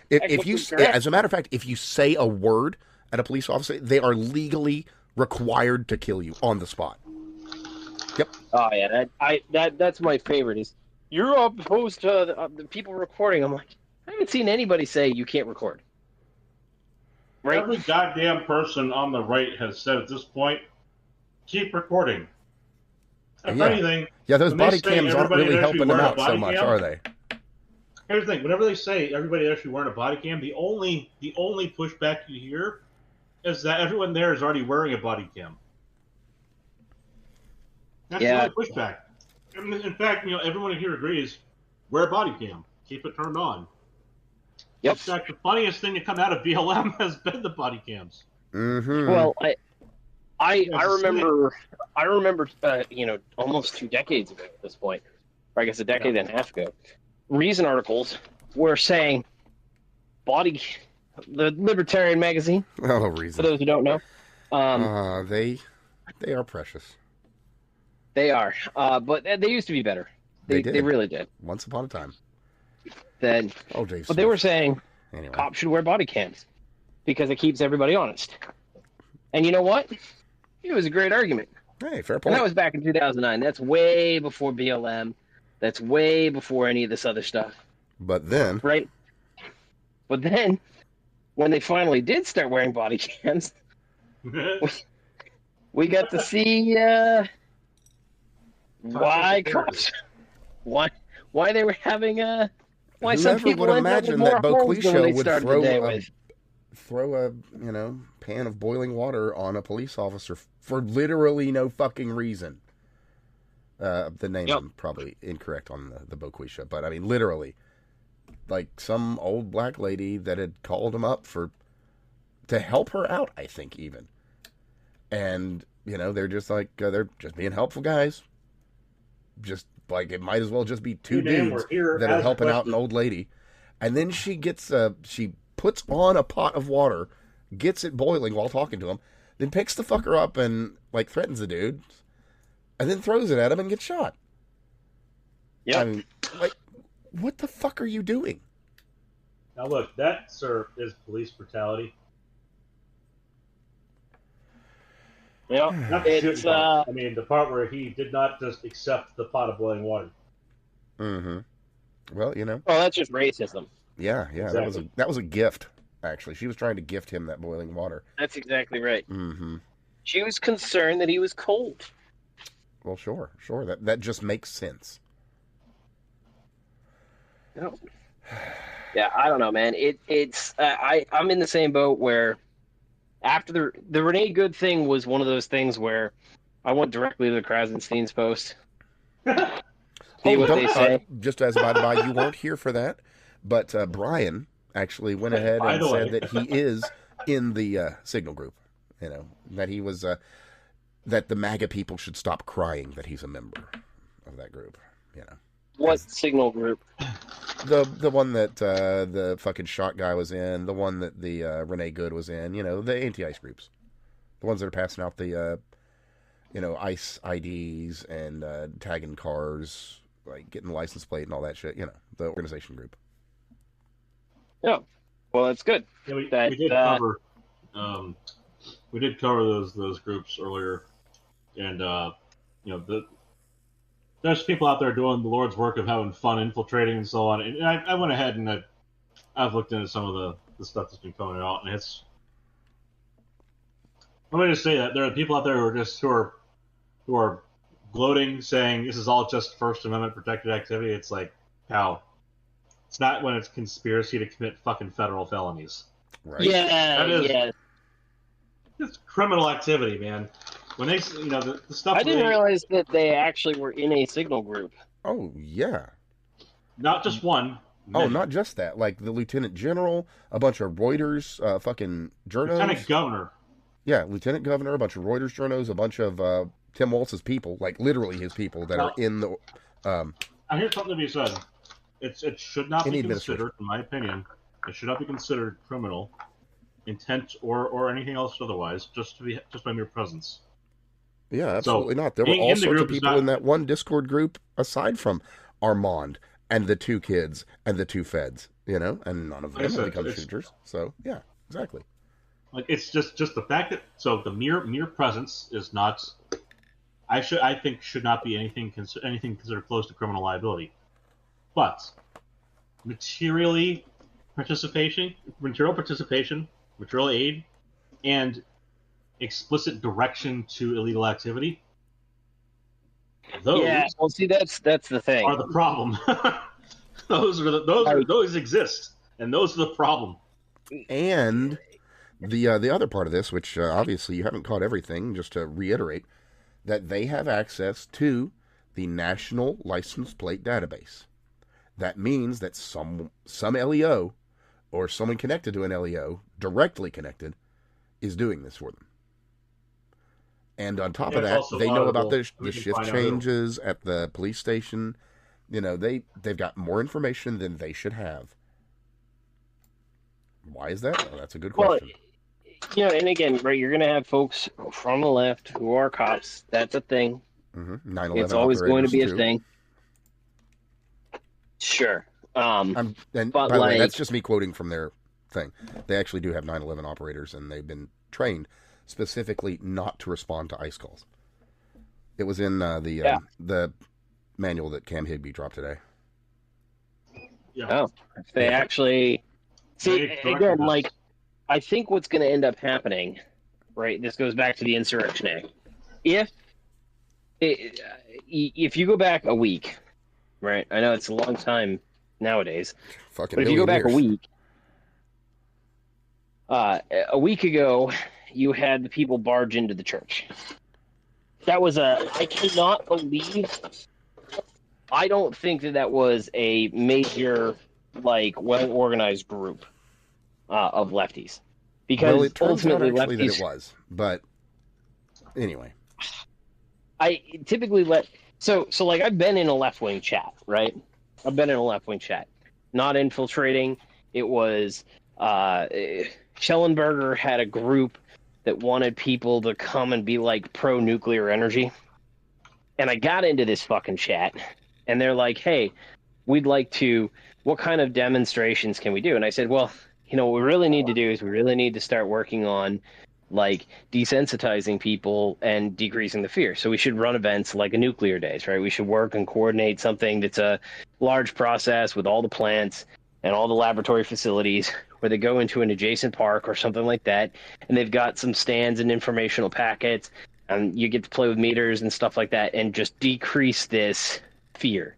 If you, as a matter of fact, if you say a word at a police officer, they are legally required to kill you on the spot. Yep. Oh yeah, that's my favorite. Is you're opposed to the people recording? I'm like, I haven't seen anybody say you can't record. Right? Every goddamn person on the right has said at this point, keep recording. If anything, yeah, those when body they say cams aren't everybody really actually helping them wearing a out so body much, cam, are they? Here's the thing: whenever they say everybody actually wearing a body cam, the only pushback you hear is that everyone there is already wearing a body cam. That's the only pushback. In fact, everyone here agrees: wear a body cam, keep it turned on. Yep. In fact, the funniest thing to come out of BLM has been the body cams. Mm-hmm. Well, I remember almost 2 decades ago at this point, or I guess a decade and a half ago, Reason articles were saying the Libertarian magazine. Oh, Reason. For those who don't know, they are precious. They are, but they used to be better. They really did. Once upon a time. Then, oh, Dave. But they were saying anyway, cops should wear body cams because it keeps everybody honest. And you know what? It was a great argument. Hey, fair point. And that was back in 2009. That's way before BLM. That's way before any of this other stuff. But then, right? But then, when they finally did start wearing body cams, we got to see why cops, why they were having why some people would ended up with imagine more that holes than when they would started the day throw a pan of boiling water on a police officer for literally no fucking reason. The name is probably incorrect on the Boquisha, but I mean literally, like some old black lady that had called him up to help her out, I think even, and they're just like they're just being helpful guys, just like it might as well just be two dudes that are helping out an old lady, and then she gets she puts on a pot of water, gets it boiling while talking to him, then picks the fucker up and like threatens the dude. And then throws it at him and gets shot. Yeah. I mean, like, what the fuck are you doing? Now look, that, sir, is police brutality. Yeah, not the shooting part. I mean, the part where he did not just accept the pot of boiling water. Mm-hmm. Well, Oh, that's just racism. Yeah, exactly. that was a gift. Actually, she was trying to gift him that boiling water. That's exactly right. Mm-hmm. She was concerned that he was cold. Well, sure. That just makes sense. No. Yeah, I don't know, man. It's I'm in the same boat where after the Renee Good thing was one of those things where I went directly to the Krasenstein's post. See what they say. Just as by the by, you weren't here for that, but Brian actually went ahead and said that he is in the Signal group. That he was. That the MAGA people should stop crying that he's a member of that group. What Signal group? The one that the fucking shot guy was in, the one that the Renee Good was in, the anti-ICE groups. The ones that are passing out the, ICE IDs and tagging cars, like getting the license plate and all that shit, the organization group. Yeah. Well, that's good. Yeah, That we did cover we did cover those groups earlier, and there's people out there doing the Lord's work of having fun, infiltrating, and so on. And I went ahead and I've looked into some of the stuff that's been coming out, and it's. Let me just say that there are people out there who are gloating, saying this is all just First Amendment protected activity. It's like, how? It's not when it's conspiracy to commit fucking federal felonies. Right. Yeah, yeah. It's criminal activity, man. When they, the stuff. I didn't realize that they actually were in a signal group. Oh, yeah. Not just one. Oh, not just that. Like the lieutenant general, a bunch of Reuters fucking journos. Lieutenant governor. Yeah, lieutenant governor, a bunch of Reuters journos, a bunch of Tim Walz's people, like literally his people that are in the. I hear something to be said. It should not be considered, in my opinion, it should not be considered criminal intent or anything else otherwise, just by mere presence. Yeah, absolutely not. There were all sorts of people in that one Discord group, aside from Armand and the two kids and the two feds, and none of them have become shooters. So yeah, exactly. Like it's just the fact that the mere presence is not. I think should not be anything considered close to criminal liability, but material participation, material aid, and explicit direction to illegal activity. Those well, see, that's the thing. Are the problem. Those exist, and those are the problem. And the other part of this, which obviously you haven't caught everything, just to reiterate, that they have access to the National License Plate Database. That means that some LEO or someone connected to an LEO, directly connected, is doing this for them. And on top of that, they know about the shift changes at the police station. They've got more information than they should have. Why is that? Well, that's a good question. Well, and again, right, you're going to have folks from the left who are cops. That's a thing. 9/11 it's always going to be too. A thing. Sure. And by the way, that's just me quoting from their thing. They actually do have 9/11 operators, and they've been trained specifically not to respond to ICE calls. It was in the manual that Cam Higby dropped today. Yeah. Oh, they actually see again. Like, I think what's going to end up happening, right? This goes back to the Insurrection Act. If you go back a week, right? I know it's a long time nowadays, but if you go back a week ago, you had the people barge into the church. That was I cannot believe. I don't think that was a major, well-organized group of lefties, because it turns ultimately out actually lefties. That it was, but anyway, I typically so I've been in a left-wing chat, right? I've been in a left-wing chat, not infiltrating. It was Schellenberger had a group that wanted people to come and be pro-nuclear energy. And I got into this fucking chat, and they're like, hey, what kind of demonstrations can we do? And I said, well, what we really need to do is we really need to start working on desensitizing people and decreasing the fear. So we should run events like a nuclear days, right? We should work and coordinate something that's a large process with all the plants and all the laboratory facilities, where they go into an adjacent park or something like that, and they've got some stands and informational packets, and you get to play with meters and stuff like that, and just decrease this fear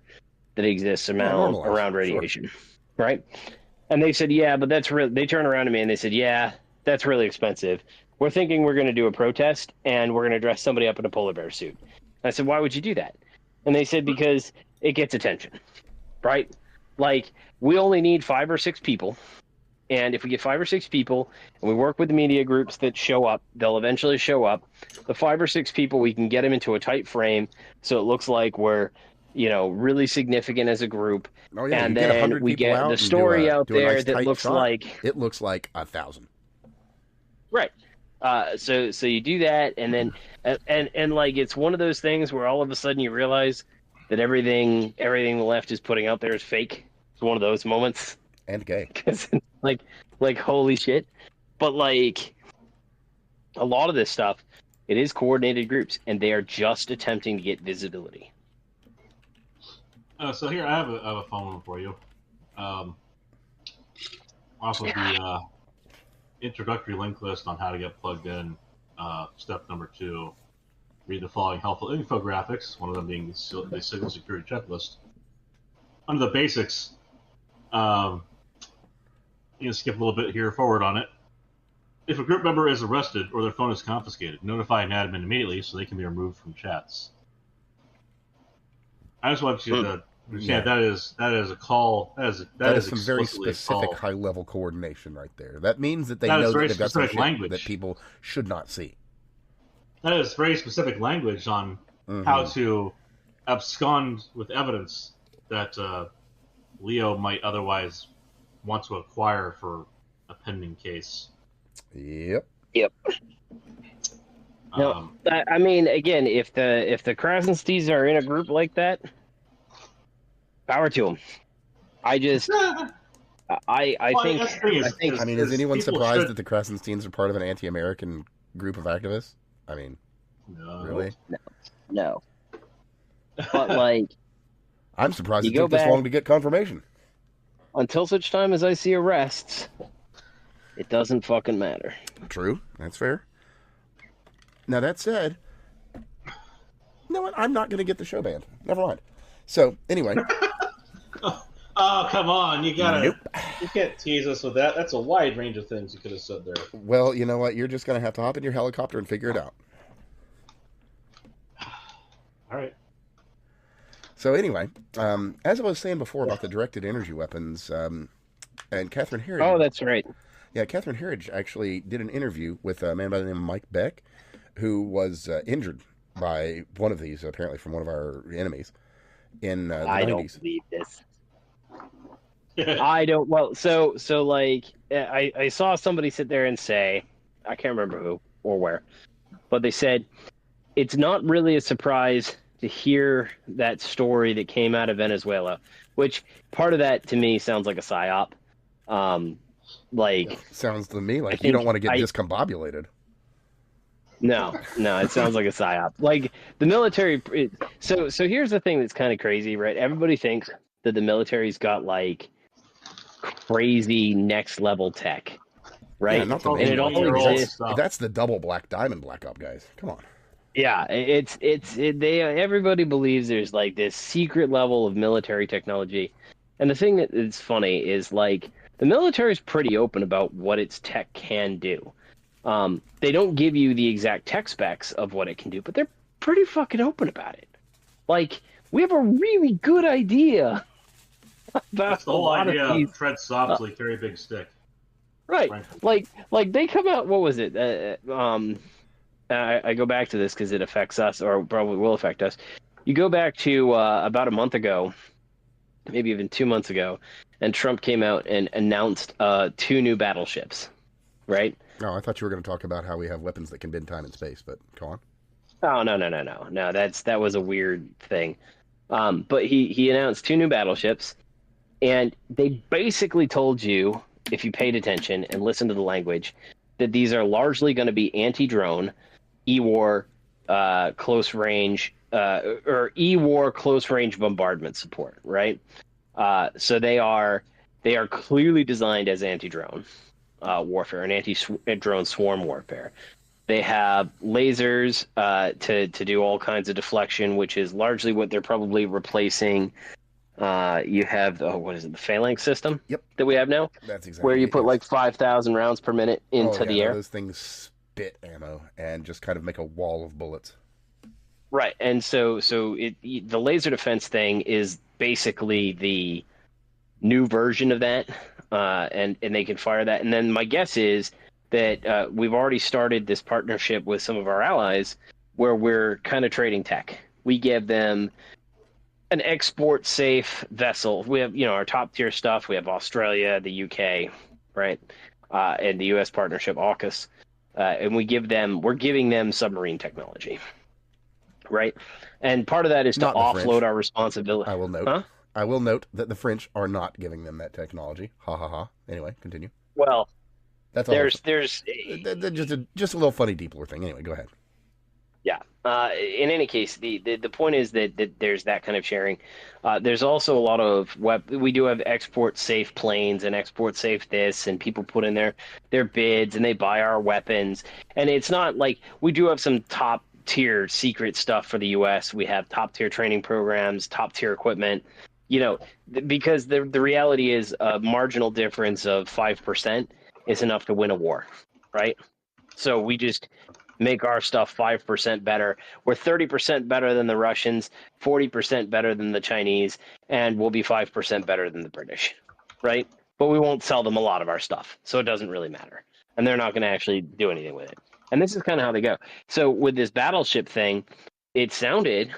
that exists around radiation, sure. Right? And they said, yeah, but that's real. They turned around to me and they said, yeah, that's really expensive. We're thinking we're going to do a protest, and we're going to dress somebody up in a polar bear suit. And I said, why would you do that? And they said, because it gets attention, right? We only need 5 or 6 people. And if we get 5 or 6 people and we work with the media groups that show up, they'll eventually show up. The 5 or 6 people, we can get them into a tight frame so it looks like we're, really significant as a group. Oh, yeah, and then we get the story out there that looks like... It looks like 1,000. Right. So you do that, and then and it's one of those things where all of a sudden you realize that everything the left is putting out there is fake. It's one of those moments. And gay. like holy shit. But like a lot of this stuff, it is coordinated groups, and they are just attempting to get visibility. So here I have a phone one for you. Off of the introductory link list on how to get plugged in. Step number 2: read the following helpful infographics. One of them being the signal security checklist. Under the basics, you can skip a little bit here forward on it. If a group member is arrested or their phone is confiscated, notify an admin immediately so they can be removed from chats. I just want you to understand that is a call. That is some very specific high-level coordination right there. That means that they know that they've got some shit that people should not see. That is very specific language on how to abscond with evidence that Leo might otherwise want to acquire for a pending case. Yep. No, I mean, again, if the Krasensteins are in a group like that, power to them. I think. I mean, is anyone surprised that the Krasensteins are part of an anti-American group of activists? I mean, no. Really? No. But like, I'm surprised it took this long to get confirmation. Until such time as I see arrests, it doesn't fucking matter. True, that's fair. Now that said, you know what? I'm not going to get the show banned. Never mind. So anyway. Oh, come on! You gotta. Nope. You can't tease us with that. That's a wide range of things you could have said there. Well, you know what? You're just going to have to hop in your helicopter and figure it out. All right. So anyway, as I was saying before about the directed energy weapons, and Catherine Herridge. Oh, that's right. Yeah, Catherine Herridge actually did an interview with a man by the name of Mike Beck, who was injured by one of these, apparently from one of our enemies in the 90s. I don't believe this. I don't. Well, so like, I saw somebody sit there and say, I can't remember who or where, but they said it's not really a surprise to hear that story that came out of Venezuela, which part of that to me sounds like a psyop. Like, sounds to me like you don't want to get discombobulated. No, it sounds like a psyop. Like the military. So here's the thing that's kind of crazy, right? Everybody thinks that the military's got like crazy next level tech, right? Yeah, not the and it all exists. That's the double black diamond black op guys. Come on. Yeah, everybody believes there's like this secret level of military technology, and the thing that is funny is like the military is pretty open about what its tech can do. They don't give you the exact tech specs of what it can do, but they're pretty fucking open about it. Like, we have a really good idea about That's the whole idea of tread softly, carry a big stick. Right. Like they come out, what was it? I go back to this because it affects us, or probably will affect us. You go back to about a month ago, maybe even 2 months ago, and Trump came out and announced 2 new battleships, right? No, I thought you were going to talk about how we have weapons that can bend time and space, but go on. Oh, no. No, that was a weird thing. But he announced 2 new battleships, and they basically told you, if you paid attention and listened to the language, that these are largely going to be anti-drone, E-war, close range, or E-war close range bombardment support, right? So they are clearly designed as anti-drone warfare and anti-drone swarm warfare. They have lasers to do all kinds of deflection, which is largely what they're probably replacing. You have the phalanx system that we have now. That's exactly where you put like 5,000 rounds per minute into the air. Those things spit ammo and just kind of make a wall of bullets. Right, and so the laser defense thing is basically the new version of that, and they can fire that. And then my guess is that we've already started this partnership with some of our allies where we're kind of trading tech. We give them an export safe vessel. We have, our top tier stuff. We have Australia, the UK, right? And the US partnership, AUKUS. And we're giving them submarine technology, right? And part of that is to offload our responsibility. I will note, I will note that the French are not giving them that technology. Ha ha ha. Anyway, continue. Well, That's all. there's Just a little funny deep lore thing. Anyway, go ahead. Yeah. In any case, the point is that there's that kind of sharing. There's also a lot of we do have export safe planes and export safe this, and people put in their bids and they buy our weapons. And it's not like we do have some top tier secret stuff for the U.S. We have top tier training programs, top tier equipment. Because the reality is a marginal difference of 5% is enough to win a war, right? So we just make our stuff 5% better. We're 30% better than the Russians, 40% better than the Chinese, and we'll be 5% better than the British, right? But we won't sell them a lot of our stuff, so it doesn't really matter. And they're not going to actually do anything with it. And this is kind of how they go. So with this battleship thing, it sounded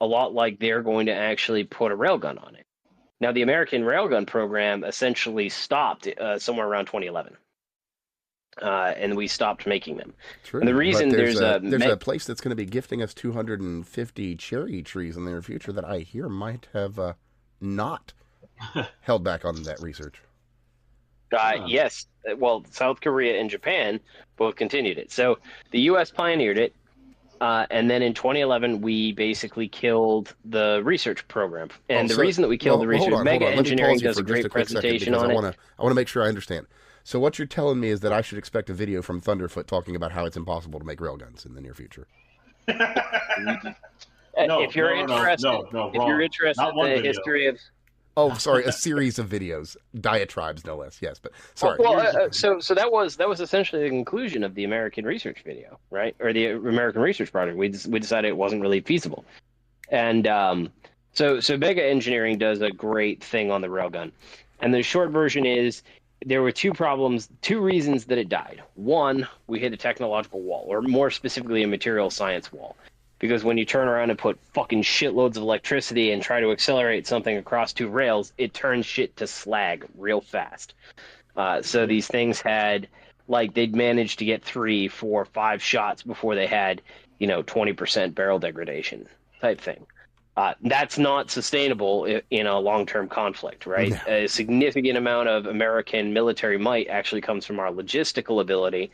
a lot like they're going to actually put a railgun on it. Now, the American railgun program essentially stopped somewhere around 2011. And we stopped making them. True. And the reason there's a place that's going to be gifting us 250 cherry trees in the near future that I hear might have not held back on that research. Yes. Well, South Korea and Japan both continued it. So the U.S. pioneered it. And then in 2011, we basically killed the research program. And the reason that we killed the research, Mega Engineering does a great presentation on it. I want to make sure I understand. So what you're telling me is that I should expect a video from Thunderfoot talking about how it's impossible to make railguns in the near future. If you're interested in the history of... Oh, sorry, a series of videos, diatribes, no less. Yes, but sorry. So that was essentially the conclusion of the American research video, right? Or the American research project. We decided it wasn't really feasible, and so Mega Engineering does a great thing on the railgun, and the short version is there were two reasons that it died. One, we hit a technological wall, or more specifically, a material science wall. Because when you turn around and put fucking shitloads of electricity and try to accelerate something across two rails, it turns shit to slag real fast. So these things had, they'd managed to get 3, 4, 5 shots before they had, 20% barrel degradation type thing. That's not sustainable in a long-term conflict, right? No. A significant amount of American military might actually comes from our logistical ability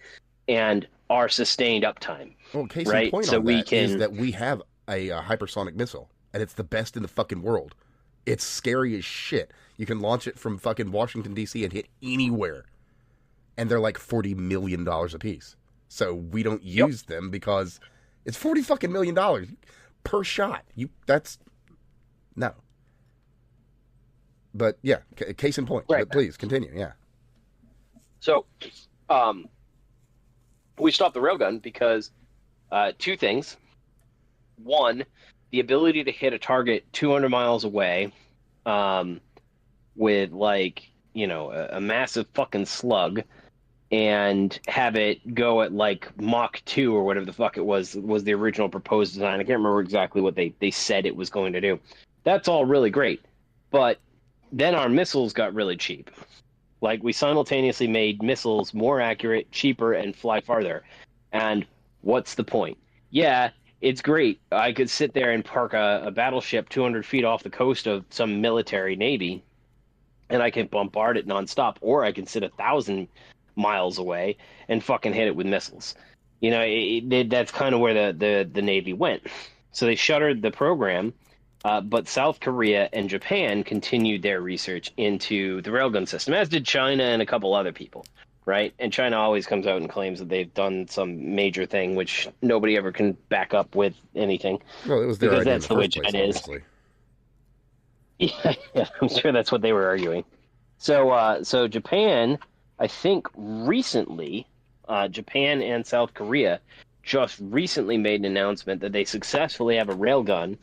and our sustained uptime. Well, case right? in point so on we that can... is that we have a hypersonic missile, and it's the best in the fucking world. It's scary as shit. You can launch it from fucking Washington, D.C. and hit anywhere. And they're like $40 million a piece. So we don't use them because it's $40 fucking million per shot. No. But yeah, case in point. Right. But please continue. Yeah. So, we stopped the railgun because two things. One, the ability to hit a target 200 miles away with a massive fucking slug and have it go at Mach 2 or whatever the fuck it was the original proposed design. I can't remember exactly what they said it was going to do. That's all really great. But then our missiles got really cheap. We simultaneously made missiles more accurate, cheaper, and fly farther. And what's the point? Yeah, it's great. I could sit there and park a battleship 200 feet off the coast of some military navy, and I can bombard it nonstop, or I can sit 1,000 miles away and fucking hit it with missiles. That's kind of where the Navy went. So they shuttered the program, but South Korea and Japan continued their research into the railgun system, as did China and a couple other people, right? And China always comes out and claims that they've done some major thing, which nobody ever can back up with anything. Well, it was their because idea that's in the the way first place, China is. obviously. Yeah, I'm sure that's what they were arguing. So Japan, I think recently, Japan and South Korea just recently made an announcement that they successfully have a railgun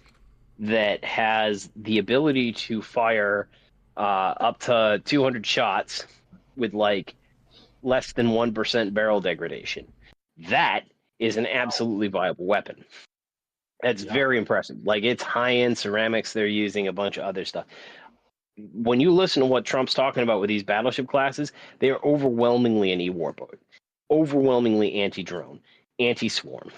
that has the ability to fire up to 200 shots with less than 1% barrel degradation. That is an absolutely viable weapon. That's very impressive. It's high-end ceramics they're using, a bunch of other stuff. When you listen to what Trump's talking about with these battleship classes, they are overwhelmingly an E-warboat, overwhelmingly anti-drone, anti-swarm.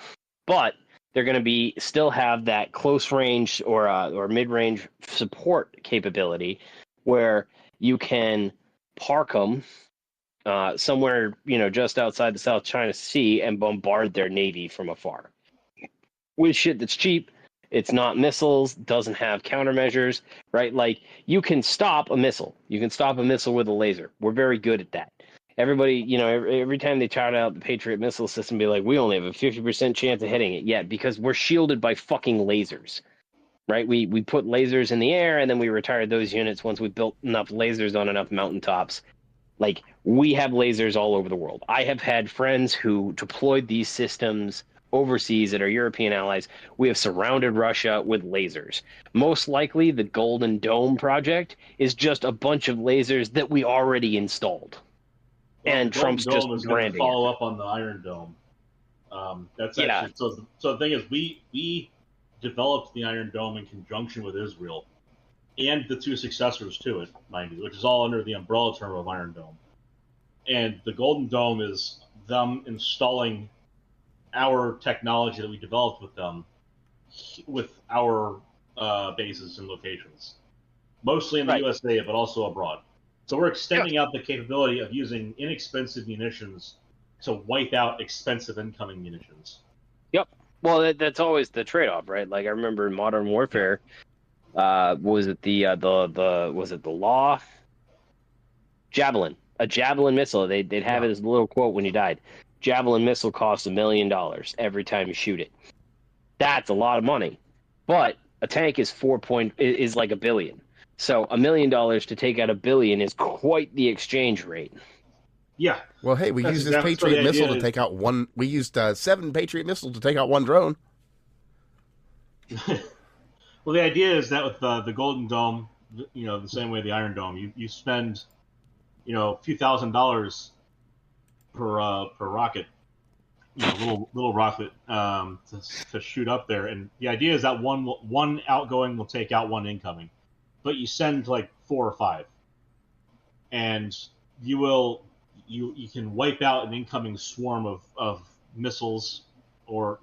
But They're going to be still have that close range or mid range support capability, where you can park them somewhere just outside the South China Sea and bombard their navy from afar with shit that's cheap. It's not missiles, doesn't have countermeasures, right? Like, you can stop a missile. You can stop a missile with a laser. We're very good at that. Everybody, every time they try out the Patriot missile system, be like, we only have a 50% chance of hitting it. Yeah, because we're shielded by fucking lasers, right? We put lasers in the air, and then we retired those units once we built enough lasers on enough mountaintops. Like, we have lasers all over the world. I have had friends who deployed these systems overseas that are European allies. We have surrounded Russia with lasers. Most likely, the Golden Dome project is just a bunch of lasers that we already installed. Well, and Trump's just Dome is going to branding follow it. up on the Iron Dome. That's actually so. The thing is, we developed the Iron Dome in conjunction with Israel, and the two successors to it, mind you, which is all under the umbrella term of Iron Dome. And the Golden Dome is them installing our technology that we developed with them, with our bases and locations, mostly in the USA, but also abroad. So we're extending out the capability of using inexpensive munitions to wipe out expensive incoming munitions. Yep. Well, that's always the trade-off, right? Like, I remember in Modern Warfare, was it the Law Javelin? A Javelin missile. They'd have it as a little quote when you died. Javelin missile costs $1 million every time you shoot it. That's a lot of money, but a tank is is like $1 billion. So $1 million to take out $1 billion is quite the exchange rate. Yeah. Well, hey, we used this Patriot missile to take out one. We used 7 Patriot missiles to take out one drone. Well, the idea is that with the Golden Dome, the same way the Iron Dome, you spend, a few $1,000s per rocket, little rocket to shoot up there, and the idea is that one outgoing will take out one incoming, but you send like 4 or 5, and you can wipe out an incoming swarm of missiles, or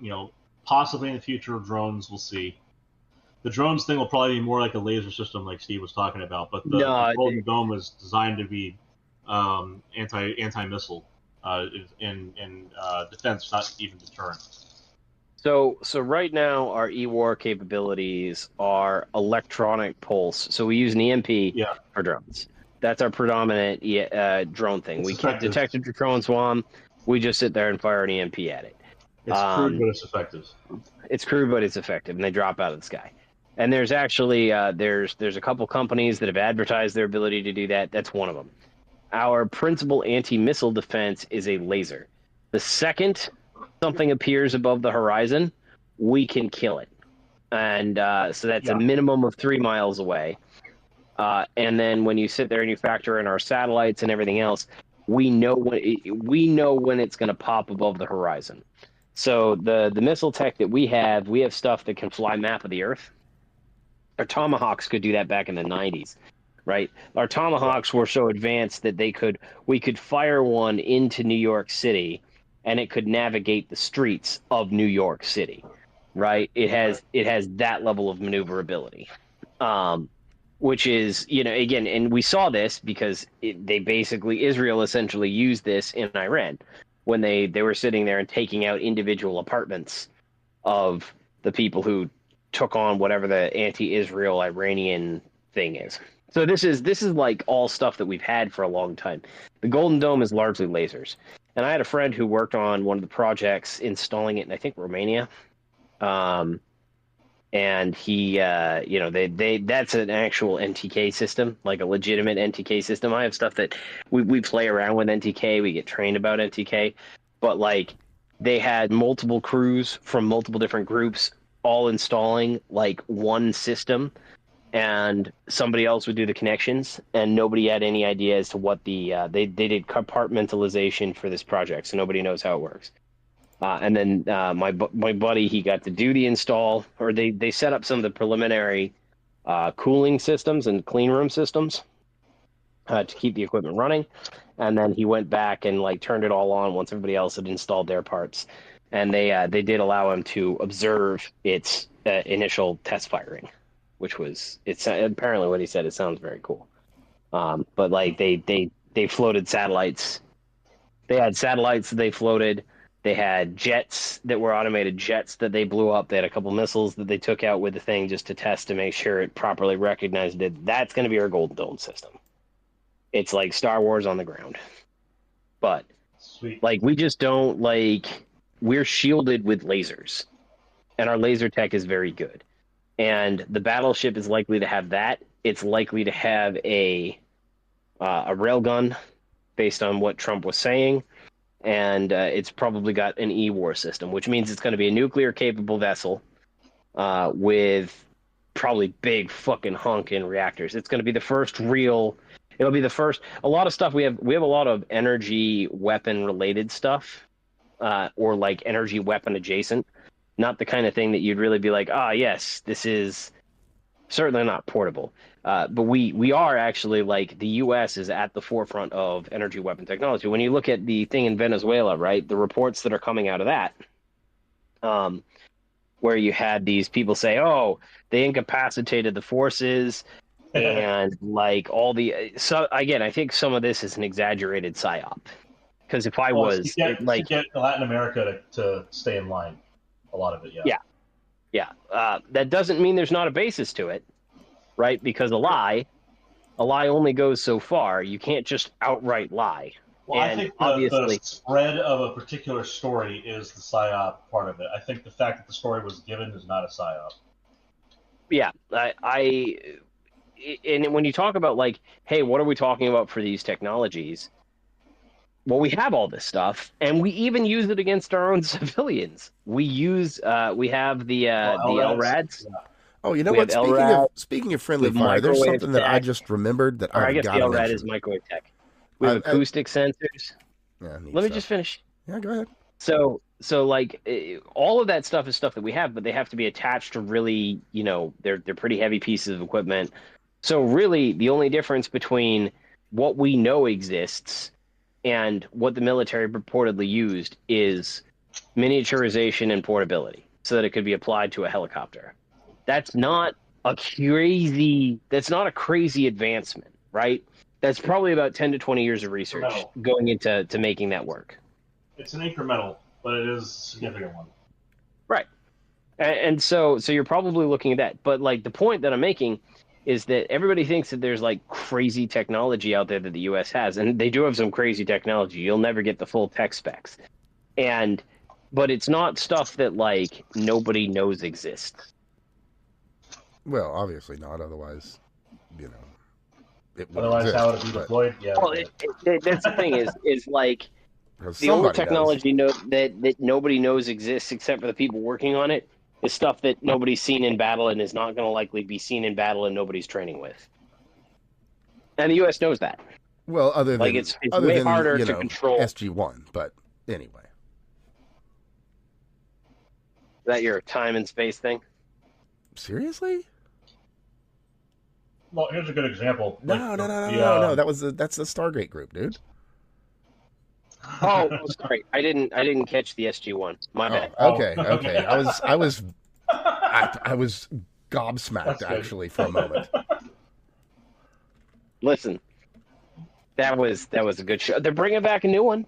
possibly in the future drones. We'll see. The drones thing will probably be more like a laser system, like Steve was talking about, but the Golden Dome is designed to be anti-missile in defense, not even deterrent. So right now our E-War capabilities are electronic pulse. So we use an EMP for drones. That's our predominant drone thing. We can't detect a drone swarm. We just sit there and fire an EMP at it. It's crude, but it's effective. It's crude, but it's effective, and they drop out of the sky. And there's actually there's a couple companies that have advertised their ability to do that. That's one of them. Our principal anti-missile defense is a laser. The second something appears above the horizon, we can kill it. And so that's a minimum of 3 miles away. And then when you sit there and you factor in our satellites and everything else, we know when it's going to pop above the horizon. So the missile tech that we have stuff that can fly map of the Earth. Our Tomahawks could do that back in the 90s, right? Our Tomahawks were so advanced that we could fire one into New York City, and it could navigate the streets of New York City, right? It has that level of maneuverability, which is, again, and we saw this because Israel essentially used this in Iran when they were sitting there and taking out individual apartments of the people who took on whatever the anti-Israel Iranian thing is. So this is like all stuff that we've had for a long time. The Golden Dome is largely lasers. And I had a friend who worked on one of the projects installing it in, I think, Romania. And he, that's an actual NTK system, like a legitimate NTK system. I have stuff that we play around with NTK. We get trained about NTK. But, like, they had multiple crews from multiple different groups all installing, like, one system. And somebody else would do the connections, and nobody had any idea as to what they did compartmentalization for this project, so nobody knows how it works. And then my buddy, he got to do the install, or they set up some of the preliminary cooling systems and clean room systems. to keep the equipment running. And then he went back and like turned it all on once everybody else had installed their parts. And they did allow him to observe its initial test firing, which was apparently what he said. It sounds very cool. But like they floated satellites. They had satellites that they floated. They had jets that were automated jets that they blew up. They had a couple missiles that they took out with the thing just to test to make sure it properly recognized it. That's going to be our Golden Dome system. It's like Star Wars on the ground. But Sweet. like we just don't like we're shielded with lasers. And our laser tech is very good. And the battleship is likely to have that. It's likely to have a railgun based on what Trump was saying. And it's probably got an E-war system, which means it's going to be a nuclear-capable vessel with probably big fucking honking reactors. It's going to be the first real... It'll be the first... A lot of stuff, we have a lot of energy weapon-related stuff, or like energy weapon adjacent. Not the kind of thing that you'd really be like, yes, this is certainly not portable. But we are actually, like, the U.S. is at the forefront of energy weapon technology. When you look at the thing in Venezuela, right, the reports that are coming out of that, where you had these people say, they incapacitated the forces, and, like, all the... So, again, I think some of this is an exaggerated psyop. Because if I was... to get Latin America to stay in line. A lot of it, yeah. Yeah. That doesn't mean there's not a basis to it. Right? Because a lie only goes so far. You can't just outright lie. Well, and I think obviously, the spread of a particular story is the psyop part of it. I think the fact that the story was given is not a psyop. Yeah, and when you talk about like, hey, what are we talking about for these technologies? Well, we have all this stuff, and we even use it against our own civilians. We have the LRADs. Yeah. Oh, you know We what? have Speaking of friendly with fire, there's microwave something that I tech. just remembered that Or I I've guess the got to LRAD mention. is microwave tech. We have acoustic sensors. Yeah, neat Let me stuff. just finish. Yeah, go ahead. So like all of that stuff is stuff that we have, but they have to be attached to really, they're pretty heavy pieces of equipment. So really, the only difference between what we know exists and what the military purportedly used is miniaturization and portability, so that it could be applied to a helicopter. That's not a crazy advancement, right? That's probably about 10 to 20 years of research No. going into making that work. It's an incremental, but it is a significant one. Right. And so you're probably looking at that. But like the point that I'm making is that everybody thinks that there's like crazy technology out there that the US has, and they do have some crazy technology. You'll never get the full tech specs. But it's not stuff that like nobody knows exists. Well, obviously not. Otherwise, it wouldn't Otherwise, exist, how would it be but- deployed? Yeah. Well, that's the thing is like 'cause the only somebody does. technology that nobody knows exists except for the people working on it is stuff that nobody's seen in battle and is not going to likely be seen in battle and nobody's training with. And the U.S. knows that. Well, other than Like, it's other way than, harder to control. SG-1, but anyway. Is that your time and space thing? Seriously? Well, here's a good example. No. That's the Stargate group, dude. Oh, sorry. I didn't catch the SG-1. My bad. Okay. Okay. I was gobsmacked That's good. actually for a moment. Listen, that was a good show. They're bringing back a new one.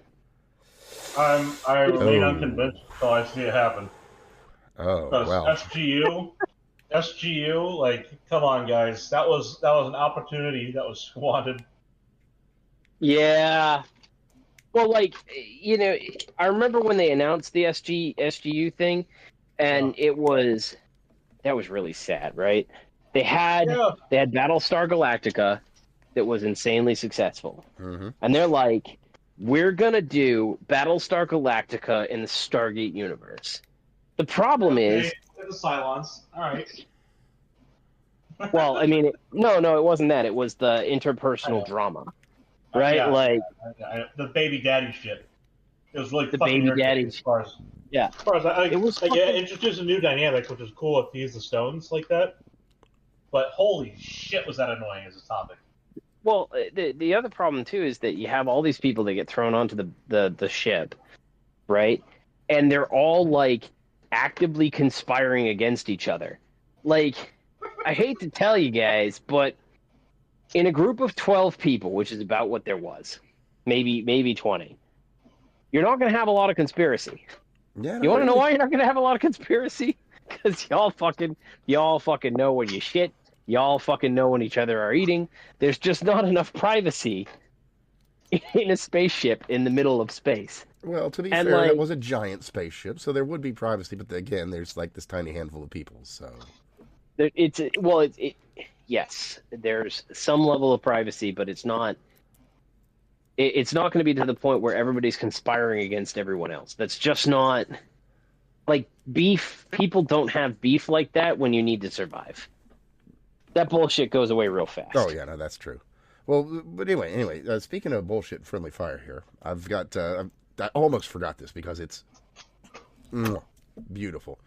I remain Oh. unconvinced until I see it happen. Oh Because well. SGU, like, come on, guys, that was an opportunity that was squandered. Yeah. Well, like, I remember when they announced the SGU thing, and that was really sad, right? They had Battlestar Galactica that was insanely successful. Mm-hmm. And they're like, we're going to do Battlestar Galactica in the Stargate universe. The problem is... The Cylons. All right. Well, I mean, no, it wasn't that. It was the interpersonal drama, right? Yeah, like the baby daddy shit. It was really the fucking baby daddy. as far as Yeah. it was like, fucking... it introduced a new dynamic, which is cool if you use the stones like that. But holy shit, was that annoying as a topic? Well, the other problem too is that you have all these people that get thrown onto the ship, right? And they're all like actively conspiring against each other. Like, I hate to tell you guys, but in a group of 12 people, which is about what there was, maybe 20, you're not going to have a lot of conspiracy. Yeah, You want to know really. why you're not going to have a lot of conspiracy? Because y'all fucking know when you shit. Y'all fucking know when each other are eating. There's just not enough privacy in a spaceship in the middle of space. Well, to be And, fair, like- that was a giant spaceship, so there would be privacy. But again, there's like this tiny handful of people. So Yes, there's some level of privacy, but it's not. It's not going to be to the point where everybody's conspiring against everyone else. That's just not like beef. People don't have beef like that when you need to survive. That bullshit goes away real fast. oh yeah, no, that's true. Well, but anyway, speaking of bullshit, friendly fire here, I've got. I almost forgot this because it's beautiful.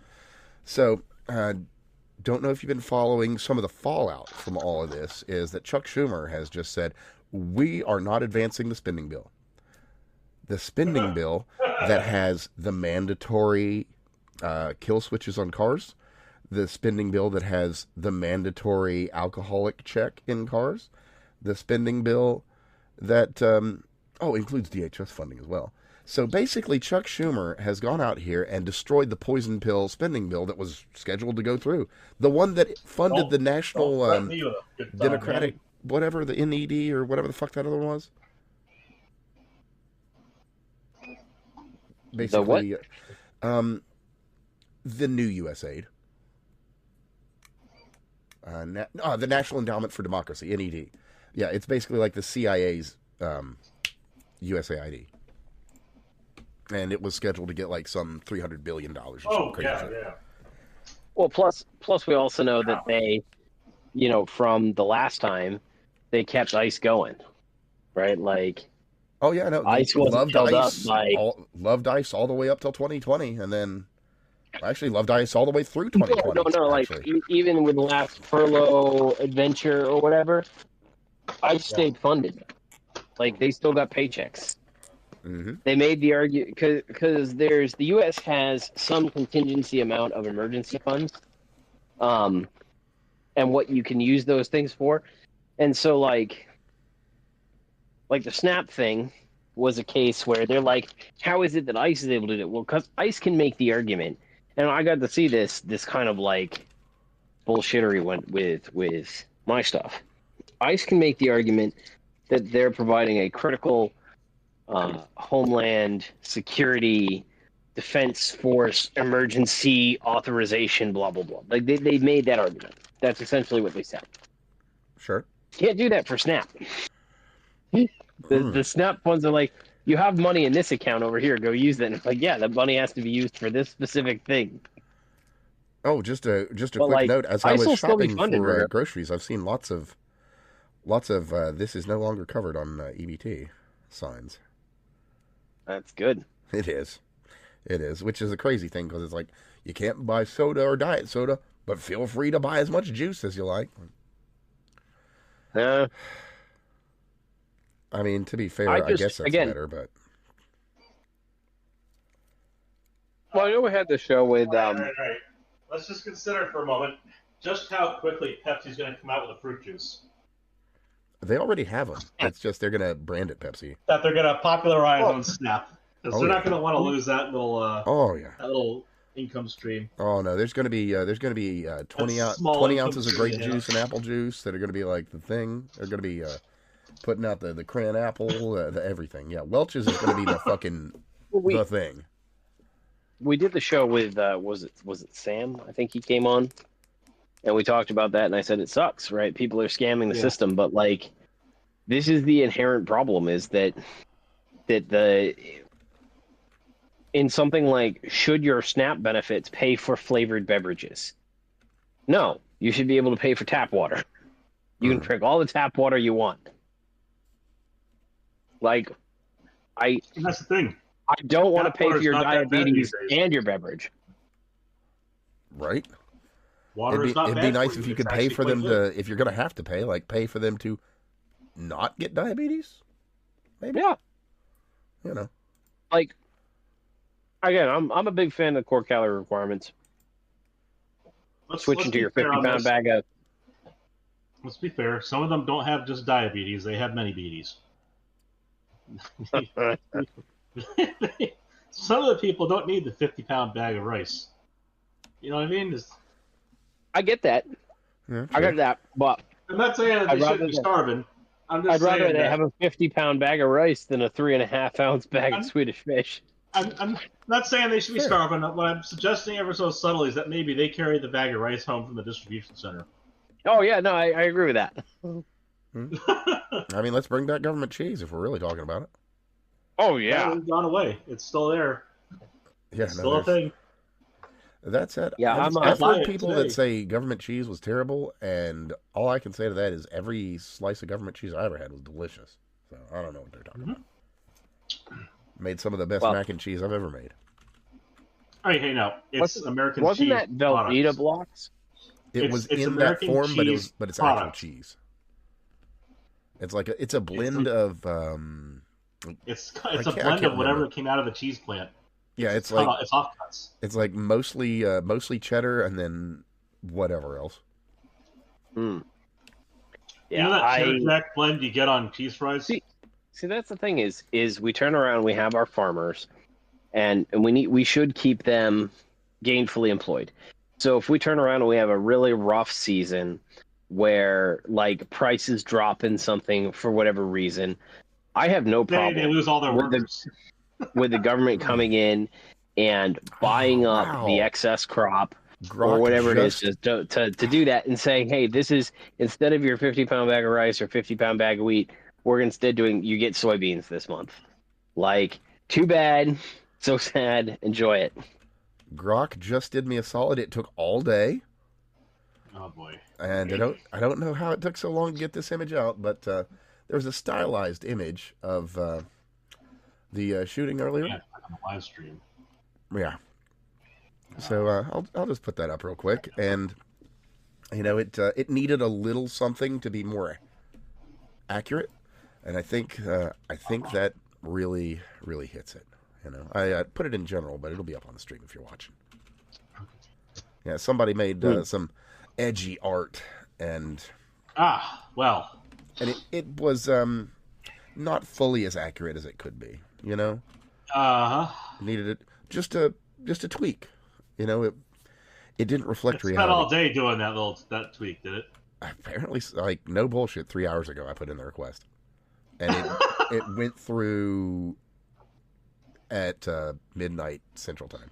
So, don't know if you've been following some of the fallout from all of this. Is that Chuck Schumer has just said we are not advancing the spending bill. The spending bill that has the mandatory kill switches on cars, the spending bill that has the mandatory alcoholic check in cars, the spending bill that includes DHS funding as well. So basically, Chuck Schumer has gone out here and destroyed the poison pill spending bill that was scheduled to go through. The one that funded the national Democratic, whatever, the NED or whatever the fuck that other one was. Basically, the new USAID. The National Endowment for Democracy, NED. Yeah, it's basically like the CIA's USAID. And it was scheduled to get like some $300 billion or something crazy shit. Yeah. Well, plus we also know that they, from the last time, they kept ICE going, right? Like, oh yeah, no, ICE wasn't filled up by... loved ICE all the way up till 2020, and then actually loved ICE all the way through 2020. No, like even with the last furlough adventure or whatever, ICE stayed funded. Like, they still got paychecks. Mm-hmm. They made the argument because the U.S. has some contingency amount of emergency funds, and what you can use those things for, and so like the SNAP thing was a case where they're like, how is it that ICE is able to do it? Well, because ICE can make the argument, and I got to see this kind of like bullshittery went with my stuff. ICE can make the argument that they're providing a critical homeland security defense force emergency authorization, blah blah blah. Like they made that argument. That's essentially what they said. Sure. Can't do that for SNAP. The SNAP funds are like, you have money in this account over here, go use that. And it's like, yeah, that money has to be used for this specific thing. Oh, just a quick note. As I was shopping for groceries, I've seen lots of this is no longer covered on EBT signs. That's good. It is, which is a crazy thing because it's like you can't buy soda or diet soda, but feel free to buy as much juice as you like. I mean, to be fair, I guess that's better, but... Well, I know we had the show with... Right. Let's just consider for a moment just how quickly Pepsi's going to come out with a fruit juice. They already have them. It's just they're going to brand it Pepsi. That they're going to popularize on Snap. Because they're not going to want to lose that little that little income stream. Oh no, there's going to be 20 ounces of grape juice and apple juice that are going to be like the thing. They're going to be putting out the cran apple, the everything. Yeah, Welch's is going to be the fucking the thing. We did the show with was it Sam? I think he came on, and we talked about that. And I said it sucks, right? People are scamming the system, but like, this is the inherent problem: is that in something like, should your SNAP benefits pay for flavored beverages? No, you should be able to pay for tap water. You can drink all the tap water you want. Like, that's the thing. I don't want to pay for your diabetes and your beverage. Right. Water it'd be nice if you could pay for them to, if you're going to have to pay, like pay for them to not get diabetes? Maybe. Yeah. You know. Like, again, I'm a big fan of core calorie requirements. Switching to your 50-pound bag of. Let's be fair. Some of them don't have just diabetes; they have many beaties. Some of the people don't need the 50-pound bag of rice. You know what I mean? I get that. Yeah, I get that, but I'm not saying that they shouldn't be starving. I'd rather they have a 50-pound bag of rice than a 3.5-ounce bag of Swedish fish. I'm not saying they should be starving. What I'm suggesting ever so subtly is that maybe they carry the bag of rice home from the distribution center. Oh, yeah, no, I agree with that. I mean, let's bring back government cheese if we're really talking about it. Oh, yeah. It's gone away. It's still there. Yeah, It's still a thing. That's it. Yeah, I've heard people that say government cheese was terrible, and all I can say to that is every slice of government cheese I ever had was delicious. So I don't know what they're talking about. Made some of the best mac and cheese I've ever made. Hey, now it's American wasn't cheese. Wasn't that Velveeta products. blocks? It was in American that form, but it's actual products. cheese. It's like it's a blend of. It's a blend of whatever came out of the cheese plant. Yeah, it's offcuts. It's like mostly cheddar and then whatever else. Yeah, You know that cheddar jack blend you get on cheese fries? See, that's the thing is we turn around, we have our farmers, and we should keep them gainfully employed. So if we turn around and we have a really rough season where like prices drop in something for whatever reason, I have no problem. They lose all their workers. With the government coming in and buying up the excess crop or whatever it is to do that and saying, hey, this is, instead of your 50-pound bag of rice or 50-pound bag of wheat, we're instead you get soybeans this month. Like, too bad, so sad, enjoy it. Grok just did me a solid. It took all day. Oh boy! And I don't know how it took so long to get this image out, but there was a stylized image of the shooting earlier. Yeah, on the live stream. Yeah. So I'll just put that up real quick, and it needed a little something to be more accurate, and I think that really hits it. I put it in general, but it'll be up on the stream if you're watching. Yeah, somebody made some edgy art, and it was not fully as accurate as it could be. Needed it just a tweak. It didn't reflect reality. Spent all day doing that tweak, did it? Apparently, like, no bullshit. 3 hours ago, I put in the request, and it went through at midnight Central Time.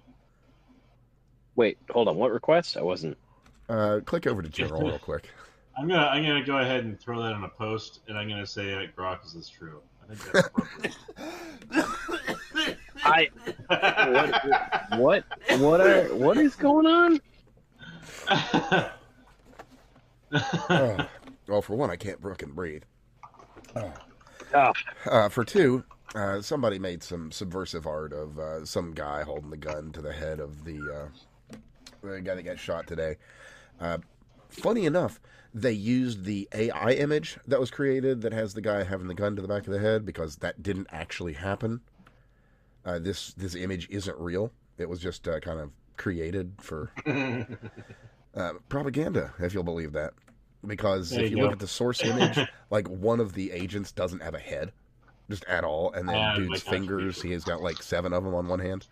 Wait, hold on. What request? I wasn't. Click over to general real quick. I'm gonna go ahead and throw that in a post, and I'm gonna say, Grok, is this true? I think that's appropriate. What is going on? Well, for one, I can't fucking breathe. Oh. For two, somebody made some subversive art of some guy holding the gun to the head of the guy that got shot today. Funny enough, they used the AI image that was created that has the guy having the gun to the back of the head because that didn't actually happen. This image isn't real. It was just kind of created for propaganda, if you'll believe that. Because if you look at the source image, like, one of the agents doesn't have a head, just at all, and then dude's fingers, he has got like 7 of them on one hand.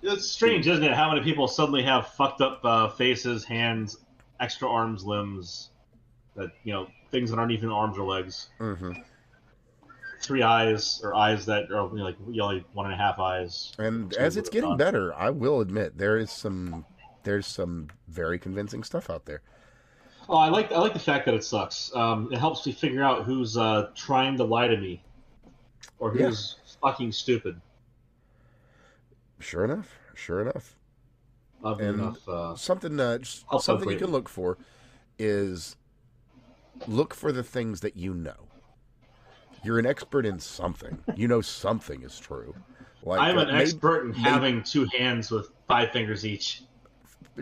It's strange, isn't it? How many people suddenly have fucked up faces, hands, extra arms, limbs, that things that aren't even arms or legs. Mm-hmm. 3 eyes, or eyes that are like only 1.5 eyes. And as it's getting better, I will admit there's some very convincing stuff out there. Oh, I like the fact that it sucks. It helps me figure out who's trying to lie to me, or who's fucking stupid. Sure enough. Something you can look for is look for the things that you know. You're an expert in something. You know something is true. Like, I'm an expert in having 2 hands with 5 fingers each.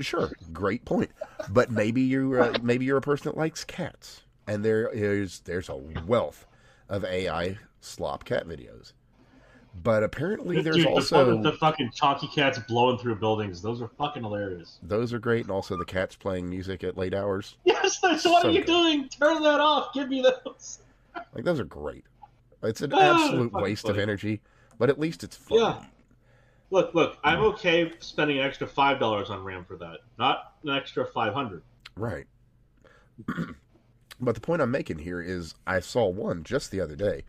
Sure, great point. But maybe you're a person that likes cats. and there's a wealth of AI slop cat videos. But apparently there's also the fucking chonky cats blowing through buildings. Those are fucking hilarious. Those are great, and also the cats playing music at late hours. Yes, what are you doing? Turn that off. Give me those. Like, those are great. It's an absolute waste of energy, but at least it's fun. Yeah. Look, I'm okay spending an extra $5 on RAM for that, not an extra $500. Right. But the point I'm making here is I saw one just the other day,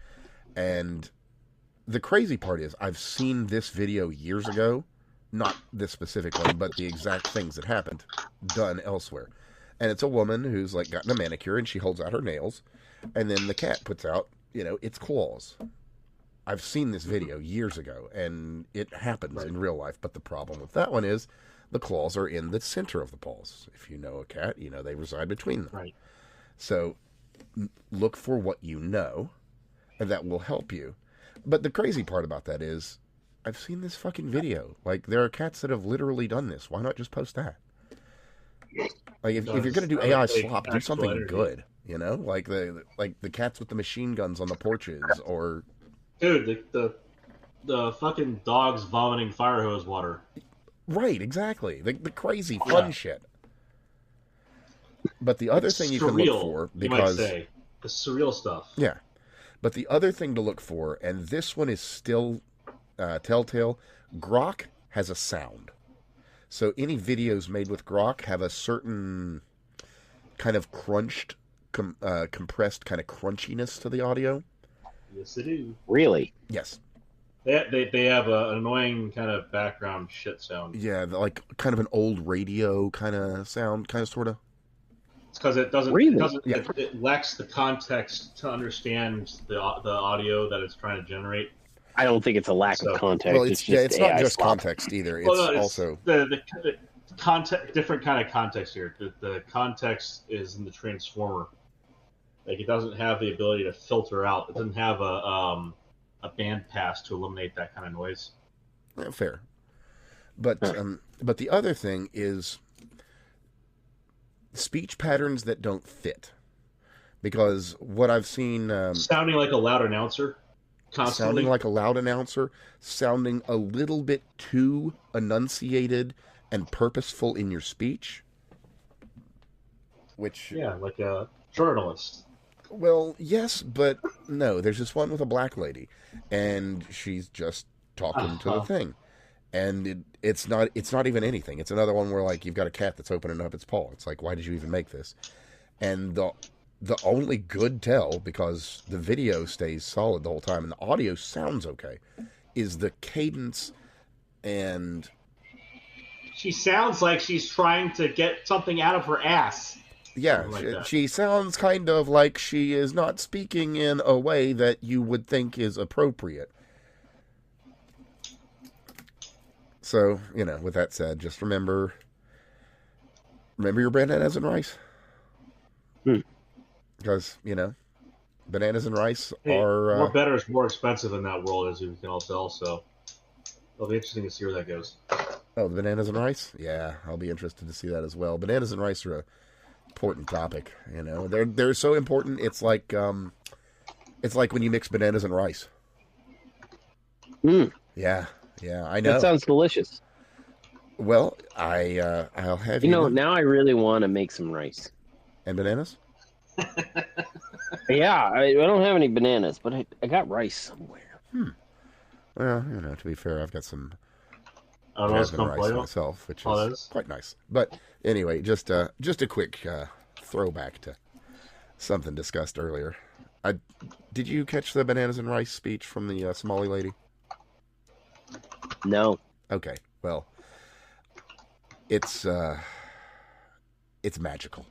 and the crazy part is I've seen this video years ago, not this specific one, but the exact things that happened done elsewhere. And it's a woman who's like gotten a manicure, and she holds out her nails, and then the cat puts out, its claws. I've seen this video years ago, and it happens in real life. But the problem with that one is the claws are in the center of the paws. If you know a cat, they reside between them. Right. So look for what you know, and that will help you. But the crazy part about that is I've seen this fucking video. Like, there are cats that have literally done this. Why not just post that? Like, if you're going to do AI slop, do something good. Like the cats with the machine guns on the porches, or... Dude, the fucking dogs vomiting fire hose water. Right, exactly. The crazy fun shit. But the other thing you can look for, because... You might say. The surreal stuff. Yeah. But the other thing to look for, and this one is still telltale, Grok has a sound. So any videos made with Grok have a certain kind of crunched, compressed kind of crunchiness to the audio. Yes, they do. Really? Yes. They have an annoying kind of background shit sound. Yeah, like kind of an old radio kind of sound, kind of sort of. It's because it doesn't. Really? It lacks the context to understand the audio that it's trying to generate. I don't think it's a lack of context. Well, it's not AI just slop. context either. It's also the context, different kind of context here. The context is in the transformer. Like, it doesn't have the ability to filter out. It doesn't have a band pass to eliminate that kind of noise. Yeah, fair. But the other thing is speech patterns that don't fit. Because what I've seen... sounding like a loud announcer. Constantly. Sounding like a loud announcer. Sounding a little bit too enunciated and purposeful in your speech. Which... Yeah, like a journalist. Well, yes, but no. There's this one with a black lady, and she's just talking to the thing. And it's not even anything. It's another one where, like, you've got a cat that's opening up its paw. It's like, why did you even make this? And the only good tell, because the video stays solid the whole time and the audio sounds okay, is the cadence. And she sounds like she's trying to get something out of her ass. Yeah, she sounds kind of like she is not speaking in a way that you would think is appropriate. So, with that said, just remember your bananas and rice. Because, bananas and rice are... more better is more expensive in that world, as you can all tell, so it'll be interesting to see where that goes. Oh, the bananas and rice? Yeah, I'll be interested to see that as well. Bananas and rice are a important topic, They're so important, it's like when you mix bananas and rice. Yeah, I know. That sounds delicious. Well, I'll have you... now I really want to make some rice. And bananas? Yeah, I don't have any bananas, but I got rice somewhere. Well, to be fair, I've got some rice myself, which is quite nice. But anyway, just a quick throwback to something discussed earlier. Did you catch the bananas and rice speech from the Somali lady? No. Okay, well, it's magical.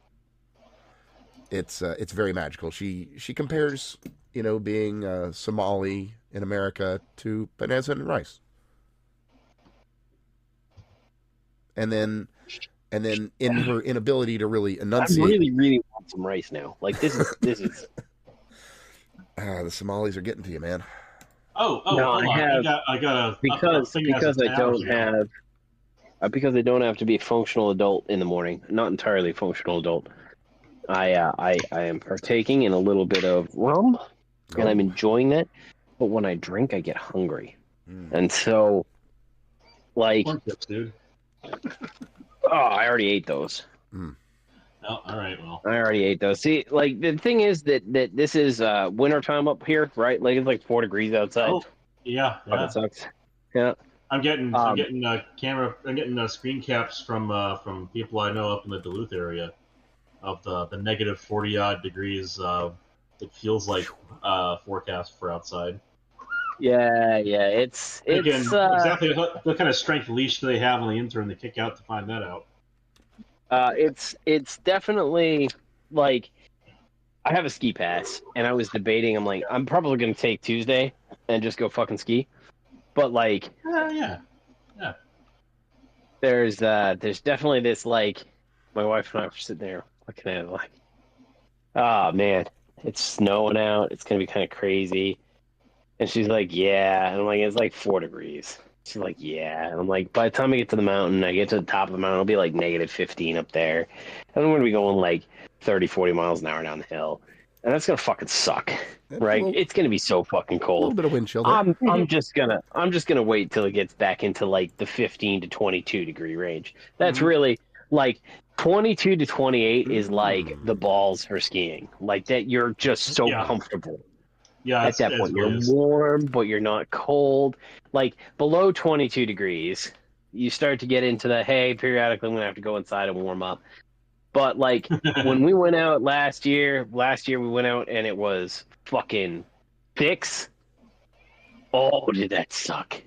It's very magical. She compares, being Somali in America to bananas and rice. And then in her inability to really enunciate... I really, really want some rice now. Like, this is... the Somalis are getting to you, man. No, I got because I don't have to be a functional adult in the morning. Not entirely functional adult. I am partaking in a little bit of rum, and I'm enjoying that. But when I drink, I get hungry, and so, like, Corn chips, dude. I already ate those. Oh, all right. Well, I already ate those. See, like the thing is that this is wintertime up here, right? Like it's like 4 degrees outside. oh, yeah. Fucking sucks. Yeah. I'm getting screen caps from people I know up in the Duluth area of the negative 40 odd degrees. It feels like forecast for outside. Yeah. It's exactly what kind of strength leash do they have on the intern they kick out to find that out? It's definitely like I have a ski pass, and I was debating. I'm like, I'm probably gonna take Tuesday and just go fucking ski. But like, yeah. There's definitely this like, my wife and I were sitting there looking at it like, oh man, it's snowing out. It's gonna be kind of crazy. And she's like, yeah. And I'm like, it's like 4 degrees. She's like, yeah. And I'm like, by the time I get to the mountain, I get to the top of the mountain, it'll be like negative 15 up there. And I'm going to be going like 30, 40 miles an hour down the hill. And that's going to fucking suck, right? It's going to be so fucking cold. A little bit of wind chill there. I'm just gonna wait till it gets back into like the 15 to 22 degree range. That's really like 22 to 28 is like the balls for skiing. Like that, you're just so comfortable. Yeah, at that point, you're warm, but you're not cold. Like below 22 degrees, you start to get into the hey, periodically I'm gonna have to go inside and warm up. But like when we went out last year we went out and it was fucking 6. Oh, did that suck?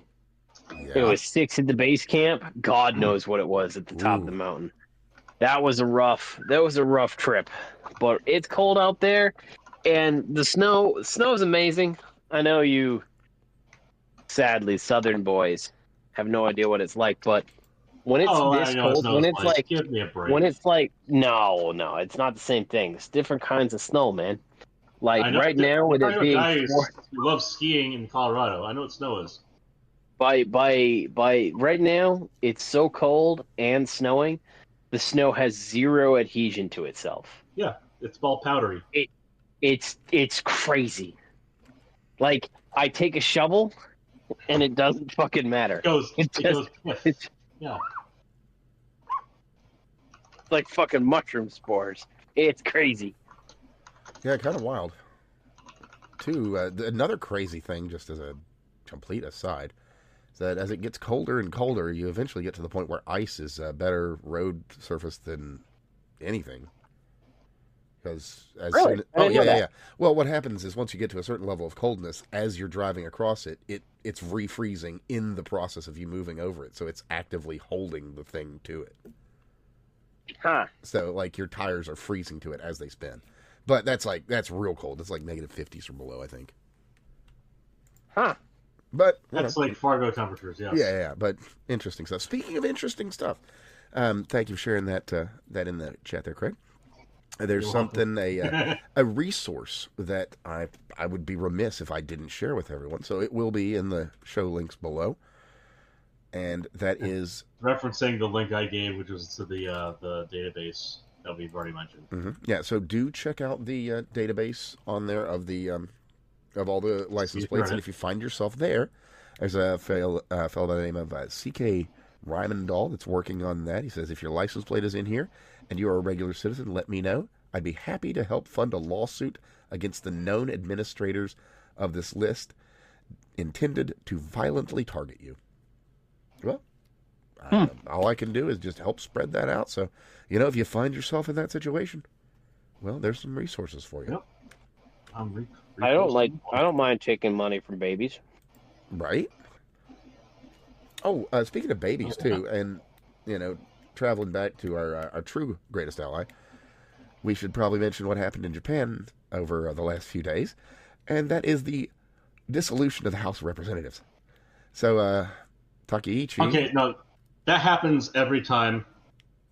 Yeah. It was 6 at the base camp. God knows what it was at the top of the mountain. That was a rough trip. But it's cold out there. And the snow's amazing. I know you, sadly, Southern boys have no idea what it's like. But when it's this cold, when it's like, give me a break. When it's like, no, it's not the same thing. It's different kinds of snow, man. Like right now, with it being guys who love skiing in Colorado, I know what snow is. By right now, it's so cold and snowing. The snow has zero adhesion to itself. Yeah, it's all powdery. It's crazy. Like I take a shovel, and it doesn't fucking matter. It goes. Yeah. It's like fucking mushroom spores. It's crazy. Yeah, kind of wild. Too, another crazy thing, just as a complete aside, is that as it gets colder and colder, you eventually get to the point where ice is a better road surface than anything. Because yeah. Well, what happens is once you get to a certain level of coldness, as you're driving across it, it's refreezing in the process of you moving over it. So it's actively holding the thing to it. Huh. So like your tires are freezing to it as they spin. But that's real cold. It's like negative 50s or below, I think. Huh. But that's like Fargo temperatures, yes. Yeah. But interesting stuff. Speaking of interesting stuff, thank you for sharing that in the chat there, Craig. There's something a resource that I would be remiss if I didn't share with everyone. So it will be in the show links below, and that is referencing the link I gave, which was to the database that we've already mentioned. Mm-hmm. Yeah, so do check out the database on there of the of all the license plates, and if you find yourself there, there's a fellow by the name of C.K. Rymandahl that's working on that. He says, if your license plate is in here and you are a regular citizen, let me know. I'd be happy to help fund a lawsuit against the known administrators of this list intended to violently target you. Well, all I can do is just help spread that out. So, if you find yourself in that situation, well, there's some resources for you. Yep. I don't mind taking money from babies. Right? Oh, speaking of babies too, and traveling back to our true greatest ally, we should probably mention what happened in Japan over the last few days, and that is the dissolution of the House of Representatives. So, Takeichi. Okay, no, that happens every time.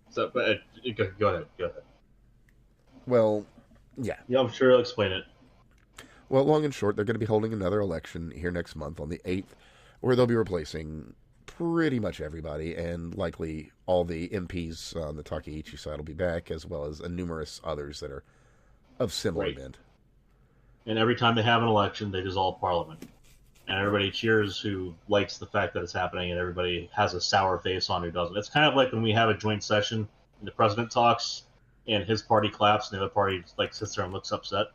So, but go ahead. Well, yeah. Yeah, I'm sure he'll explain it. Well, long and short, they're going to be holding another election here next month on the 8th, where they'll be replacing pretty much everybody, and likely all the MPs on the Takaichi side will be back, as well as numerous others that are of similar Right. bent. And every time they have an election, they dissolve Parliament. And everybody cheers who likes the fact that it's happening, and everybody has a sour face on who doesn't. It's kind of like when we have a joint session and the president talks, and his party claps, and the other party like sits there and looks upset.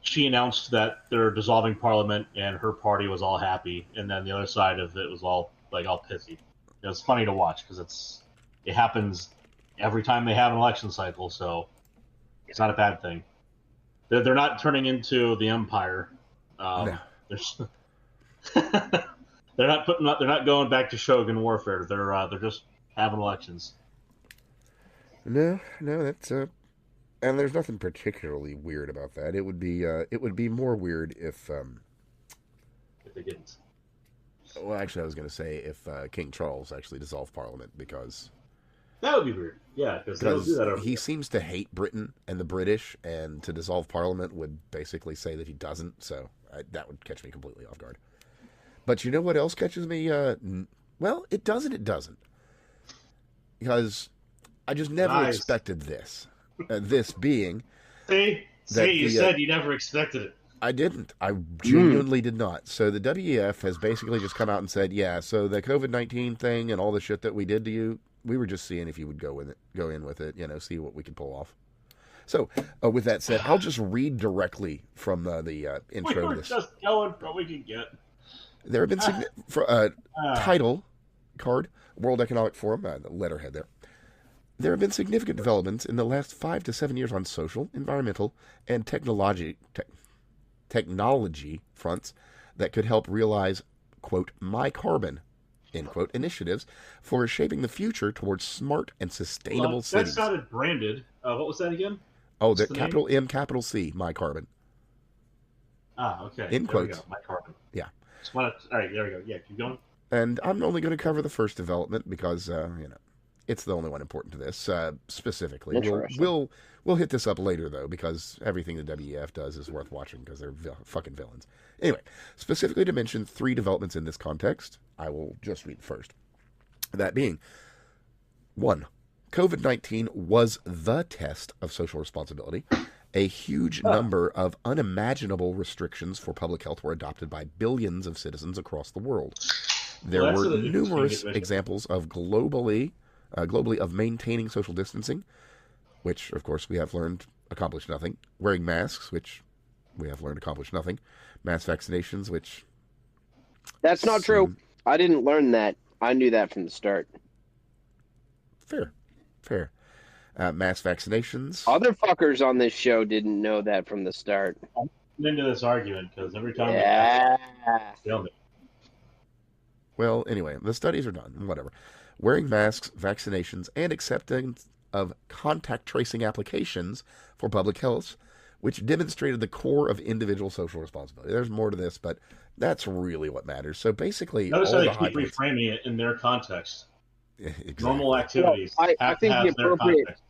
She announced that they're dissolving Parliament, and her party was all happy, and then the other side of it was all pissy. It was funny to watch because it happens every time they have an election cycle, so it's not a bad thing. They're not turning into the Empire. No. They're not going back to Shogun warfare. They're just having elections. No, that's and there's nothing particularly weird about that. It would be more weird if If they didn't. well, actually, I was going to say if King Charles actually dissolved Parliament, because That would be weird. Yeah, because they don't do that over he seems to hate Britain and the British, and to dissolve Parliament would basically say that he doesn't. So that would catch me completely off guard. But you know what else catches me? Well, it does and it doesn't, because I just never Nice. expected this. This being See, that you the, said you never expected it. I didn't. I genuinely did not. So the WEF has basically just come out and said, yeah, so the COVID-19 thing and all the shit that we did to you, we were just seeing if you would go in with it, see what we could pull off. So with that said, I'll just read directly from the We intro were to this. just going for what we could get. There have been title card, World Economic Forum, the letterhead there. There have been significant developments in the last 5 to 7 years on social, environmental, and technology fronts that could help realize, quote, my carbon, end quote, initiatives for shaping the future towards smart and sustainable That cities. sounded branded. What was that again? Oh, the the capital M, capital C, my carbon. Okay. In There quotes. we go. My carbon. Yeah. All right, there we go. Yeah, keep going. And I'm only going to cover the first development because, it's the only one important to this specifically. Interesting. We'll hit this up later, though, because everything the WEF does is worth watching because they're fucking villains. Anyway, specifically to mention 3 developments in this context, I will just read first. That being, 1, COVID-19 was the test of social responsibility. A huge number of unimaginable restrictions for public health were adopted by billions of citizens across the world. There Well, that's were an interesting numerous admission. examples of globally of maintaining social distancing, which, of course, we have learned accomplished nothing. Wearing masks, which we have learned accomplished nothing. Mass vaccinations, which... That's not true. I didn't learn that. I knew that from the start. Fair. Mass vaccinations. Other fuckers on this show didn't know that from the start. I'm into this argument because every time Yeah. they kill me. Well, anyway, the studies are done. Whatever. Wearing masks, vaccinations, and acceptance of contact tracing applications for public health, which demonstrated the core of individual social responsibility. There's more to this, but that's really what matters. So basically, Notice all how they the keep high points... reframing it in their context. Exactly. Normal activities Well, I have think to the have their appropriate- context.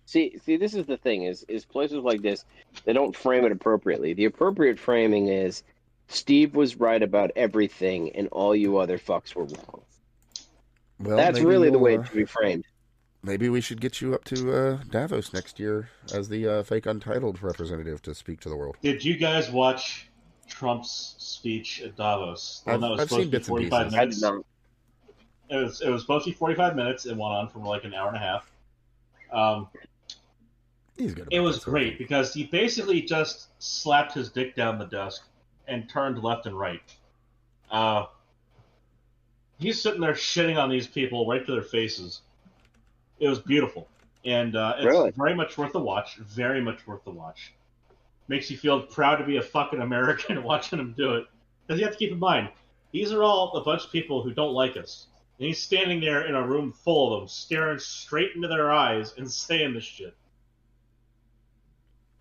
See, this is the thing: is places like this, they don't frame it appropriately. The appropriate framing is, Steve was right about everything, and all you other fucks were wrong. Well, That's maybe really the you'll, way it should be framed. Maybe we should get you up to Davos next year as the fake Untitled representative to speak to the world. Did you guys watch Trump's speech at Davos? The one that was I've supposed seen to be bits and 45 pieces. I minutes. did not. It was supposed to be 45 minutes. It went on for like an hour and a half. He's good. It about was that sort of great thing. because he basically just slapped his dick down the desk and turned left and right. He's sitting there shitting on these people right to their faces. It was beautiful. And it's Really? very much worth a watch. Very much worth the watch. Makes you feel proud to be a fucking American watching him do it. Because you have to keep in mind, these are all a bunch of people who don't like us. And he's standing there in a room full of them, staring straight into their eyes and saying this shit.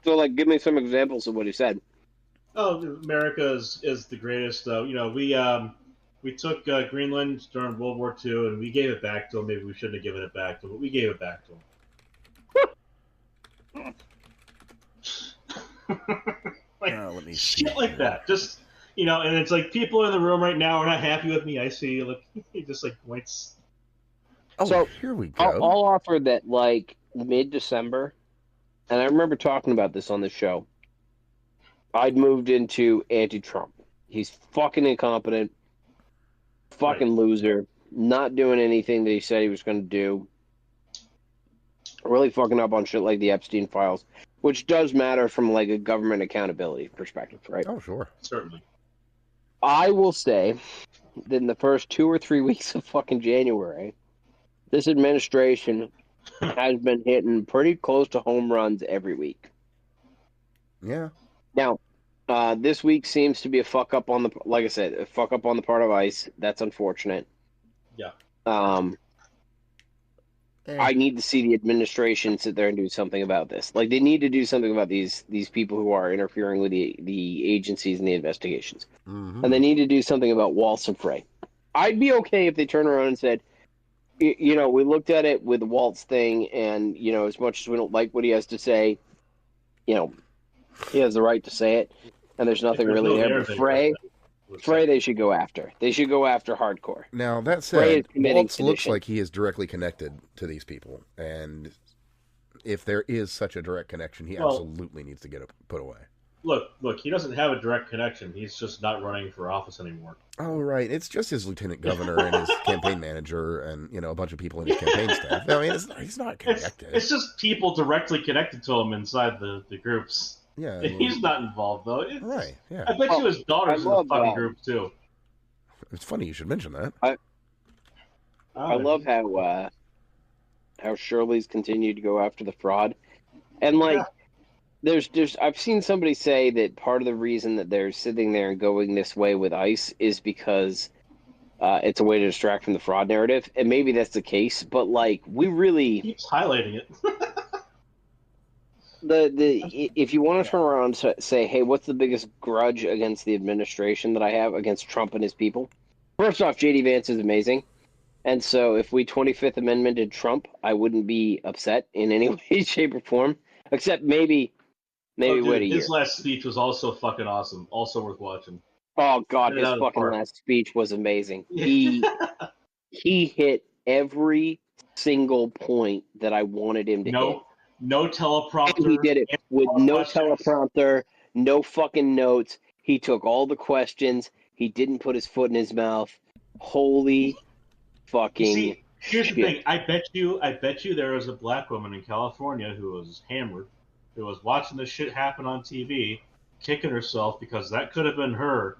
So, give me some examples of what he said. Oh, America is the greatest. We took Greenland during World War II and we gave it back to them. Maybe we shouldn't have given it back to them, but we gave it back to them. Let me see Shit like here. that. Just You know, and it's like people in the room right now are not happy with me. I see, look, he just like points. Oh, So, here we go. I'll offer that like mid-December, and I remember talking about this on the show. I'd moved into anti-Trump. He's fucking incompetent, fucking loser, not doing anything that he said he was going to do. Really fucking up on shit like the Epstein files, which does matter from like a government accountability perspective, right? Oh, sure. Certainly. I will say that in the first 2 or 3 weeks of fucking January, this administration has been hitting pretty close to home runs every week. Yeah. Now, this week seems to be a fuck up on the, like I said, a fuck up on the part of ICE. That's unfortunate. Yeah. I need to see the administration sit there and do something about this. Like, they need to do something about these people who are interfering with the agencies and the investigations. Mm-hmm. And they need to do something about Waltz and Frey. I'd be okay if they turned around and said, you know, we looked at it with the Waltz thing, and, you know, as much as we don't like what he has to say, you know, he has the right to say it, and there's nothing really there. But Frey, they should go after. They should go after hardcore. Now, that Frey said, is committing Waltz looks sedition. like he is directly connected to these people. And if there is such a direct connection, he absolutely needs to get put away. Look, he doesn't have a direct connection. He's just not running for office anymore. Oh, right. It's just his lieutenant governor and his campaign manager and, you know, a bunch of people in his campaign staff. I mean, he's not connected. It's just people directly connected to him inside the groups. Yeah. I mean, He's not involved, though. right, yeah. I bet you his daughter's in the fucking group, too. It's funny you should mention that. I love how Shirley's continued to go after the fraud. And, like, there's I've seen somebody say that part of the reason that they're sitting there and going this way with ICE is because it's a way to distract from the fraud narrative. And maybe that's the case, but, like, we really... He keeps highlighting it. If you want to turn around and say, hey, what's the biggest grudge against the administration that I have against Trump and his people? First off, J.D. Vance is amazing. And so if we 25th Amendmented Trump, I wouldn't be upset in any way, shape, or form. Except maybe wait a year. His last speech was also fucking awesome. Also worth watching. Oh, God, his fucking last speech was amazing. He hit every single point that I wanted him to hit. No teleprompter. And he did it with no teleprompter, no fucking notes. He took all the questions. He didn't put his foot in his mouth. Holy fucking here's shit. the thing. I bet you there was a black woman in California who was hammered, who was watching this shit happen on TV, kicking herself because that could have been her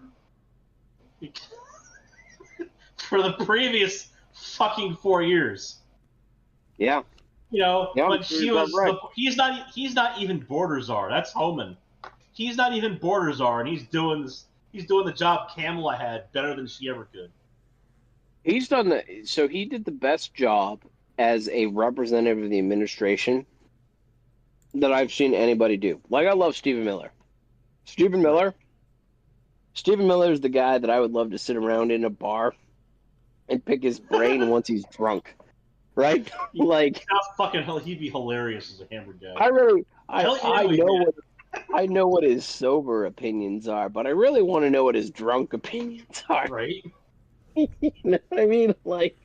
for the previous fucking 4 years. Yeah. You know, but she was. Right. He's not even border czar. That's Homan. He's not even border czar, and he's doing this. He's doing the job Kamala had better than she ever could. He's done so he did the best job as a representative of the administration that I've seen anybody do. Like, I love Stephen Miller. Stephen Miller is the guy that I would love to sit around in a bar and pick his brain once he's drunk. Right? Like, fucking hell, he'd be hilarious as a hammered guy. I know what his sober opinions are, but I really want to know what his drunk opinions are. Right? You know what I mean? Like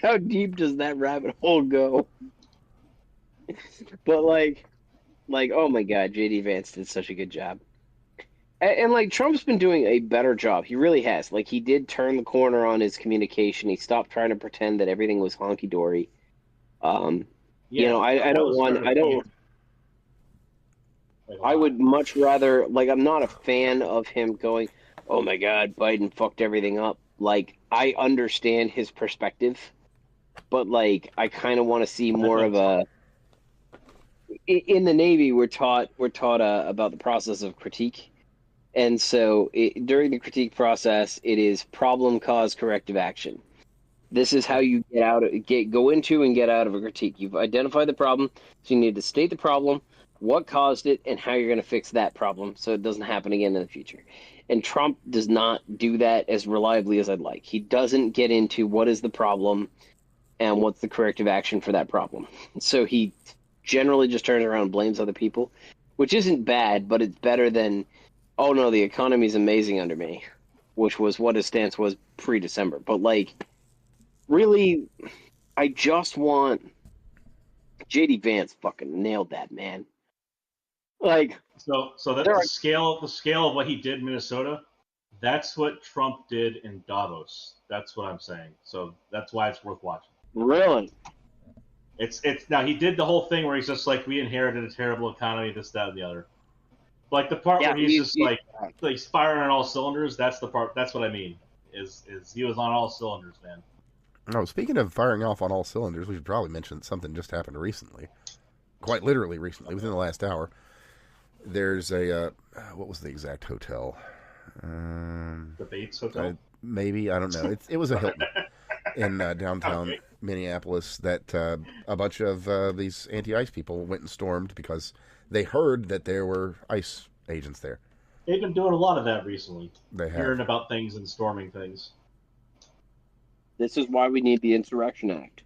how deep does that rabbit hole go? But like, oh my God, J.D. Vance did such a good job. And like, Trump's been doing a better job. He really has. Like, he did turn the corner on his communication. He stopped trying to pretend that everything was honky dory. You know, I would much rather, like, I'm not a fan of him going, oh my God, Biden fucked everything up. Like, I understand his perspective, but like, I kind of want to see more of a. In the Navy, we're taught about the process of critique. And so during the critique process, it is problem, cause, corrective action. This is how you go into and get out of a critique. You've identified the problem, so you need to state the problem, what caused it, and how you're going to fix that problem so it doesn't happen again in the future. And Trump does not do that as reliably as I'd like. He doesn't get into what is the problem and what's the corrective action for that problem. So he generally just turns around and blames other people, which isn't bad, but it's better than oh no, the economy's amazing under me, which was what his stance was pre-December. But like, really, I just want JD Vance fucking nailed that, man. Like, So that the scale of what he did in Minnesota, that's what Trump did in Davos. That's what I'm saying. So that's why it's worth watching. really? It's now he did the whole thing where he's just like, we inherited a terrible economy, this, that, and the other. Like the part where he's just like he's firing on all cylinders. That's the part. That's what I mean. Is he was on all cylinders, man. Oh, speaking of firing off on all cylinders, we should probably mention something just happened recently. Quite literally recently, within the last hour. There's a, what was the exact hotel? The Bates Hotel? Maybe, I don't know. It was a Hilton in downtown Minneapolis that a bunch of these anti-ICE people went and stormed because they heard that there were ICE agents there. They've been doing a lot of that recently. They have. Hearing about things and storming things. This is why we need the Insurrection Act.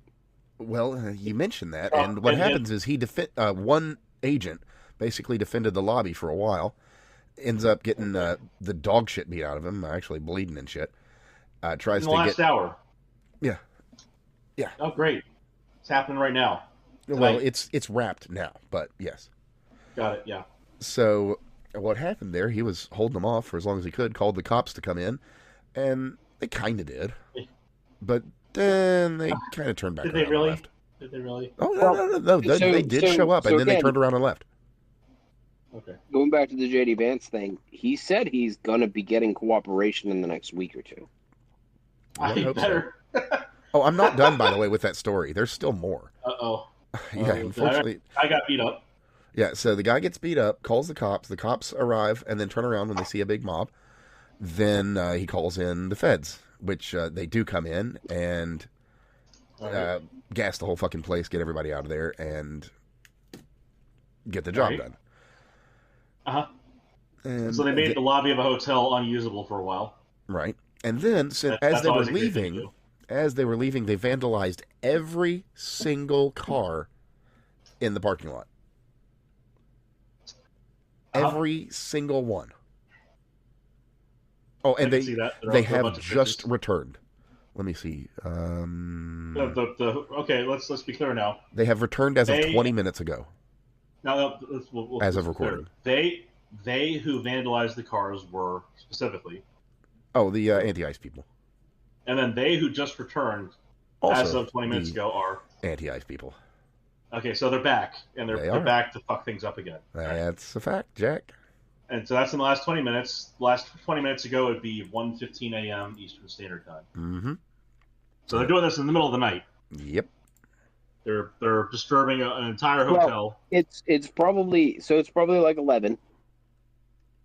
Well, you mentioned that, and what happens is one agent basically defended the lobby for a while, ends up getting the dog shit beat out of him, actually bleeding and shit. Tries in the last hour. Yeah. Oh, great! It's happening right now. Tonight. Well, it's wrapped now, but yes. Got it. Yeah. So what happened there? He was holding them off for as long as he could. Called the cops to come in, and they kind of did, but then they kind of turned back. Did around they really? And left. Did they really? Oh no! They did show up, and then they turned around and left. Okay. Going back to the JD Vance thing, he said he's gonna be getting cooperation in the next week or two. I hope better. So. Oh, I'm not done, by the way, with that story. There's still more. Uh-oh. Yeah, unfortunately. I got beat up. Yeah, so the guy gets beat up, calls the cops arrive, and then turn around when they see a big mob. Then he calls in the feds, which they do come in and gas the whole fucking place, get everybody out of there, and get the job done. Uh-huh. And so they made the lobby of a hotel unusable for a while. Right. And then, as they were leaving, they vandalized every single car in the parking lot. Every single one. Oh, and they have just returned. Let me see. Okay, let's be clear now. They have returned as of 20 minutes ago. Now, as of recording. They who vandalized the cars were specifically. Oh, the anti-ICE people. And then they who just returned, also, as of 20 minutes ago, are anti-ICE people. Okay, so they're back, and they're back to fuck things up again. That's a fact, Jack. And so that's in the last 20 minutes. Last 20 minutes ago, it would be 1:15 a.m. Eastern Standard Time. Mm-hmm. So they're doing this in the middle of the night. Yep. They're disturbing an entire hotel. Well, it's probably like 11.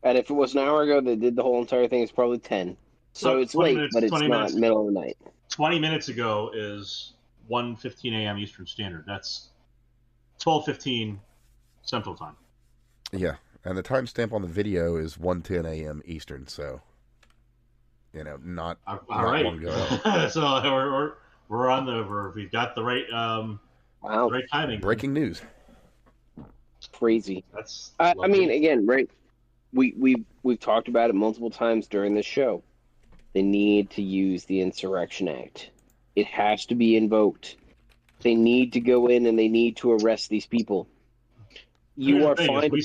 And if it was an hour ago they did the whole entire thing, it's probably 10. So it's late, but it's not middle of the night. 20 minutes ago is 1:15 a.m. Eastern Standard. That's 12:15 Central Time. Yeah, and the timestamp on the video is 1:10 a.m. Eastern. So, not long ago. So we're on we've got the right the right timing. Breaking news. Crazy. That's I mean, again, right? We've talked about it multiple times during this show. They need to use the Insurrection Act. It has to be invoked. They need to go in and they need to arrest these people. You are fine. We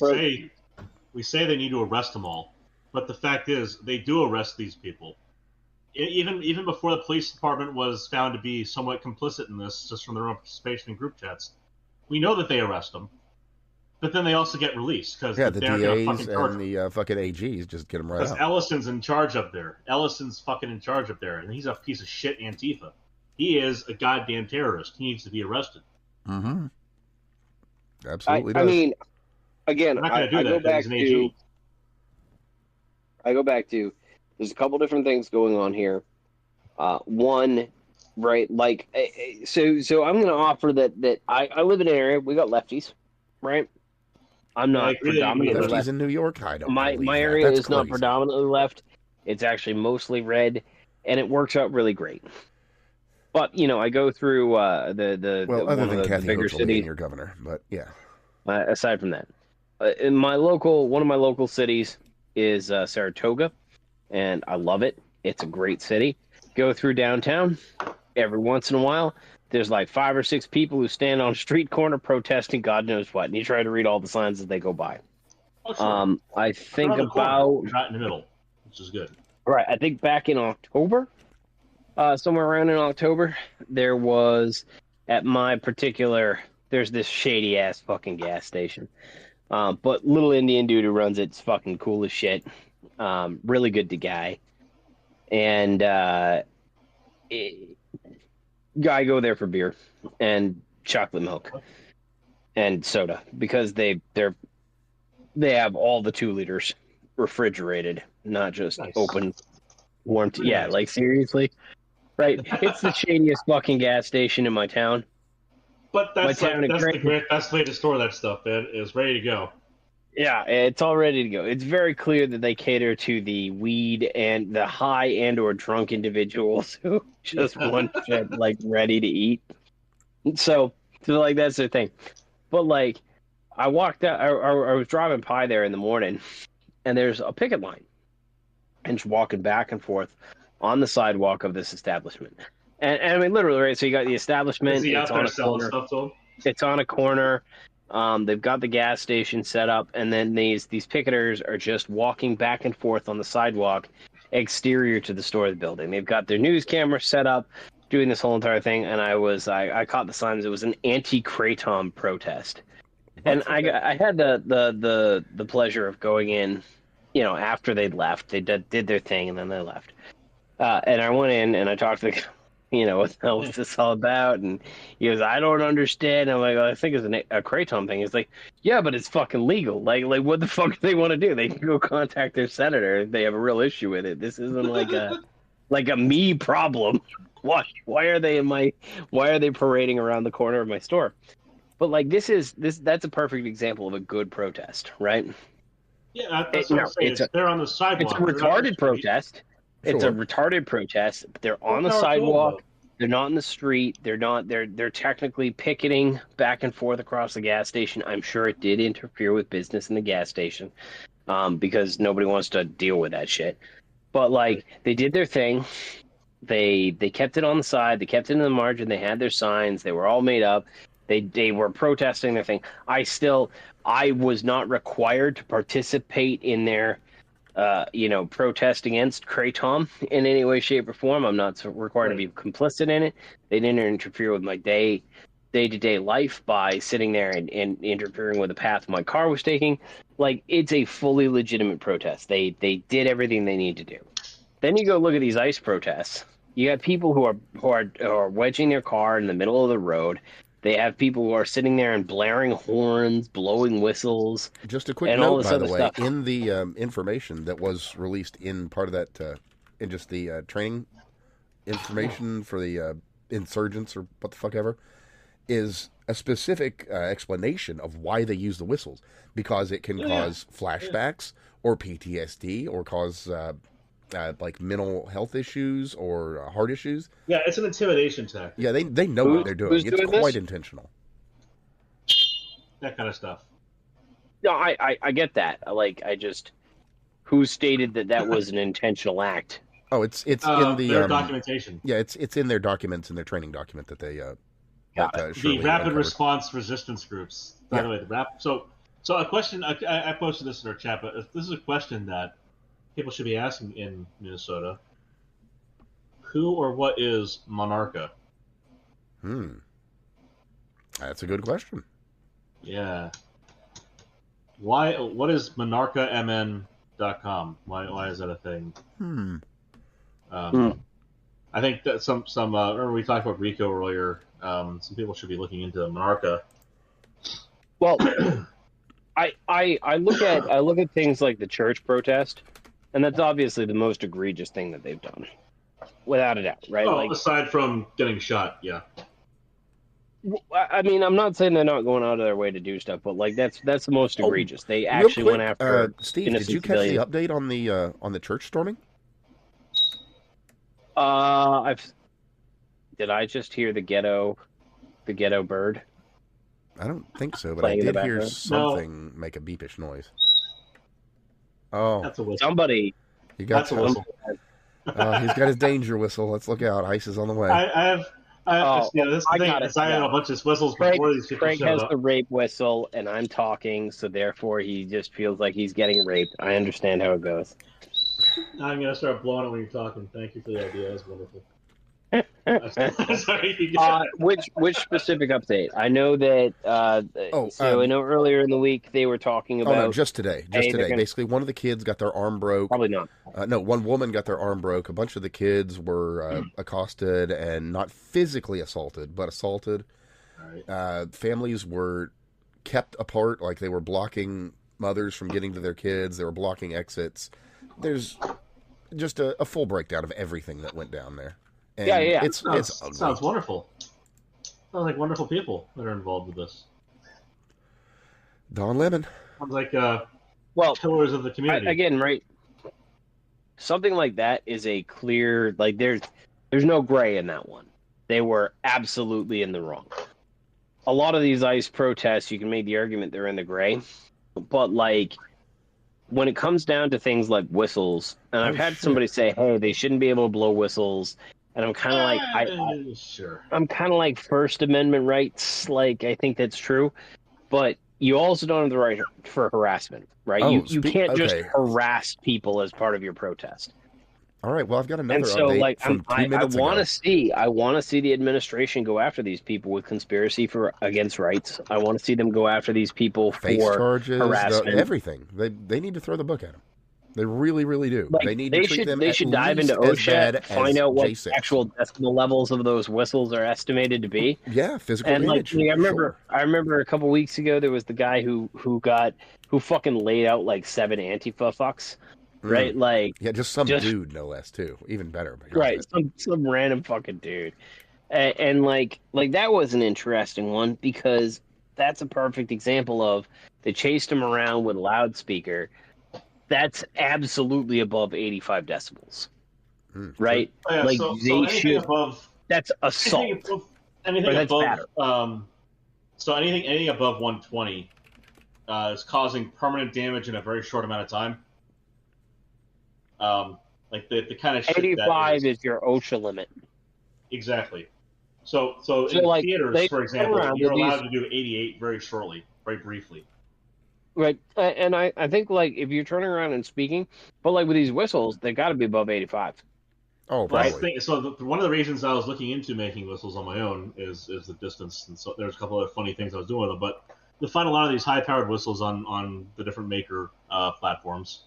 say they need to arrest them all, but the fact is they do arrest these people. Even before the police department was found to be somewhat complicit in this, just from their own participation in group chats, we know that they arrest them. But then they also get released because the DAs and the fucking AGs just get them right out. Because Ellison's in charge up there. Ellison's fucking in charge up there, and he's a piece of shit Antifa. He is a goddamn terrorist. He needs to be arrested. Mm-hmm. Absolutely. I mean, again, I go back to. There's a couple different things going on here. One, right? Like, so I'm going to offer that I live in an area we got lefties, right? I'm not predominantly left. In New York. I don't. My area is not predominantly left. It's actually mostly red, and it works out really great. But I go through other than Kathy bigger cities. Being your governor, but yeah. Aside from that, in one of my local cities is Saratoga, and I love it. It's a great city. Go through downtown. Every once in a while, there's like 5 or 6 people who stand on a street corner protesting God knows what, and you try to read all the signs as they go by. Oh, sure. I think You're about... You're not in the middle, which is good. Right, I think back in October, somewhere around in October, there was, at my particular... There's this shady-ass fucking gas station. But little Indian dude who runs it's fucking cool as shit. Really good guy. And I go there for beer and chocolate milk and soda because they have all the 2 liters refrigerated, not just open warm. Yeah, like seriously, right? It's the shadiest fucking gas station in my town. But that's the great best way to store that stuff, man. Is ready to go. Yeah, it's all ready to go. It's very clear that they cater to the weed and the high and or drunk individuals who just want shit like ready to eat. So like that's their thing. But like, I walked out. I was driving by there in the morning, and there's a picket line, and just walking back and forth on the sidewalk of this establishment. And I mean, literally, right? So you got the establishment. Is he out there selling stuff to them? It's on a corner. They've got the gas station set up, and then these picketers are just walking back and forth on the sidewalk exterior to the store of the building. They've got their news camera set up, doing this whole entire thing, and I caught the signs. It was an anti-Kratom protest. And I had the pleasure of going in, after they'd left. They did their thing, and then they left. And I went in, and I talked to the what the hell is this all about? And he goes, I don't understand. I'm like, I think it's a Kratom thing. He's like, yeah, but it's fucking legal. Like what the fuck do they want to do? They can go contact their senator if they have a real issue with it. This isn't like a me problem. Why are they parading around the corner of my store? But like that's a perfect example of a good protest, right? Yeah, that's what I'm saying. They're on the sidewalk. It's a retarded protest. Sure. It's a retarded protest. They're on the sidewalk. They're not in the street. They're technically picketing back and forth across the gas station. I'm sure it did interfere with business in the gas station, because nobody wants to deal with that shit. But like, they did their thing. They kept it on the side. They kept it in the margin. They had their signs. They were all made up. They were protesting their thing. I was not required to participate in their protest against Kratom in any way, shape, or form. I'm not required to be complicit in it. They didn't interfere with my day-to-day life by sitting there and interfering with the path my car was taking. Like, it's a fully legitimate protest. They did everything they need to do. Then you go look at these ICE protests. You got people who are wedging their car in the middle of the road. They have people who are sitting there and blaring horns, blowing whistles. Just a quick note, by the way, in the information that was released in part of that, in just the training information for the insurgents or what the fuck ever, is a specific explanation of why they use the whistles. Because it can cause flashbacks or PTSD or cause like mental health issues or heart issues. Yeah, it's an intimidation tactic. Yeah, they know what they're doing. It's quite intentional. That kind of stuff. No, I get that. Who stated that was an intentional act? Oh, it's in their documentation. Yeah, it's in their documents, in their training document that they the rapid response resistance groups. By the way, So a question. I posted this in our chat, but this is a question that people should be asking in Minnesota. Who or what is Monarcha? That's a good question. Yeah. Why? What is monarchamn.com? Why is that a thing? I think that some remember we talked about Rico earlier. Some people should be looking into Monarcha. Well, I look at things like the church protest, and that's obviously the most egregious thing that they've done, without a doubt, right? Oh, aside from getting shot, yeah. I mean, I'm not saying they're not going out of their way to do stuff, but like that's the most egregious. They actually went after. Steve, did you catch the update on the church storming? Did I just hear the ghetto bird? I don't think so, but I did hear something make a beepish noise. Oh, That's a whistle. Somebody. he got That's a whistle. he's got his danger whistle. Let's look out. Ice is on the way. I have Oh, this I thing got is it. I had a bunch of whistles Craig, before these people Craig showed has up. the rape whistle, and I'm talking, so therefore he just feels like he's getting raped. I understand how it goes. I'm gonna start blowing it when you're talking. Thank you for the idea. That's wonderful. Sorry. Which specific update? I know that. I know earlier in the week they were talking about. Oh no, just today. Hey, they're gonna- Basically, one of the kids got their arm broke. Probably not. No, one woman got their arm broke. A bunch of the kids were accosted and not physically assaulted, but assaulted. Right. Families were kept apart, like they were blocking mothers from getting to their kids. They were blocking exits. There's just a full breakdown of everything that went down there. And Yeah. It's ugly. Sounds wonderful. Sounds like wonderful people that are involved with this. Don Lemon. Sounds like pillars of the community. Again, right? Something like that is a clear, like there's no gray in that one. They were absolutely in the wrong. A lot of these ICE protests, you can make the argument they're in the gray, but like when it comes down to things like whistles, and I've had somebody say, "Hey, they shouldn't be able to blow whistles," and I'm kind of like, sure. I'm kind of like First Amendment rights. Like I think that's true, but you also don't have the right for harassment, right? Oh, you can't just harass people as part of your protest. All right. Well, I've got another And so, update like, from 2 minutes I want ago. to see the administration go after these people with conspiracy against rights. I want to see them go after these people Face for charges, harassment. everything. They need to throw the book at them. They really, really do. Like, they need to treat them. They should dive into OSHA, find out what actual decibel levels of those whistles are estimated to be. Yeah, physical and damage. Like, I remember a couple weeks ago there was the guy who fucking laid out like 7 Antifa fucks. Right, like just some dude, no less, too. Even better, right? Some random fucking dude, and like that was an interesting one because that's a perfect example of they chased him around with a loudspeaker. That's absolutely above 85 decibels, right? Oh, yeah, like so they should. Above, that's assault. Anything above. Batter. So anything above 120 is causing permanent damage in a very short amount of time. Like the kind of shit 85 is your OSHA limit. Exactly. So in like, theaters, for example, you're allowed to do 88 very shortly, very briefly. Right, and I think like if you're turning around and speaking, but like with these whistles, they got to be above 85. Oh, probably. One of the reasons I was looking into making whistles on my own is the distance, and so there's a couple of funny things I was doing with them. But you'll find a lot of these high-powered whistles on the different maker platforms.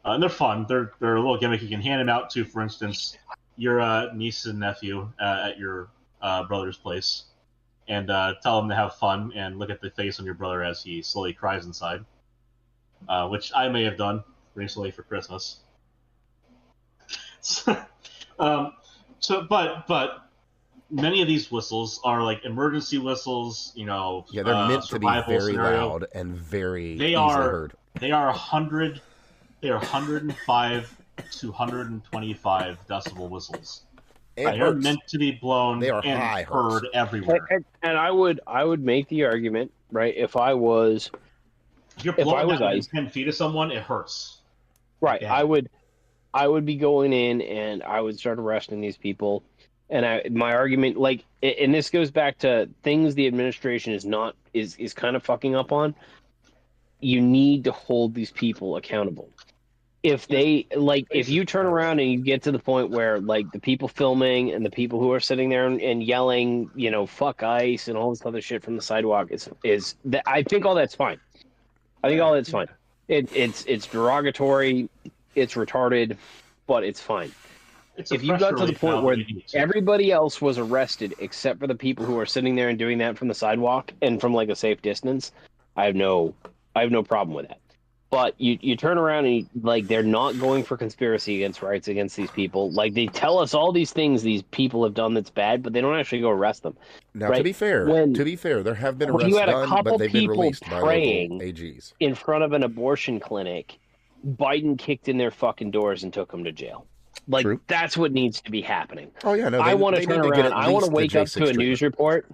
And they're fun. They're a little gimmick. You can hand them out to, for instance, your niece and nephew at your brother's place, and tell them to have fun and look at the face on your brother as he slowly cries inside, which I may have done recently for Christmas. But many of these whistles are like emergency whistles. Yeah, they're meant to be very loud and very easily heard. They are 100. They are 105 to 125 decibel whistles. They're meant to be blown and heard everywhere. And I would make the argument, right? If I was within 10 feet of someone, it hurts. Right. I would be going in and I would start arresting these people. And my argument, like, and this goes back to things the administration is kind of fucking up on. You need to hold these people accountable. If if you turn around and you get to the point where like the people filming and the people who are sitting there and yelling, fuck ICE and all this other shit from the sidewalk is that I think all that's fine. I think all that's fine. It's derogatory, it's retarded, but it's fine. If you got to the point where everybody else was arrested except for the people who are sitting there and doing that from the sidewalk and from like a safe distance, I have no problem with that. But you turn around and like they're not going for conspiracy against rights against these people. Like they tell us all these things these people have done that's bad, but they don't actually go arrest them. Now, right? to be fair, there have been arrests done, but they've been released by local AGs. In front of an abortion clinic, Biden kicked in their fucking doors and took them to jail. Like True. That's what needs to be happening. Oh yeah, no. I want to turn around. I want to wake up to a news report.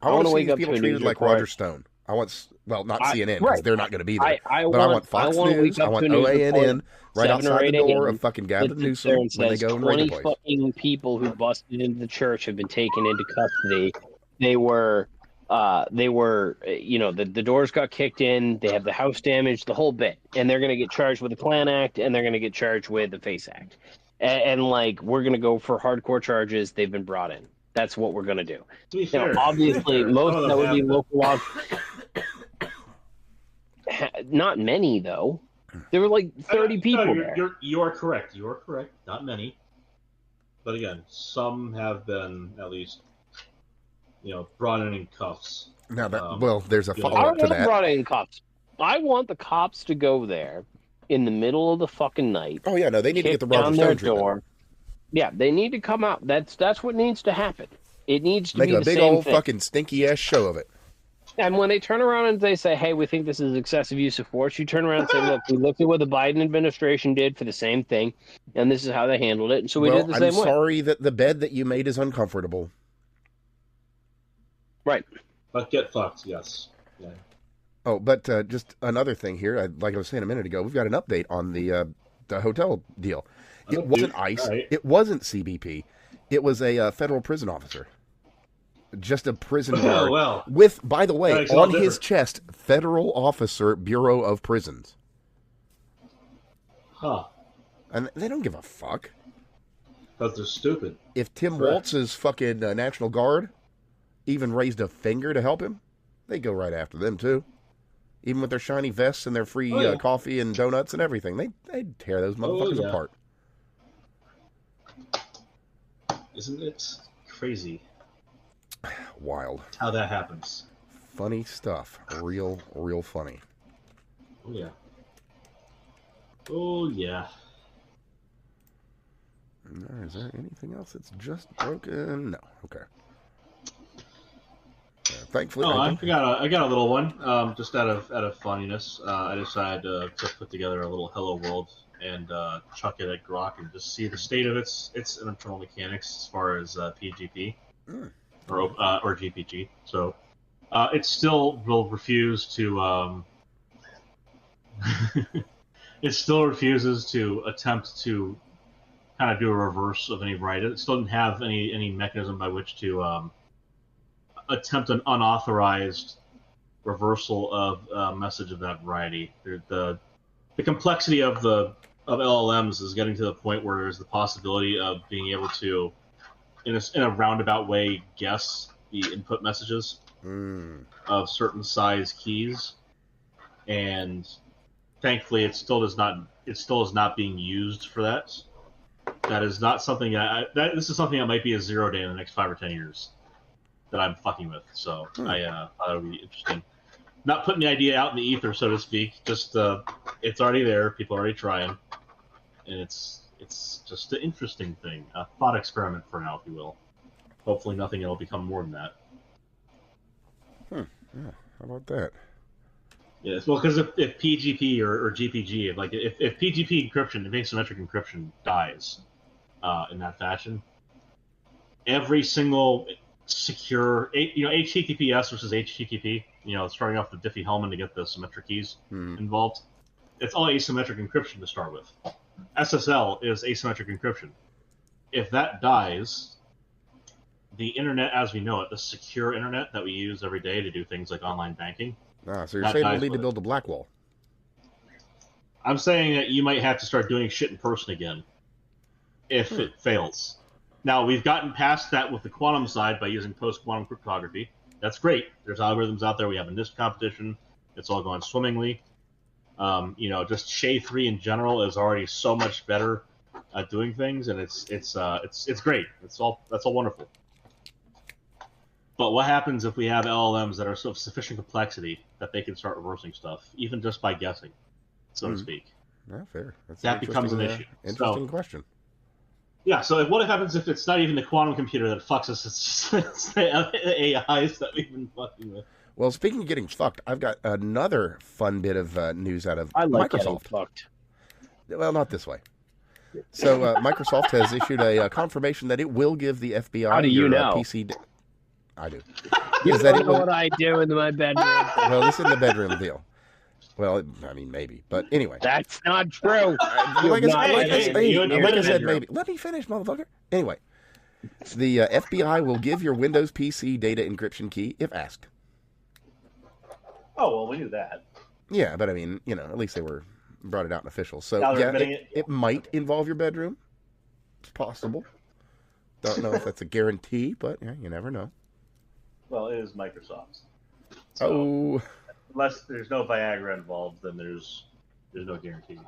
I want to wake up to a news report like Roger Stone. I want Well, not CNN, because right. they're not going to be there. I want Fox News, I want OANN right outside the door of fucking Gavin Newsom when they go and raid the 20 place. fucking people who busted into the church have been taken into custody. They were, the doors got kicked in. They have the house damaged, the whole bit. And they're going to get charged with the Klan Act, and they're going to get charged with the FACE Act. And we're going to go for hardcore charges. They've been brought in. That's what we're going to do. To be fair, obviously, most that would be local laws. Not many, though. There were like 30 people there. You are correct. You are correct. Not many. But again, some have been at least, brought in cuffs. Now there's a follow-up to that. I brought in cuffs. I want the cops to go there in the middle of the fucking night. Oh yeah, no, they need to get the Roger Stone treatment. Yeah, they need to come out. That's what needs to happen. It needs to make be a the big same old thing. Fucking stinky ass show of it. And when they turn around and they say, "Hey, we think this is excessive use of force," you turn around and say, "Look, we looked at what the Biden administration did for the same thing, and this is how they handled it, and so we did the same way." I'm sorry that the bed that you made is uncomfortable. Right. But get fucked, yes. Yeah. Oh, but just another thing here, like I was saying a minute ago, we've got an update on the hotel deal. It wasn't ICE. Right. It wasn't CBP. It was a federal prison officer. Just a prison guard. Well. With, by the way, on his chest, Federal Officer, Bureau of Prisons. Huh. And they don't give a fuck. Because they're stupid. If Tim Waltz's fucking National Guard even raised a finger to help him, they go right after them, too. Even with their shiny vests and their free coffee and donuts and everything. They'd tear those motherfuckers apart. Isn't it crazy? Wild. How that happens. Funny stuff. Real funny. Oh, yeah. Oh, yeah. Is there anything else that's just broken? No. Okay. Thankfully, I got a little one. Just out of funniness, I decided to put together a little Hello World and chuck it at Grok and just see the state of its internal mechanics as far as PGP or GPG. So it still will refuse to. It still refuses to attempt to kind of do a reverse of any write. It still doesn't have any mechanism by which to attempt an unauthorized reversal of a message of that variety. The complexity of LLMs is getting to the point where there's the possibility of being able to, in a roundabout way, guess the input messages of certain size keys, and thankfully it still is not being used for that. That is not something this is something that might be a 0 day in the next 5 or 10 years that I'm fucking with. So I thought it would be interesting. Not putting the idea out in the ether, so to speak. Just it's already there. People are already trying, and it's just an interesting thing, a thought experiment for now, if you will. Hopefully, nothing will become more than that. Yeah, how about that? Yes, well, because if PGP or GPG, if PGP encryption, if asymmetric encryption dies in that fashion, every single secure, HTTPS versus HTTP, starting off with Diffie-Hellman to get the symmetric keys involved, it's all asymmetric encryption to start with. SSL is asymmetric encryption. If that dies, the internet as we know it, the secure internet that we use every day to do things like online banking. So you're saying we need to build a black wall? I'm saying that you might have to start doing shit in person again if it fails. Now, we've gotten past that with the quantum side by using post-quantum cryptography. That's great. There's algorithms out there. We have a NIST competition. It's all going swimmingly. Just SHA-3 in general is already so much better at doing things, and it's great. That's all wonderful. But what happens if we have LLMs that are of sufficient complexity that they can start reversing stuff, even just by guessing, so to speak? Yeah, fair. That becomes an issue. Interesting question. Yeah, so what happens if it's not even the quantum computer that fucks us, it's the AIs that we've been fucking with? Well, speaking of getting fucked, I've got another fun bit of news out of I like Microsoft. Getting fucked. Well, not this way. So Microsoft has issued a confirmation that it will give the FBI How do you know? PC... I do. You Is that don't know what I do in my bedroom. Well, this isn't the bedroom deal. Well, I mean, maybe. But anyway. That's not true. Like I said, bedroom. maybe. Let me finish, motherfucker. Anyway. The FBI will give your Windows PC data encryption key if asked. Oh, well, we knew that. Yeah, but I mean, at least they brought it out in official. So, Now they're yeah, admitting it? it might involve your bedroom. It's possible. Don't know if that's a guarantee, but yeah, you never know. Well, it is Microsoft's. So, unless there's no Viagra involved, then there's no guarantees.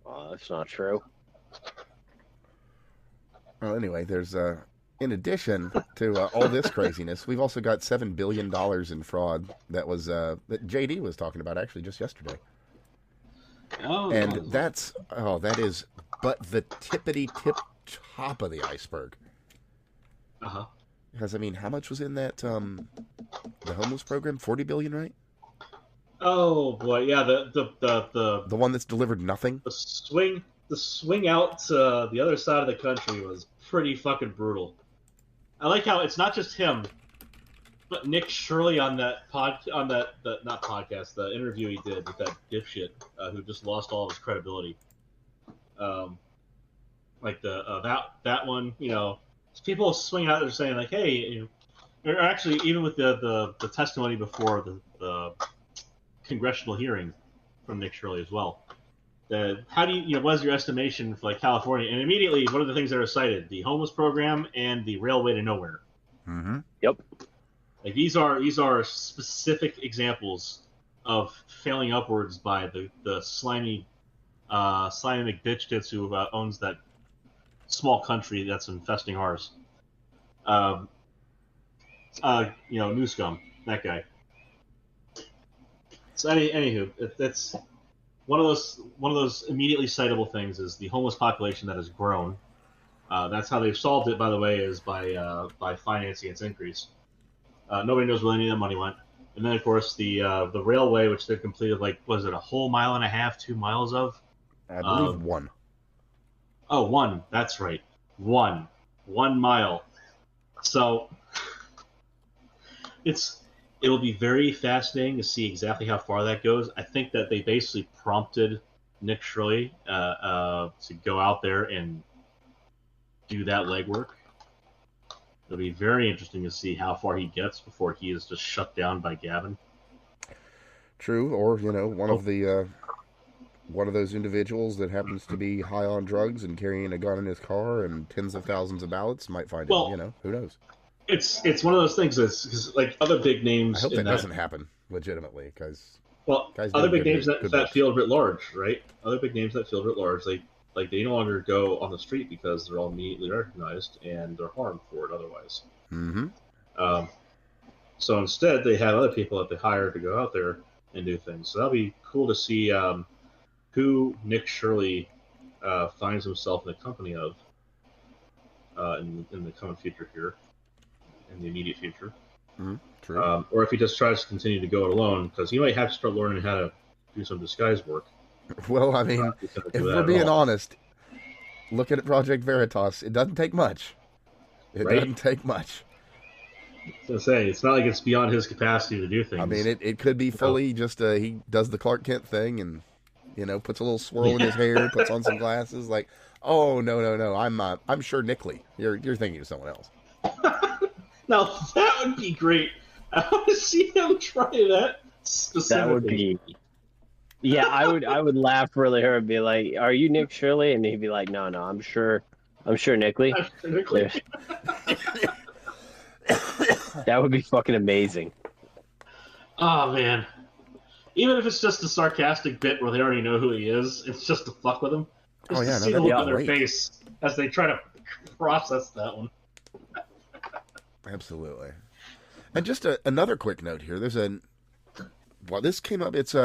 Oh, that's not true. Well, anyway, there's in addition to all this craziness, we've also got $7 billion in fraud that that JD was talking about actually just yesterday. Oh, and that is but the tippity tip top of the iceberg. Uh-huh. Because I mean, how much was in that the homeless program? 40 billion, right? Oh boy, yeah, the one that's delivered nothing. The swing out to the other side of the country was pretty fucking brutal. I like how it's not just him, but Nick Shirley on that not podcast, the interview he did with that dipshit who just lost all of his credibility. Like that one, people swing out there saying like, hey, or actually even with the testimony before the congressional hearing from Nick Shirley as well. How do you, what is your estimation for like California? And immediately, what are the things that are cited? The homeless program and the railway to nowhere. Mm-hmm. Yep. Like these are specific examples of failing upwards by the slimy McBitch who owns that small country that's infesting ours. New scum, that guy. So anywho, that's one of those immediately citable things is the homeless population that has grown. That's how they've solved it, by the way, is by financing its increase. Nobody knows where any of that money went. And then, of course, the railway, which they completed, like, was it a whole mile and a half, 2 miles of? I believe one. Oh, one. That's right. 1 mile. So it'll be very fascinating to see exactly how far that goes. I think that they basically prompted Nick Shirley to go out there and do that legwork. It'll be very interesting to see how far he gets before he is just shut down by Gavin. True, or one of those individuals that happens to be high on drugs and carrying a gun in his car and tens of thousands of ballots might find it. Who knows? It's one of those things that's because like other big names. I hope that doesn't happen legitimately, because other big names that field writ large, right? Other big names that field writ large, they no longer go on the street because they're all immediately recognized and they're harmed for it otherwise. Mm-hmm. So instead, they have other people that they hire to go out there and do things. So that'll be cool to see who Nick Shirley finds himself in the company of in the coming future here, in the immediate future. Mm-hmm. True. Or if he just tries to continue to go it alone, because he might have to start learning how to do some disguise work. Well, I mean, if we're being honest, looking at Project Veritas, it doesn't take much. It doesn't take much. I was going to say, it's not like it's beyond his capacity to do things. I mean, it could be fully just he does the Clark Kent thing and, puts a little swirl in his hair, puts on some glasses, like, oh, no, I'm sure Nickley. You're thinking of someone else. Now, that would be great. I want to see him try that specifically. That would be... Yeah, I would laugh really hard and be like, "Are you Nick Shirley?" And he'd be like, "No, I'm sure Nickley." That would be fucking amazing. Oh man, even if it's just a sarcastic bit where they already know who he is, it's just to fuck with him. Just to see the look on their face as they try to process that one. Absolutely. And just another quick note here. There's this came up. It's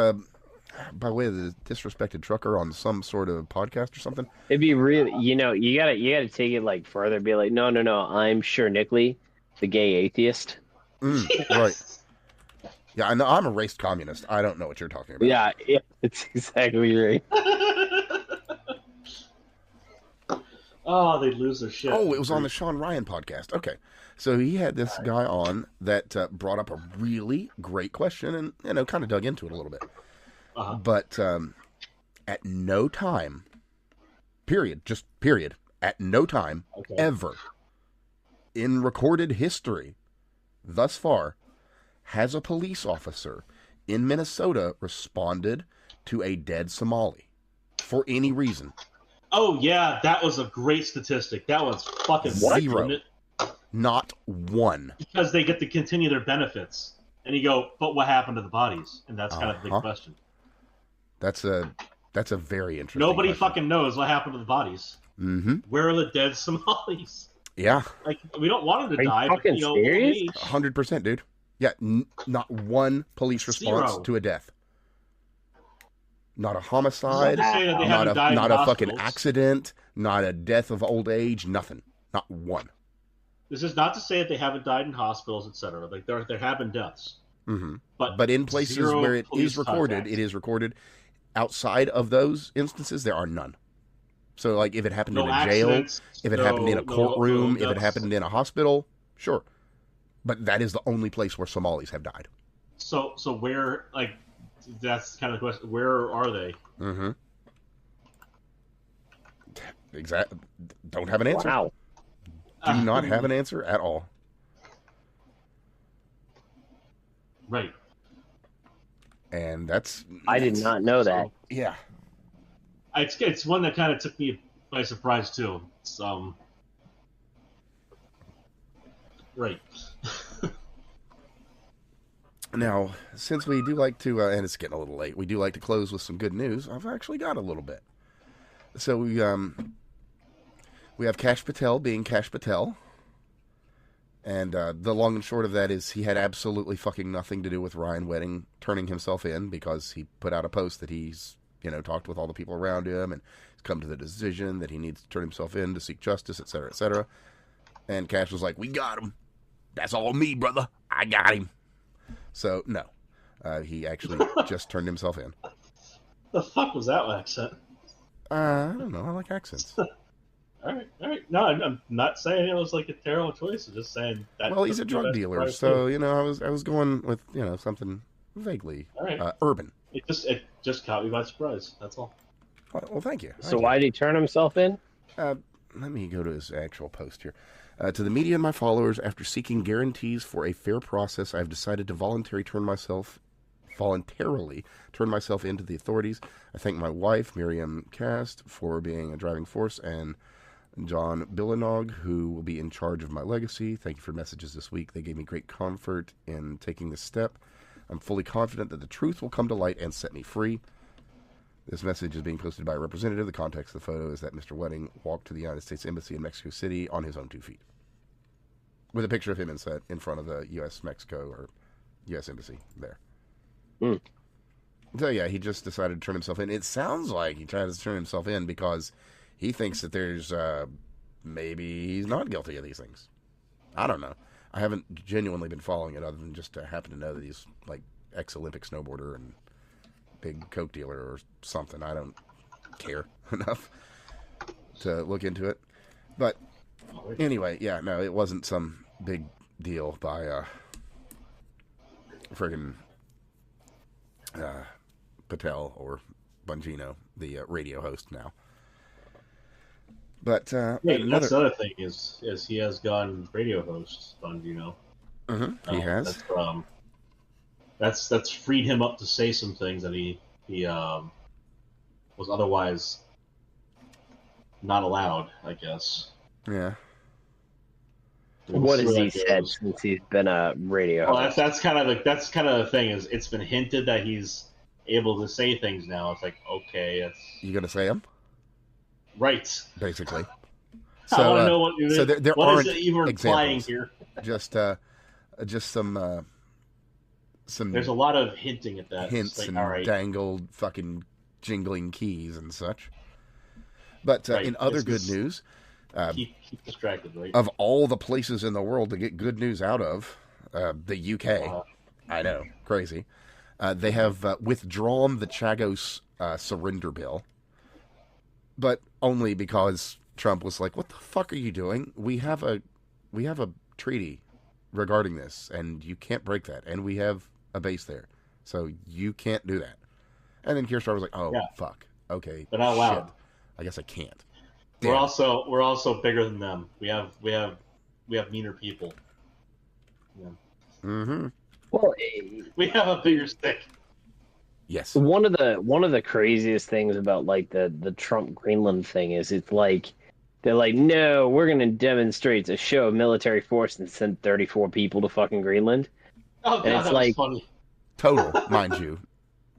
by way of the disrespected trucker on some sort of podcast or something. It'd be really, you gotta take it like further. Be like, no, I'm sure Nickley, the gay atheist. Yes. Right. Yeah, I know. I'm a racist communist. I don't know what you're talking about. Yeah, it's exactly right. Oh, they'd lose their shit. Oh, it was on the Sean Ryan podcast. Okay. So he had this guy on that brought up a really great question and, kind of dug into it a little bit. Uh-huh. But at no time, just period, at no time ever in recorded history thus far has a police officer in Minnesota responded to a dead Somali for any reason. Oh, yeah, that was a great statistic. That was fucking Zero. Not one. Because they get to continue their benefits. And you go, but what happened to the bodies? And that's kind of the big question. That's a very interesting Nobody question. fucking knows what happened to the bodies. Mm-hmm. Where are the dead Somalis? Yeah. Like, we don't want them to Are you die, but, fucking serious? 100%, dude. Yeah, not one police response Zero. to a death. Not a homicide, Not to say that they not haven't died a in fucking hospitals. accident, not a death of old age, nothing. Not one. This is not to say that they haven't died in hospitals, etc. Like, there have been deaths. Mm-hmm. But But in places zero where it police is recorded, contact. it is recorded. Outside of those instances, there are none. So, like, if it happened No in a jail, accidents, if it happened in a courtroom, if it deaths. happened in a hospital, sure. But that is the only place where Somalis have died. So where, like, that's kind of the question. Where are they? Mm-hmm. Exactly. Don't have an answer. Wow. Do not have an answer at all. Right. And that's... I did not know that. Yeah. It's one that kind of took me by surprise, too. It's, right. Now, since we do like to, and it's getting a little late, we do like to close with some good news. I've actually got a little bit. So we have Kash Patel being Kash Patel. And the long and short of that is he had absolutely fucking nothing to do with Ryan Wedding turning himself in, because he put out a post that he's, talked with all the people around him and he's come to the decision that he needs to turn himself in to seek justice, etc., etc. And Kash was like, "We got him. That's all me, brother. I got him." So, no. He actually just turned himself in. The fuck was that accent? I don't know. I like accents. All right. No, I'm not saying it was like a terrible choice. I'm just saying that. Well, he's a drug dealer, so I was going with something vaguely urban. It just caught me by surprise. That's all. Well, thank you. So why did he turn himself in? Let me go to his actual post here. To the media and my followers, after seeking guarantees for a fair process, I have decided to voluntarily turn myself into the authorities. I thank my wife, Miriam Cast, for being a driving force, and John Billanog, who will be in charge of my legacy. Thank you for messages this week. They gave me great comfort in taking this step. I'm fully confident that the truth will come to light and set me free. This message is being posted by a representative. The context of the photo is that Mr. Wedding walked to the United States Embassy in Mexico City on his own 2 feet, with a picture of him in front of the U.S.-Mexico or U.S. Embassy there. Mm. So, yeah, he just decided to turn himself in. It sounds like he tried to turn himself in because he thinks that there's maybe he's not guilty of these things. I don't know. I haven't genuinely been following it other than just to happen to know that he's like ex-Olympic snowboarder and big coke dealer or something. I don't care enough to look into it. But anyway, yeah, no, it wasn't some big deal by friggin' Patel or Bongino, the radio host now. But that's the other thing is he has gone radio host, Bongino. Mm-hmm, he has. That's freed him up to say some things that he was otherwise not allowed, I guess. Yeah. What has he said since he's been a radio Well, host? that's kind of the thing is it's been hinted that he's able to say things now. It's like, okay, that's You gonna say him? right. Basically. I want to know what so there what aren't is it you were implying examples. here. Just some There's a lot of hinting at that. hints Like, and all right, dangled fucking jingling keys and such. But Right. in other This good is- news, keep distracted, right? of all the places in the world to get good news out of, the UK, I know, crazy, they have withdrawn the Chagos surrender bill, but only because Trump was like, "What the fuck are you doing? We have a treaty regarding this, and you can't break that. And we have a base there, so you can't do that." And then Keir Starmer was like, "Oh, fuck. Okay, but out loud. Shit. I guess I can't." We're also bigger than them. We have meaner people. Yeah. Mm-hmm. Well, we have a bigger stick. Yes. One of the craziest things about like the Trump Greenland thing is it's like they're like, no, we're gonna demonstrate to show military force and send 34 people to fucking Greenland. Oh god, that was funny. Total, mind you,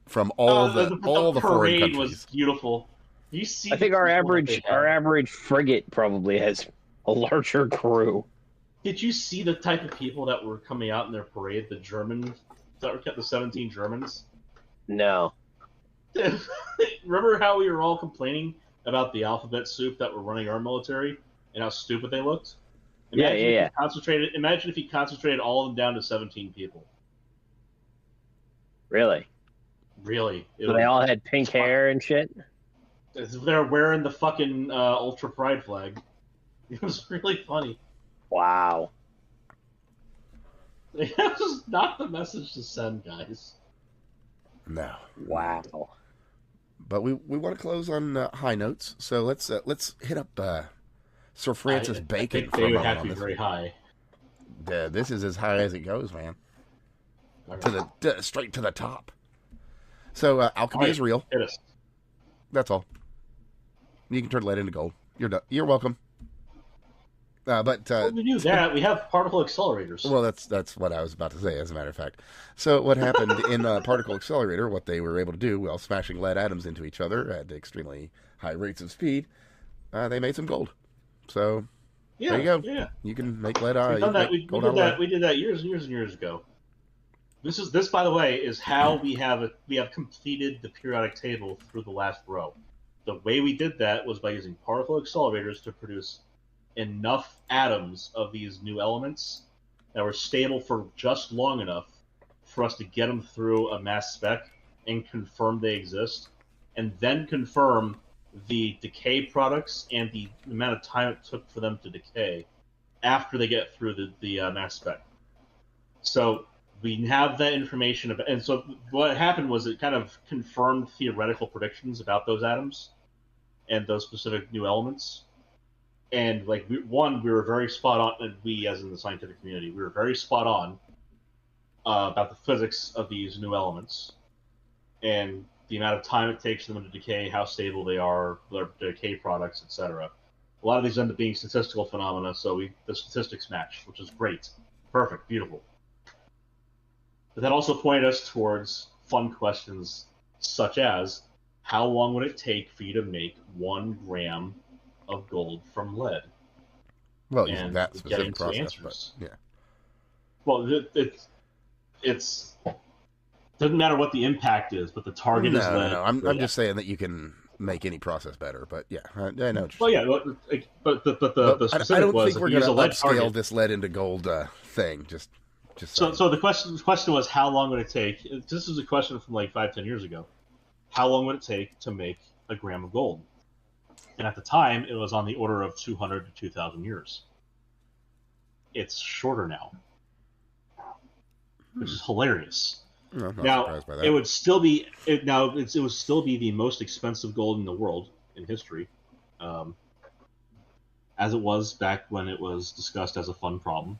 from all the foreign countries. Was beautiful. You see, I think our average frigate probably has a larger crew. Did you see the type of people that were coming out in their parade? The Germans that were kept, the 17 Germans. No. Remember how we were all complaining about the alphabet soup that were running our military and how stupid they looked? Imagine if he concentrated all of them down to 17 people. Really? Really. So they all had pink hair and shit? They're wearing the fucking Ultra Pride flag. It was really funny. Wow. That was not the message to send, guys. No. Wow. But we want to close on high notes, so let's hit up Sir Francis Bacon. I think they would have to be very high. This is as high as it goes, man. Straight to the top. So alchemy is real. It is. That's all. You can turn lead into gold. You're welcome. But we do that. We have particle accelerators. Well, that's what I was about to say, as a matter of fact. So what happened in particle accelerator? What they were able to do while smashing lead atoms into each other at extremely high rates of speed, they made some gold. So there you go. Yeah. You can make lead. We did that years and years and years ago. This, by the way, is how we have completed the periodic table through the last row. The way we did that was by using particle accelerators to produce enough atoms of these new elements that were stable for just long enough for us to get them through a mass spec and confirm they exist, and then confirm the decay products and the amount of time it took for them to decay after they get through the mass spec. So we have that information about, and so what happened was it kind of confirmed theoretical predictions about those atoms and those specific new elements. And we were very spot on, and we, as in the scientific community, we were very spot on about the physics of these new elements and the amount of time it takes for them to decay, how stable they are, their decay products, etc. A lot of these end up being statistical phenomena, so the statistics match, which is great, perfect, beautiful. But that also pointed us towards fun questions such as, how long would it take for you to make 1 gram of gold from lead? Well, using that specific process, but yeah. Well, it's doesn't matter what the impact is, but the target is lead. No. I'm just saying that you can make any process better, but yeah, I know. Well, yeah, but the specific I don't was think we're going to upscale this lead into gold thing. Just so the question was, how long would it take? This is a question from 5-10 years ago. How long would it take to make a gram of gold? And at the time, it was on the order of 200 to 2,000 years. It's shorter now, which is hilarious. No, I'm not now, surprised by that. it would still be it would still be the most expensive gold in the world in history, as it was back when it was discussed as a fun problem.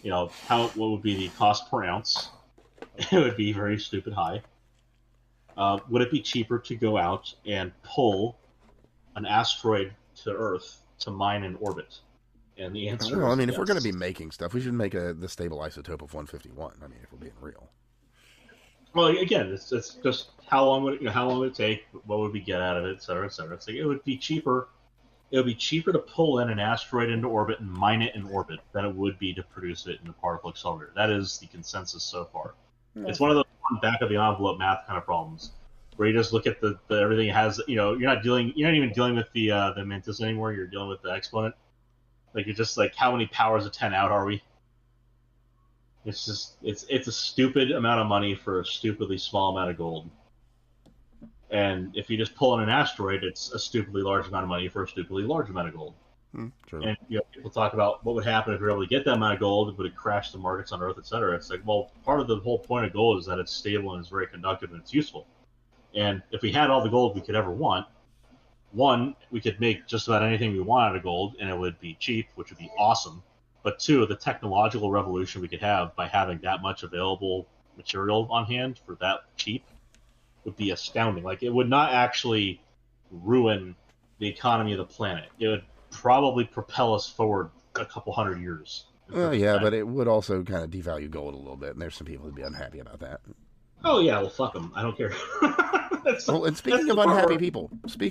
What would be the cost per ounce? It would be very stupid high. Would it be cheaper to go out and pull an asteroid to Earth to mine in orbit? And the answer is if yes. we're going to be making stuff, we should make the stable isotope of 151. If we're being real. Well, again, it's just how long would it take? What would we get out of it, et cetera, et cetera. It's it would be cheaper. It would be cheaper to pull in an asteroid into orbit and mine it in orbit than it would be to produce it in a particle accelerator. That is the consensus so far. Yeah. It's one of those back of the envelope math kind of problems, where you just look at the everything it has. You're not even dealing with the mantis anymore. You're dealing with the exponent. You're just how many powers of 10 out are we? It's just it's a stupid amount of money for a stupidly small amount of gold. And if you just pull in an asteroid, it's a stupidly large amount of money for a stupidly large amount of gold. True. And people talk about what would happen if we were able to get that amount of gold. Would it crash the markets on Earth, etc.? It's like, well, part of the whole point of gold is that it's stable and it's very conductive and it's useful. And if we had all the gold we could ever want, one, we could make just about anything we want out of gold, and it would be cheap, which would be awesome. But two, the technological revolution we could have by having that much available material on hand for that cheap would be astounding. Like, it would not actually ruin the economy of the planet. It would probably propel us forward a couple hundred years. Well, yeah, but it would also kind of devalue gold a little bit, and there's some people who'd be unhappy about that. Oh yeah, well fuck them. I don't care. Well, and speaking of unhappy people, we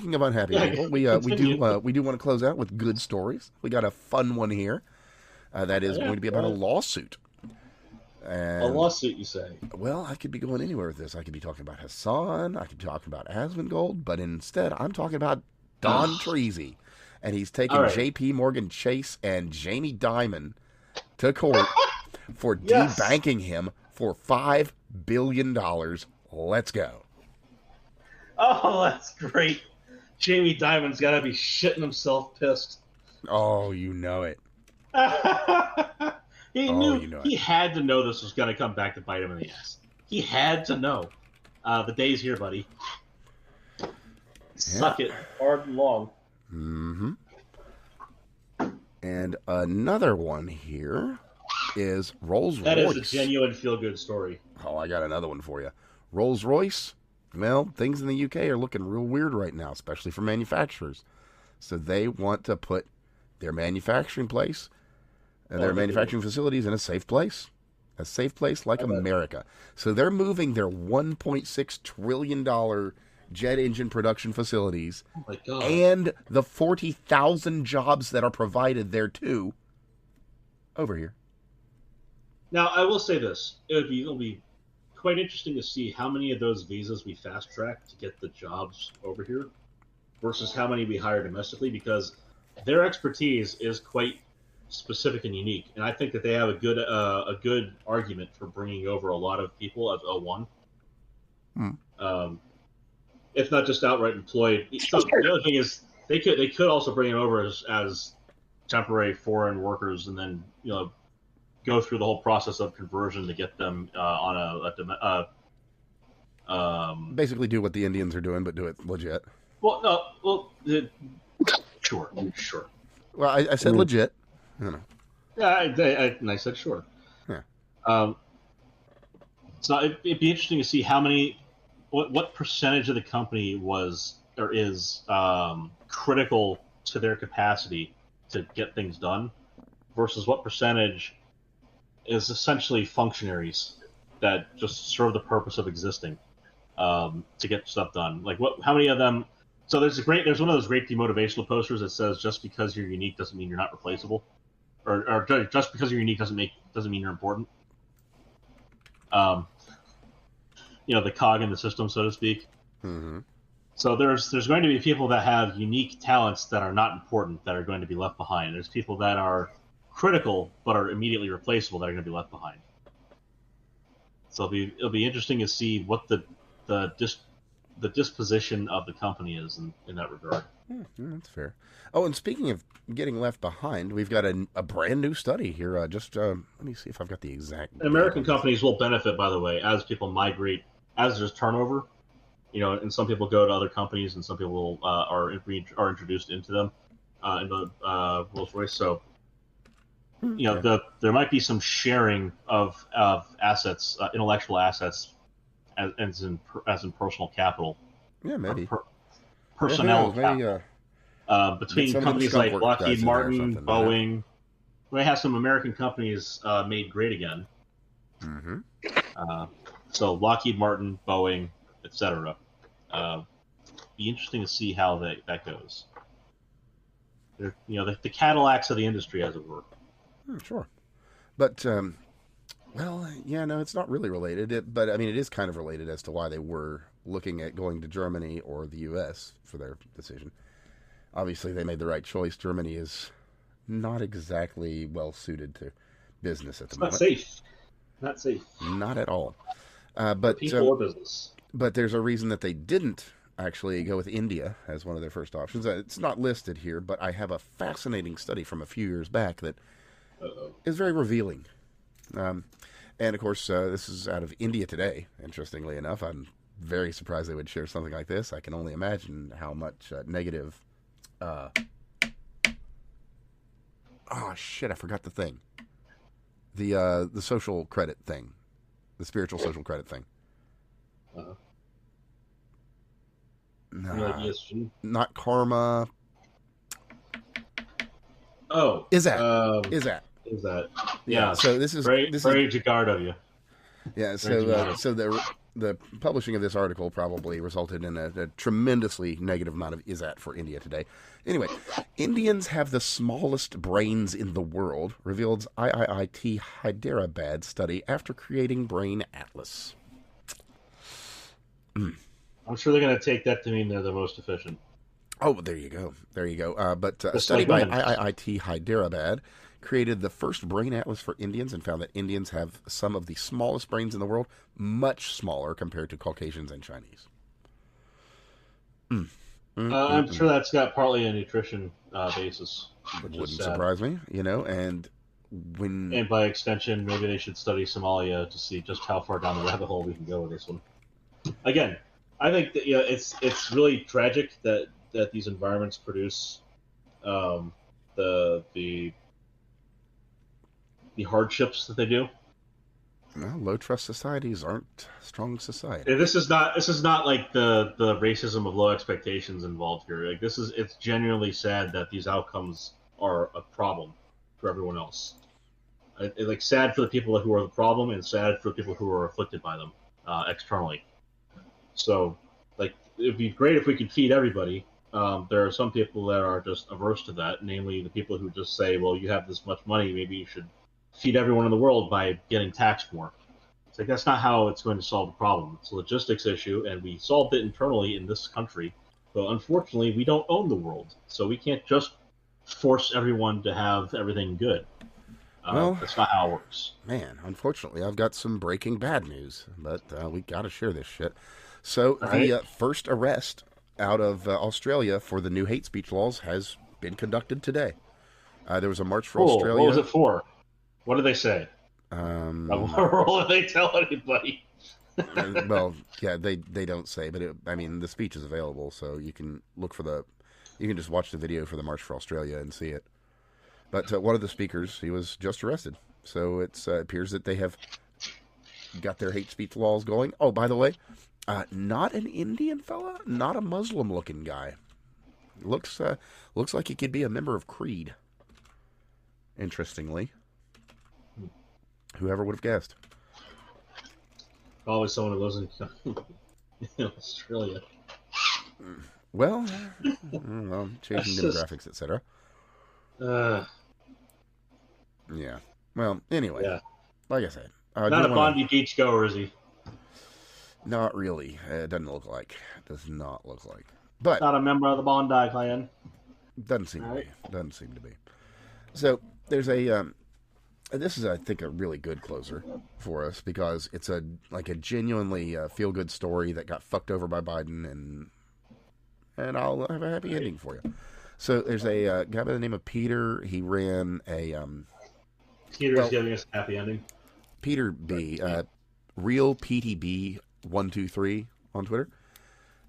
do want to close out with good stories. We got a fun one here. That is going to be about a lawsuit. And, a lawsuit, you say? Well, I could be going anywhere with this. I could be talking about Hassan. I could be talking about Asmongold. But instead, I'm talking about Don Treasy. And he's taking J.P. Morgan Chase and Jamie Dimon to court for debanking him for $5 billion. Let's go. Oh, that's great. Jamie Dimon's got to be shitting himself pissed. Oh, you know it. He had to know this was going to come back to bite him in the ass. He had to know. The day's here, buddy. Suck it hard and long. Mm-hmm. And another one here is Rolls-Royce. That is a genuine feel-good story. Oh, I got another one for you. Rolls-Royce, well, things in the UK are looking real weird right now, especially for manufacturers. So they want to put their manufacturing place and their manufacturing facilities in a safe place like America. So they're moving their $1.6 trillion jet engine production facilities and the 40,000 jobs that are provided there too over here. Now, I will say this. It'll be quite interesting to see how many of those visas we fast-track to get the jobs over here versus how many we hire domestically, because their expertise is quite specific and unique. And I think that they have a good argument for bringing over a lot of people as O1. If not just outright employed. So the other thing is they could also bring them over as temporary foreign workers, and then go through the whole process of conversion to get them on basically do what the Indians are doing, but do it legit. Sure. Well, I said legit. Yeah, I said sure. Yeah. So it'd be interesting to see what percentage of the company was or is critical to their capacity to get things done versus what percentage is essentially functionaries that just serve the purpose of existing to get stuff done. Like how many of them? So there's one of those great demotivational posters that says just because you're unique doesn't mean you're not replaceable, or just because you're unique doesn't mean you're important. The cog in the system, so to speak. Mm-hmm. So there's going to be people that have unique talents that are not important that are going to be left behind. There's people that are critical but are immediately replaceable that are going to be left behind. So it'll be interesting to see what the disposition of the company is in that regard. That's fair. Oh, and speaking of getting left behind, we've got a brand new study here. Let me see if I've got the exact. American companies will benefit, by the way, as people migrate, as there's turnover. And some people go to other companies, and some people are introduced into them in the Rolls-Royce. So, there might be some sharing of assets, intellectual assets, as in personal capital. Yeah, maybe personnel capital. Between companies like Lockheed Martin, Boeing. We have some American companies made great again. Mm-hmm. So Lockheed Martin, Boeing, etc. Be interesting to see how that goes. They're, the Cadillacs of the industry, as it were. Sure, but it's not really related. But I mean, it is kind of related as to why they were looking at going to Germany or the U.S. for their decision. Obviously, they made the right choice. Germany is not exactly well suited to business at the moment. Not safe. Not at all. But people or business. But there's a reason that they didn't actually go with India as one of their first options. It's not listed here, but I have a fascinating study from a few years back that is very revealing. And of course, this is out of India Today, interestingly enough. I'm very surprised they would share something like this. I can only imagine how much negative... oh, shit, I forgot the thing. The social credit thing. The spiritual social credit thing. Nah, not karma. Oh. Is that? Yeah. So this is very is, Jagard of you. Yeah. So the publishing of this article probably resulted in a tremendously negative amount of "is that" for India Today. Anyway, Indians have the smallest brains in the world, reveals IIT Hyderabad study after creating Brain Atlas. I'm sure they're going to take that to mean they're the most efficient. Oh, there you go. But a study by IIT Hyderabad created the first brain atlas for Indians and found that Indians have some of the smallest brains in the world, much smaller compared to Caucasians and Chinese. I'm sure that's got partly a nutrition basis. Which wouldn't surprise me, and And by extension, maybe they should study Somalia to see just how far down the rabbit hole we can go with this one. Again, I think that it's really tragic that these environments produce the hardships that they do. Well, low trust societies aren't strong society. This is not like the racism of low expectations involved here. Like it's genuinely sad that these outcomes are a problem for everyone else. It's like sad for the people who are the problem and sad for the people who are afflicted by them externally. So, like, it'd be great if we could feed everybody. There are some people that are just averse to that, namely the people who just say, well, you have this much money, maybe you should feed everyone in the world by getting taxed more. It's like, that's not how it's going to solve the problem. It's a logistics issue, and we solved it internally in this country. But unfortunately, we don't own the world, so we can't just force everyone to have everything good. Well, that's not how it works. Man, unfortunately, I've got some breaking bad news, but we got to share this shit. So the first arrest out of Australia for the new hate speech laws has been conducted today. There was a march for Australia. What was it for? What did they say? What role did they tell anybody? Well, yeah, they don't say, but the speech is available, so you can you can just watch the video for the March for Australia and see it. But one of the speakers, he was just arrested, so it appears that they have got their hate speech laws going. Oh, by the way, not an Indian fella, not a Muslim-looking guy. Looks like he could be a member of Creed. Interestingly. Whoever would have guessed? Probably someone who lives in Australia. Well, changing demographics, etc. Yeah. Well, anyway. Yeah. Like I said. Not a Bondi Beach goer, is he? Not really. It doesn't look like. Does not look like. But not a member of the Bondi clan. Doesn't seem to be. Doesn't seem to be. So there's a. This is, I think, a really good closer for us because it's a genuinely feel-good story that got fucked over by Biden, and I'll have a happy ending for you. So there's a guy by the name of Peter. He ran a. Peter's giving us a happy ending. Peter B. Real PTB 123 on Twitter.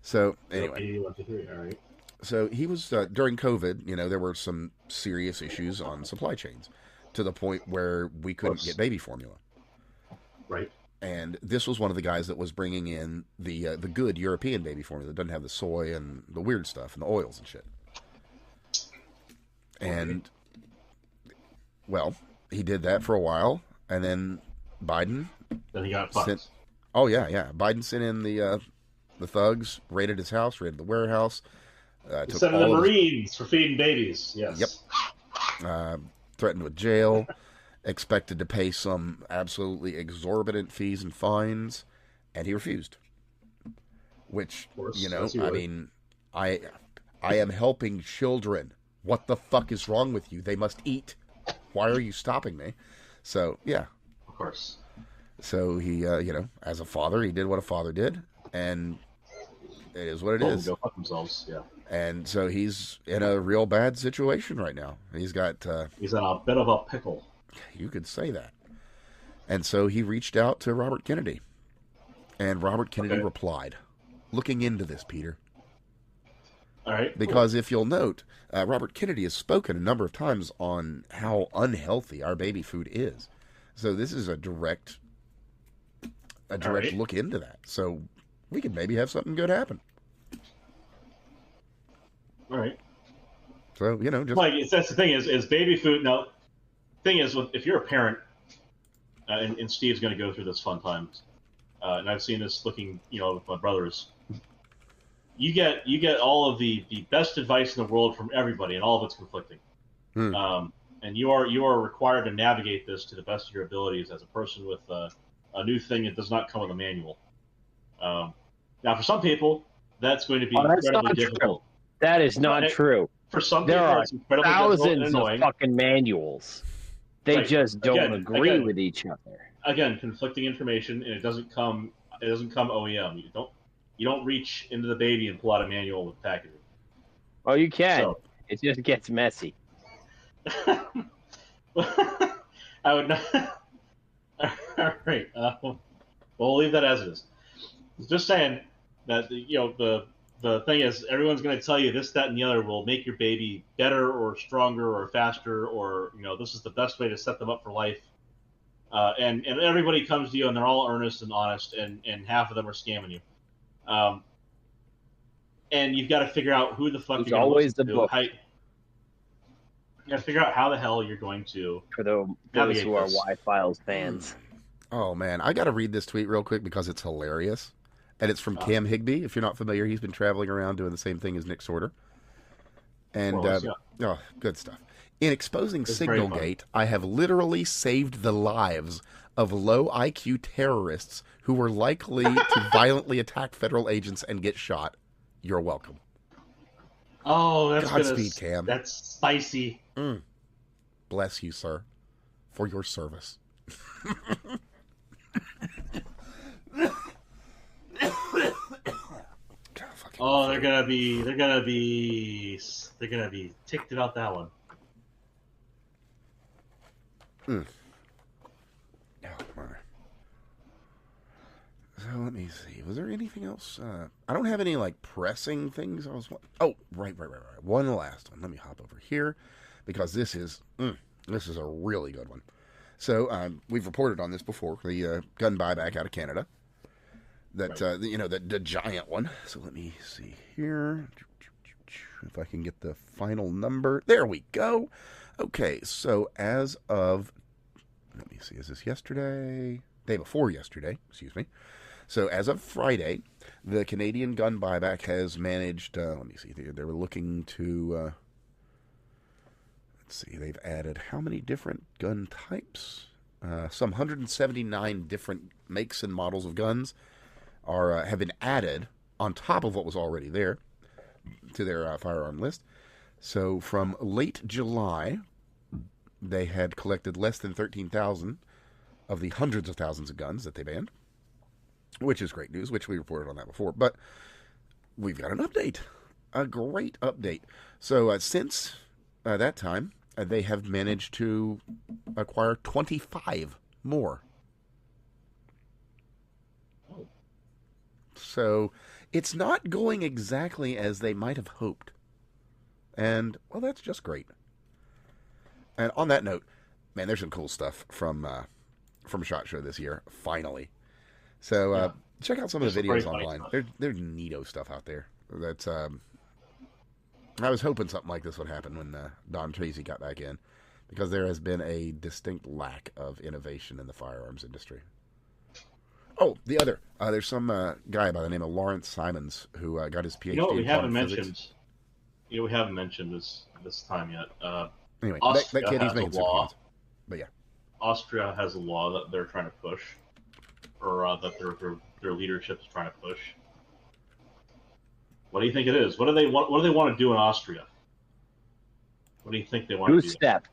So anyway, PTB 123. All right. So he was during COVID. There were some serious issues on supply chains, to the point where we couldn't get baby formula. Right. And this was one of the guys that was bringing in the good European baby formula that doesn't have the soy and the weird stuff and the oils and shit. And, well, he did that for a while, and then Biden... Then he got fucked. Oh, yeah. Biden sent in the thugs, raided his house, raided the warehouse. Sent in the Marines for feeding babies, yes. Yep. Threatened with jail, expected to pay some absolutely exorbitant fees and fines, and he refused. Which, I am helping children. What the fuck is wrong with you? They must eat. Why are you stopping me? So, yeah. Of course. So he, as a father, he did what a father did, and It is what it Told is. them to go fuck themselves. Yeah. And so he's in a real bad situation right now. He's got. He's in a bit of a pickle. You could say that. And so he reached out to Robert Kennedy. And Robert Kennedy replied, looking into this, Peter. All right. Because if you'll note, Robert Kennedy has spoken a number of times on how unhealthy our baby food is. So this is a direct look into that. So we could maybe have something good happen. All right. So, just... Like, that's the thing is baby food. Now, thing is, if you're a parent, and Steve's going to go through this fun times, and I've seen this looking, with my brothers. You get all of the best advice in the world from everybody, and all of it's conflicting. And you are required to navigate this to the best of your abilities as a person with a new thing that does not come with a manual. Now, for some people, that's going to be incredibly difficult. That is not true. For some there people, are it's incredibly difficult and thousands annoying. of fucking manuals. They just don't agree with each other. Again, conflicting information, and it doesn't come OEM. You don't reach into the baby and pull out a manual with packaging. Oh, you can. So, it just gets messy. I would not. All right. We'll leave that as it is. Just saying that the thing is, everyone's going to tell you this, that, and the other will make your baby better or stronger or faster, or this is the best way to set them up for life. And everybody comes to you and they're all earnest and honest, and half of them are scamming you. And you've got to figure out who the fuck you're going to listen to. You got to figure out how the hell you're going to. For those who are Y-Files fans. Oh, man. I got to read this tweet real quick because it's hilarious. And it's from Cam Higbee. If you're not familiar, he's been traveling around doing the same thing as Nick Sorter. And, good stuff. In exposing Signalgate, I have literally saved the lives of low IQ terrorists who were likely to violently attack federal agents and get shot. You're welcome. Oh, that's Godspeed, Cam. That's spicy. Bless you, sir, for your service. Oh, they're gonna be ticked about that one. Oh my. So let me see. Was there anything else? I don't have any pressing things. Oh, right. One last one. Let me hop over here because this is a really good one. So we've reported on this before. The gun buyback out of Canada. That the giant one. So let me see here if I can get the final number. There we go. Okay, so as of, let me see, is this yesterday? Day before yesterday, excuse me. So as of Friday, the Canadian gun buyback has managed, let me see, they were looking to, let's see, they've added how many different gun types? Some 179 different makes and models of guns have been added on top of what was already there to their firearm list. So from late July, they had collected less than 13,000 of the hundreds of thousands of guns that they banned, which is great news, which we reported on that before. But we've got an update, a great update. So since that time, they have managed to acquire 25 more. So it's not going exactly as they might have hoped. And, well, that's just great. And on that note, man, there's some cool stuff from SHOT Show this year, finally. So check out some of the videos online. There's neato stuff out there. That's I was hoping something like this would happen when Don Tracy got back in, because there has been a distinct lack of innovation in the firearms industry. Oh, the other. There's some guy by the name of Lawrence Simons who got his PhD in quantum physics. We haven't mentioned this time yet. Anyway, that kid, he's making some comments. But yeah. Austria has a law that they're trying to push, or that their leadership is trying to push. What do you think it is? What do they want to do in Austria? What do you think they want to do? Goose step.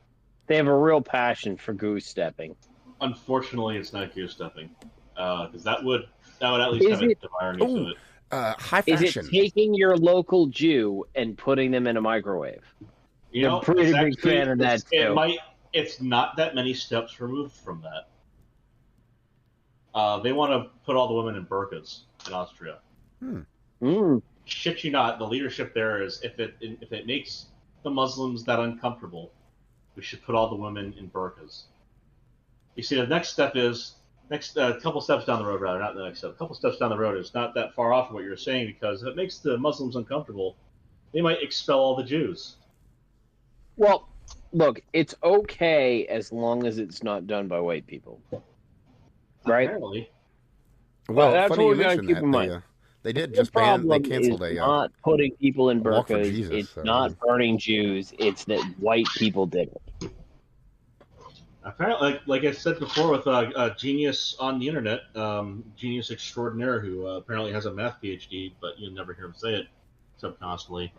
They have a real passion for goose stepping. Unfortunately, it's not goose stepping, because that would at least have the irony to it. high Is fashion. it taking your local Jew and putting them in a microwave? You know, I'm a pretty big actually, fan of that too. It's not that many steps removed from that. They want to put all the women in burqas in Austria. Shit you not, the leadership there is if it makes the Muslims that uncomfortable, we should put all the women in burqas. You see, the next step is couple steps down the road, rather, not the next step. A couple steps down the road is not that far off from what you're saying, because if it makes the Muslims uncomfortable, they might expel all the Jews. Well, look, it's okay as long as it's not done by white people, right? Apparently. Well, that's funny what you we gotta mention keep that. in mind. They did The just ban. They problem canceled is a not putting people in Walk for burqas. Jesus, It's so, not burning Jews. It's that white people did it. Apparently, like I said before, with a genius on the internet, genius extraordinaire, who apparently has a math PhD, but you'll never hear him say it subconsciously.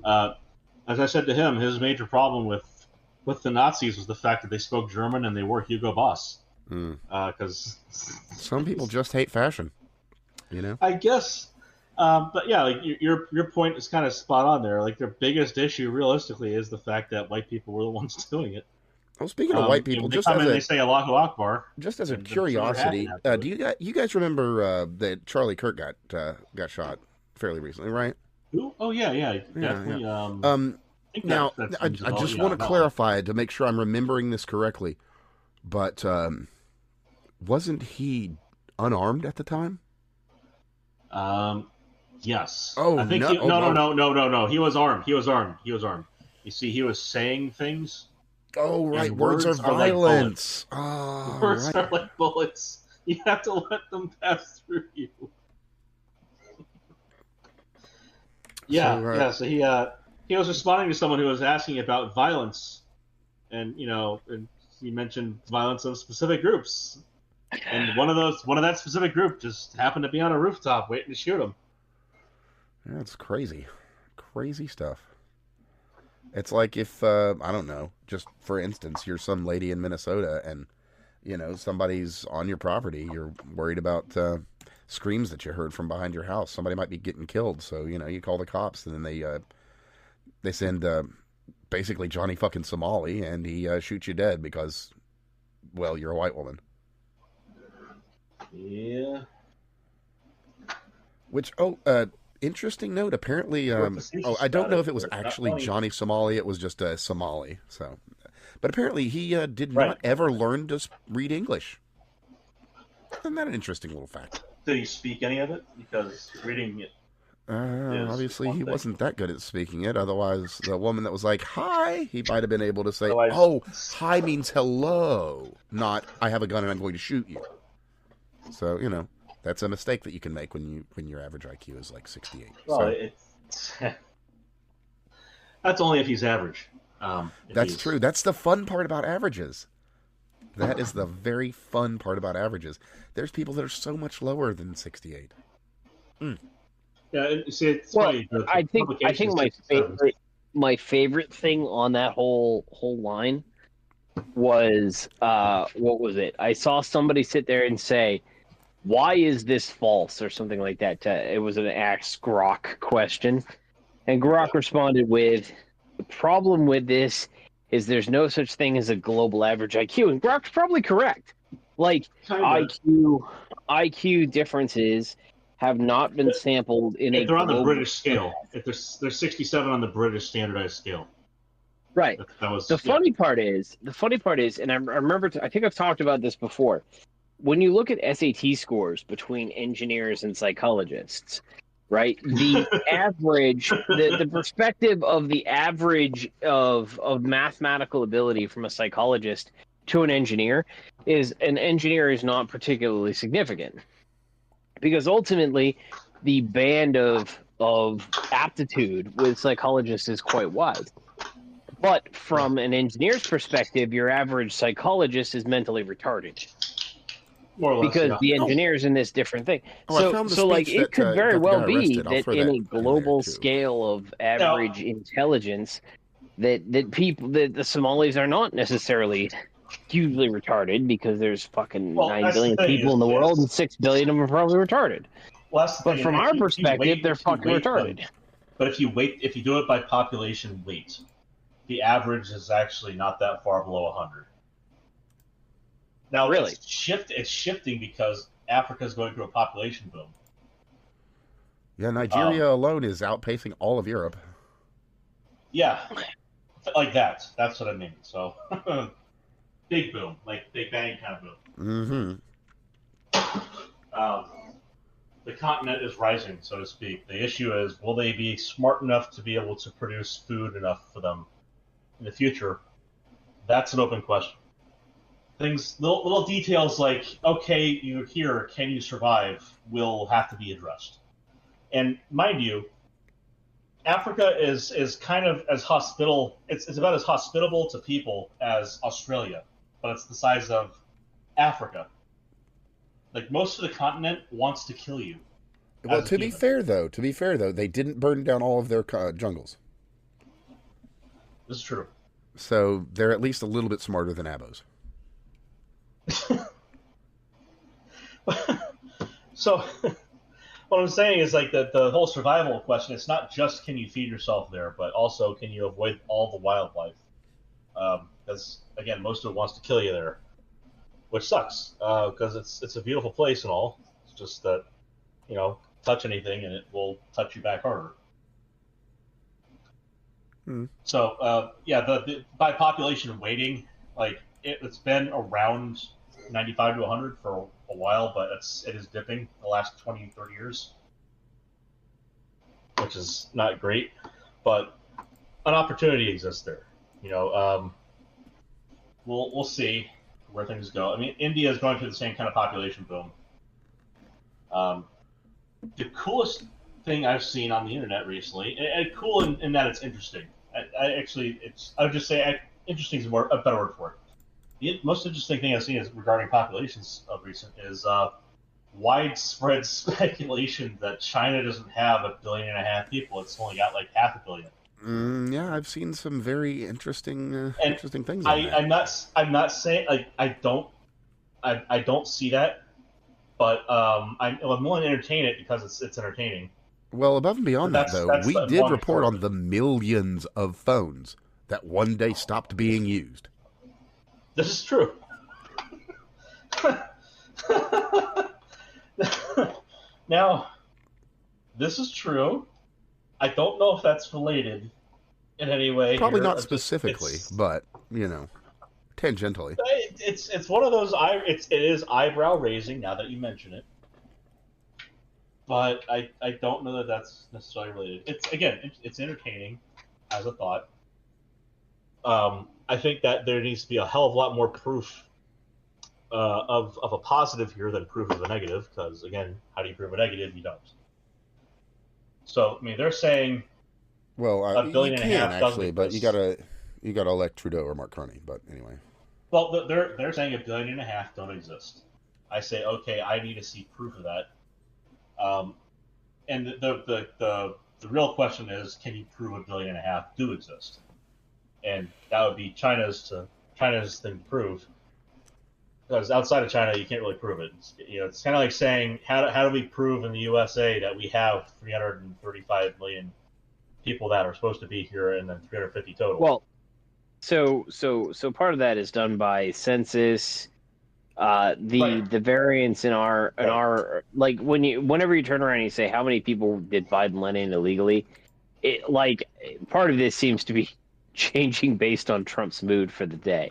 As I said to him, his major problem with the Nazis was the fact that they spoke German and they wore Hugo Boss. Because some people just hate fashion, you know. I guess, but yeah, like your point is kind of spot on there. Like their biggest issue, realistically, is the fact that white people were the ones doing it. Well, speaking of white people, they come in and they say Allahu Akbar. Just as a curiosity, do you guys remember that Charlie Kirk got shot fairly recently, right? Who? Oh yeah, definitely. Now, I just want to clarify to make sure I'm remembering this correctly, but wasn't he unarmed at the time? Yes. Oh, I think no. He was armed. You see, he was saying things. Oh, right. Words are violence. Like words are like bullets. You have to let them pass through you. So he was responding to someone who was asking about violence, and and he mentioned violence of specific groups, and one of that specific group just happened to be on a rooftop waiting to shoot him. That's crazy stuff. It's like if I don't know, just for instance, you're some lady in Minnesota and somebody's on your property. You're worried about screams that you heard from behind your house. Somebody might be getting killed, so you call the cops, and then they send basically Johnny fucking Somali, and he shoots you dead because, well, you're a white woman. Yeah. Which interesting note. Apparently, I don't know if it was actually Johnny Somali. It was just a Somali. So, but apparently he did not ever learn to read English. Isn't that an interesting little fact? Did he speak any of it? Because reading it. Obviously, he wasn't that good at speaking it. Otherwise, the woman that was like, "Hi," he might have been able to say, "Oh, hi means hello, not I have a gun and I'm going to shoot you." So that's a mistake that you can make when your average IQ is like 68. Well, that's only if he's average. That's true. That's the fun part about averages. That is the very fun part about averages. There's people that are so much lower than 68. Yeah, see, it's funny. I think my favorite thing on that whole line was what was it? I saw somebody sit there and say, "Why is this false?" or something like that. It was an Ask Grok question, and Grok responded with, "The problem with this is there's no such thing as a global average IQ," and Grok's probably correct. Like IQ differences have not been sampled in if they're on the British scale. If they're 67 on the British standardized scale. Right. The funny part is, and I remember, I think I've talked about this before. When you look at SAT scores between engineers and psychologists, right? The average, the perspective of the average of mathematical ability from a psychologist to an engineer is not particularly significant. Because ultimately, the band of aptitude with psychologists is quite wide. But from an engineer's perspective, your average psychologist is mentally retarded. More or less, because the engineer's in this different thing. So like, it could very well be that in a global scale of average intelligence, that people, that the Somalis are not necessarily hugely retarded, because there's fucking 9 billion people in the world and 6 billion of them are probably retarded. Well, that's the But thing. from If our you perspective, wait- they're if you fucking wait them- retarded. But if you do it by population weight, the average is actually not that far below 100. Now, Really? it's shifting because Africa is going through a population boom. Yeah, Nigeria alone is outpacing all of Europe. Yeah, like that. That's what I mean. So, big boom, like Big Bang kind of boom. Mm-hmm. The continent is rising, so to speak. The issue is, will they be smart enough to be able to produce food enough for them in the future? That's an open question. Little details like, okay, you're here, can you survive, will have to be addressed. And mind you, Africa is kind of as hospitable. It's about as hospitable to people as Australia, but it's the size of Africa. Like, most of the continent wants to kill you. Well, to be fair though, they didn't burn down all of their jungles. This is true. So they're at least a little bit smarter than Abos. So, what I'm saying is, like, the whole survival question, it's not just can you feed yourself there, but also can you avoid all the wildlife. Because, again, most of it wants to kill you there, which sucks, because it's a beautiful place and all. It's just that, touch anything and it will touch you back harder. So, the by population weighting, like, it's been around 95 to 100 for a while, but it is dipping the last 20, 30 years, which is not great, but an opportunity exists there. We'll see where things go. I mean, India is going through the same kind of population boom. The coolest thing I've seen on the internet recently, and cool in that it's interesting. I would just say interesting is a better word for it. The most interesting thing I've seen is regarding populations of recent is widespread speculation that China doesn't have 1.5 billion people. It's only got like 500 million. Yeah, I've seen some very interesting things on that. I'm not saying, like, I don't see that, but I'm willing to entertain it because it's entertaining. Well, above and beyond that, though, we did report on the millions of phones that one day stopped being used. This is true. Now, this is true. I don't know if that's related in any way. Probably not specifically, but tangentially. It's one of those. It is eyebrow raising now that you mention it. But I don't know that that's necessarily related. It's entertaining as a thought. I think that there needs to be a hell of a lot more proof of a positive here than proof of a negative, because, again, how do you prove a negative? You don't. So, I mean, they're saying, well, 1.5 billion actually, but you gotta elect Trudeau or Mark Carney. But anyway, well, they're saying 1.5 billion don't exist. I say, okay, I need to see proof of that. And the real question is, can you prove 1.5 billion do exist? And that would be China's thing to prove. Because outside of China, you can't really prove it. It's kind of like saying, how do we prove in the USA that we have 335 million people that are supposed to be here, and then 350 total? Well, so part of that is done by census. The variance in our like whenever you turn around and you say how many people did Biden let in illegally, part of this seems to be changing based on Trump's mood for the day.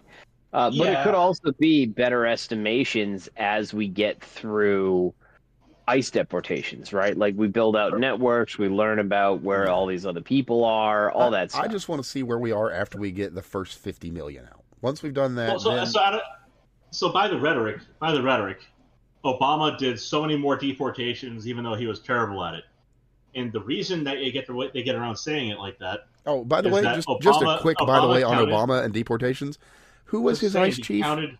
But it could also be better estimations as we get through ICE deportations, right? Like, we build out networks, we learn about where all these other people are, all that stuff. I just want to see where we are after we get the first 50 million out. Once we've done that, so by the rhetoric, Obama did so many more deportations, even though he was terrible at it. And the reason that they get around saying it like that. Oh, by the way, just a quick on Obama and deportations. Who was his ICE chief? Homan,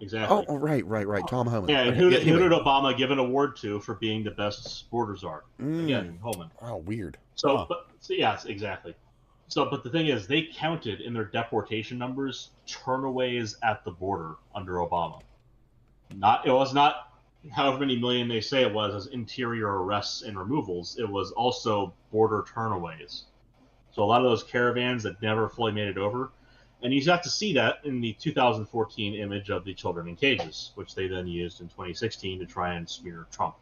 exactly. Oh, right. Tom Homan. Yeah, and who did Obama give an award to for being the best border czar? Again, Homan. Oh, weird. So yes, exactly. So, but the thing is, they counted in their deportation numbers turnaways at the border under Obama. It was not however many million they say it was as interior arrests and removals, it was also border turnaways. So a lot of those caravans that never fully made it over. And you have to see that in the 2014 image of the children in cages, which they then used in 2016 to try and smear Trump.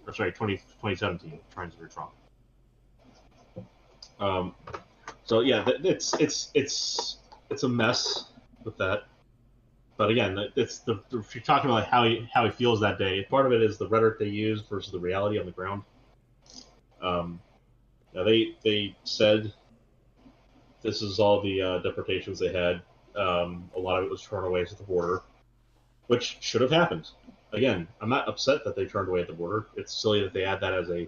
Or sorry, 2017 to try and smear Trump. So yeah, it's a mess with that. But again, if you're talking about how he feels that day, part of it is the rhetoric they use versus the reality on the ground. Now they said this is all the deportations they had. A lot of it was turnaways at the border, which should have happened. Again, I'm not upset that they turned away at the border. It's silly that they add that as a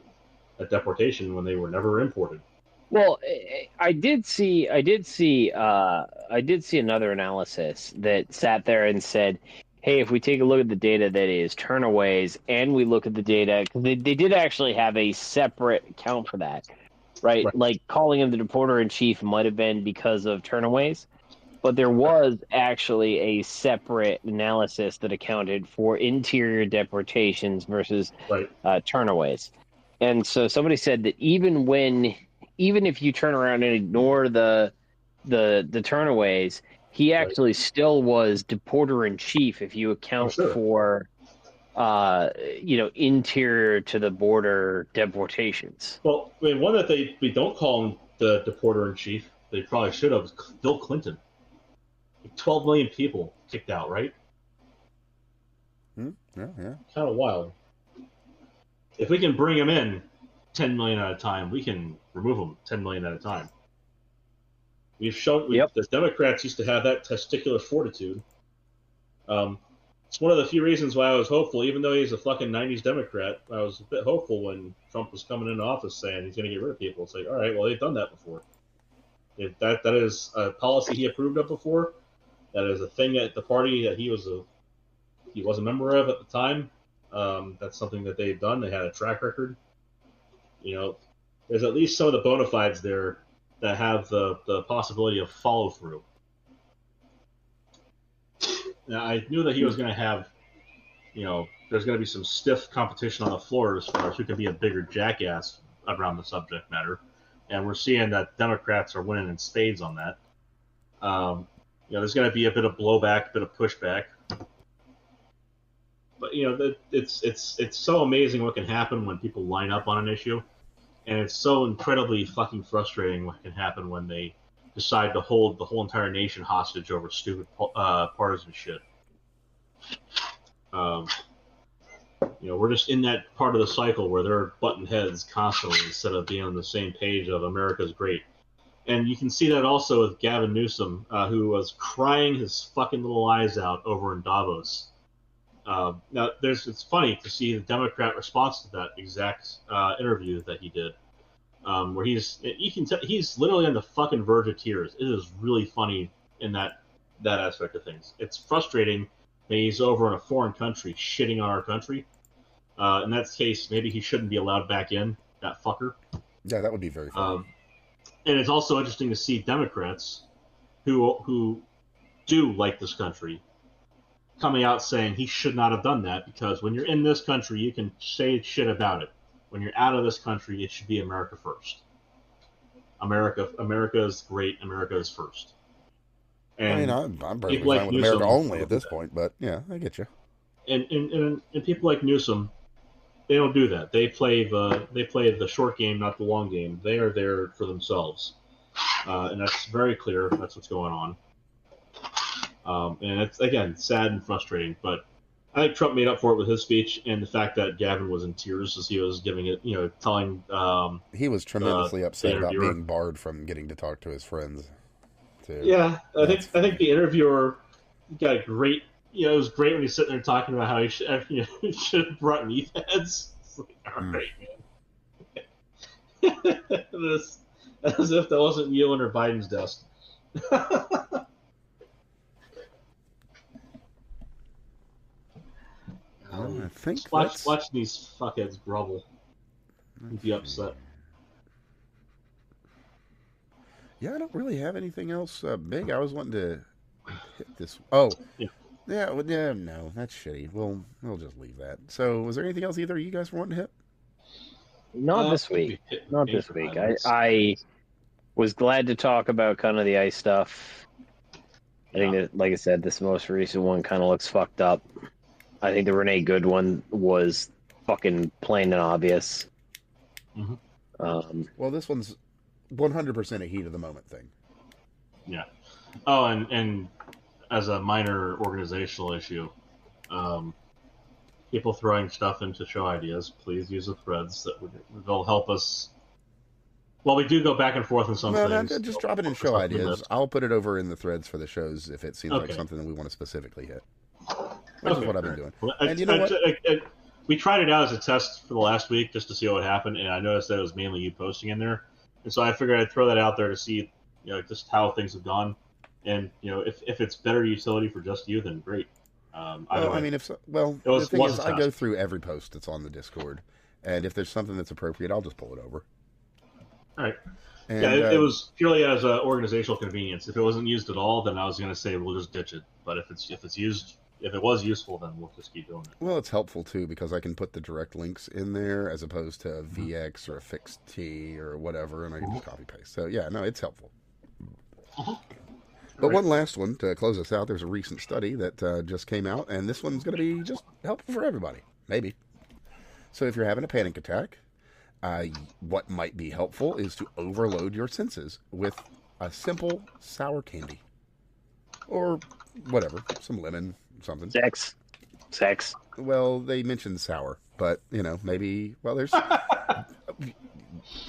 deportation when they were never imported. Well, I did see another analysis that sat there and said, hey, if we take a look at the data that is turnaways and we look at the data, because they did actually have a separate count for that, right? Like calling him the deporter-in-chief might have been because of turnaways, but there was actually a separate analysis that accounted for interior deportations versus turnaways. And so somebody said that even if you turn around and ignore the turnaways, he actually still was deporter-in-chief if you account for interior to the border deportations. Well, I mean, one that we don't call him the deporter-in-chief, they probably should have, Bill Clinton. 12 million people kicked out, right? Yeah. Kind of wild. If we can bring him in 10 million at a time, we can remove them 10 million at a time. We've shown the Democrats used to have that testicular fortitude. It's one of the few reasons why I was hopeful, even though he's a fucking 90s Democrat. I was a bit hopeful when Trump was coming into office saying he's going to get rid of people. It's like, all right, well, they've done that before. That is a policy he approved of before. That is a thing that the party that he was a member of at the time. That's something that they've done. They had a track record. There's at least some of the bona fides there that have the possibility of follow through. Now, I knew that he was going to have, there's going to be some stiff competition on the floor as far as who can be a bigger jackass around the subject matter. And we're seeing that Democrats are winning in spades on that. There's going to be a bit of blowback, a bit of pushback. But, it's so amazing what can happen when people line up on an issue. And it's so incredibly fucking frustrating what can happen when they decide to hold the whole entire nation hostage over stupid partisan shit. We're just in that part of the cycle where they're butting heads constantly instead of being on the same page of America's great. And you can see that also with Gavin Newsom, who was crying his fucking little eyes out over in Davos. Now, it's funny to see the Democrat response to that exact interview that he did, where he's literally on the fucking verge of tears. It is really funny in that aspect of things. It's frustrating that he's over in a foreign country shitting on our country. In that case, maybe he shouldn't be allowed back in, that fucker. Yeah, that would be very funny. And it's also interesting to see Democrats who do like this country coming out saying he should not have done that, because when you're in this country, you can say shit about it. When you're out of this country, it should be America first. America is great. America is first. And I'm perfectly fine with America only at this point, but yeah, I get you. And people like Newsom, they don't do that. They play the short game, not the long game. They are there for themselves, and that's very clear. That's what's going on. And it's, again, sad and frustrating, but I think Trump made up for it with his speech and the fact that Gavin was in tears as he was giving it, telling... he was tremendously upset about being barred from getting to talk to his friends, too. Yeah, I think the interviewer got a great... it was great when he's sitting there talking about how he should have brought meth heads. It's like, all right, man. As if that wasn't Yellen or Biden's desk. I think watch these fuckheads grovel and be upset. Yeah, I don't really have anything else big. I was wanting to hit this. Oh, yeah. Yeah, well, yeah, no, that's shitty. We'll just leave that. So, was there anything else either of you guys were wanting to hit? Not this We week. hit Not eight this for week. 5 minutes. I was glad to talk about kind of the ice stuff. I think that, like I said, this most recent one kind of looks fucked up. I think the Renee Good one was fucking plain and obvious. Mhm. Well, this one's 100% a heat of the moment thing. Yeah. Oh, and as a minor organizational issue, people throwing stuff into show ideas, please use the threads. They'll help us. Well, we do go back and forth on some Well, things. just drop it in They'll show put us on the ideas. list. I'll put it over in the threads for the shows if it seems like Okay. something that we want to specifically hit. Which is what I've been doing. Well, And you know what? we tried it out as a test for the last week just to see what would happen, and I noticed that it was mainly you posting in there, and so I figured I'd throw that out there to see, just how things have gone, and if it's better utility for just you, then great. Well, I mean, the thing is, I go through every post that's on the Discord, and if there's something that's appropriate, I'll just pull it over. All right. And, yeah, it was purely as an organizational convenience. If it wasn't used at all, then I was going to say we'll just ditch it. But if it was useful, then we'll just keep doing it. Well, it's helpful too because I can put the direct links in there as opposed to a VX or a fixed T or whatever, and I can just copy paste. So yeah, no, it's helpful. But one last one to close us out. There's a recent study that just came out, and this one's going to be just helpful for everybody, maybe. So if you're having a panic attack, what might be helpful is to overload your senses with a simple sour candy. Or whatever, some lemon, something. Sex. Well, they mentioned sour, but, maybe, well, there's,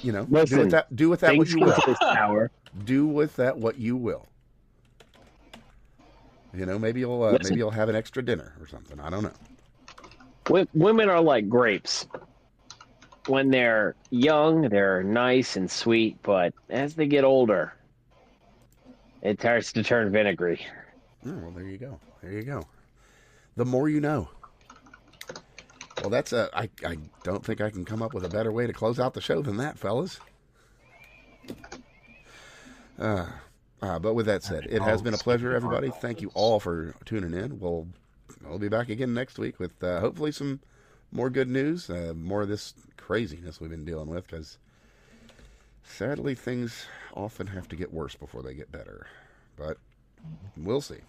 Listen, do with that what you will. Sour. Do with that what you will. Maybe you'll have an extra dinner or something. I don't know. Women are like grapes. When they're young, they're nice and sweet, but as they get older, it starts to turn vinegary. Oh, well, there you go. There you go. The more you know. Well, that's I don't think I can come up with a better way to close out the show than that, fellas. But with that said, it has been a pleasure, everybody. Thank you all for tuning in. We'll be back again next week with hopefully some more good news, more of this craziness we've been dealing with, because sadly things often have to get worse before they get better. But we'll see.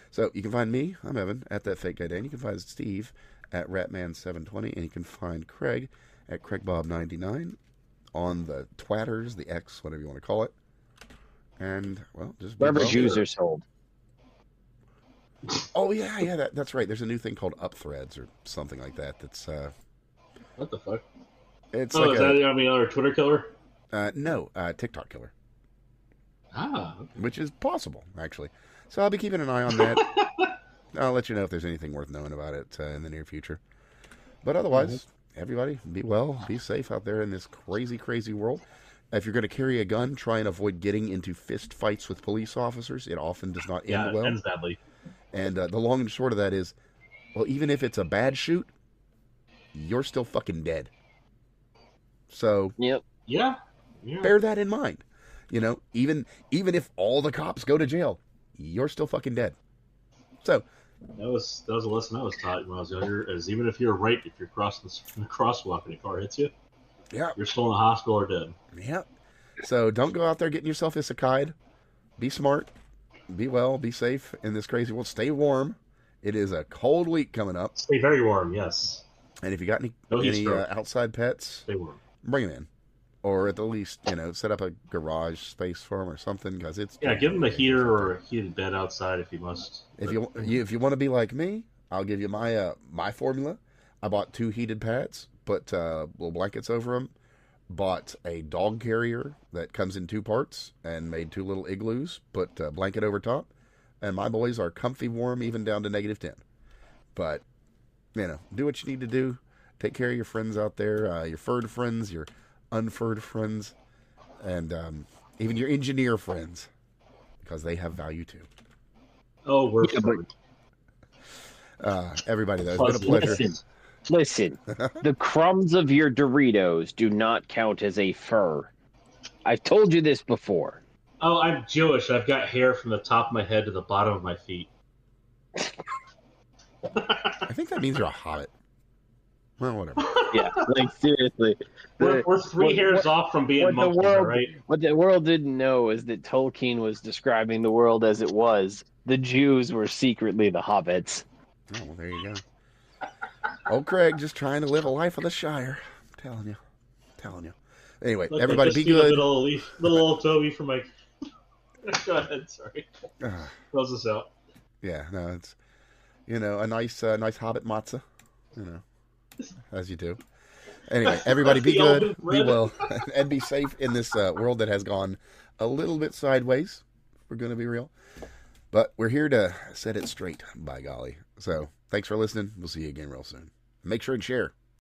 So you can find me, I'm Evan, at That Fake Guy Dan. You can find Steve at Ratman720, and you can find Craig at CraigBob99 on the Twatters, the X, whatever you want to call it. And, well, just be Wherever well. Jews are sold. Oh, yeah, that's right. There's a new thing called Upthreads or something like that. That's, What the fuck? it's Is like that another Twitter killer? no, TikTok killer. Ah. Which is possible, actually. So I'll be keeping an eye on that. I'll let you know if there's anything worth knowing about it in the near future. But otherwise, everybody, be well, be safe out there in this crazy, crazy world. If you're going to carry a gun, try and avoid getting into fist fights with police officers. It often does not end well. It ends badly. And the long and short of that is, well, even if it's a bad shoot, you're still fucking dead. So Yep. Yeah. bear that in mind. Even if all the cops go to jail, you're still fucking dead. So That was a lesson I was taught when I was younger. Is even if you're right, if you're crossing the crosswalk and a car hits you, yeah, you're still in the hospital or dead. yeah. So don't go out there getting yourself isekai. Be smart. Be well. Be safe in this crazy world. Stay warm. It is a cold week coming up. Stay very warm. Yes. And if you got No heat any stroke. outside pets, Stay warm. bring them in. Or at the least, set up a garage space for them or something, because it's Give them a heater or a heated bed outside if you must. If you want to be like me, I'll give you my formula. I bought 2 heated pads, put little blankets over them. Bought a dog carrier that comes in 2 parts and made 2 little igloos. Put a blanket over top, and my boys are comfy warm even down to -10. But do what you need to do. Take care of your friends out there, your furred friends, your unfurred friends, and even your engineer friends, because they have value too. Oh, we're Everybody, though, it's been a pleasure. Listen, the crumbs of your Doritos do not count as a fur. I've told you this before. Oh, I'm Jewish. I've got hair from the top of my head to the bottom of my feet. I think that means you're a hobbit. Well, whatever. Yeah, like seriously. We're three hairs off from being what the monkeys, world, right? What the world didn't know is that Tolkien was describing the world as it was. The Jews were secretly the hobbits. Oh, well, there you go. Old Craig just trying to live a life of the Shire. I'm telling you. Anyway, Look, everybody I be just good. Little old Toby from my. Go ahead. Sorry. Close this out. Yeah, no, it's a nice hobbit matzah, as you do. Anyway, everybody be good, be well, and be safe in this world that has gone a little bit sideways. We're going to be real. But we're here to set it straight, by golly. So, thanks for listening. We'll see you again real soon. Make sure and share.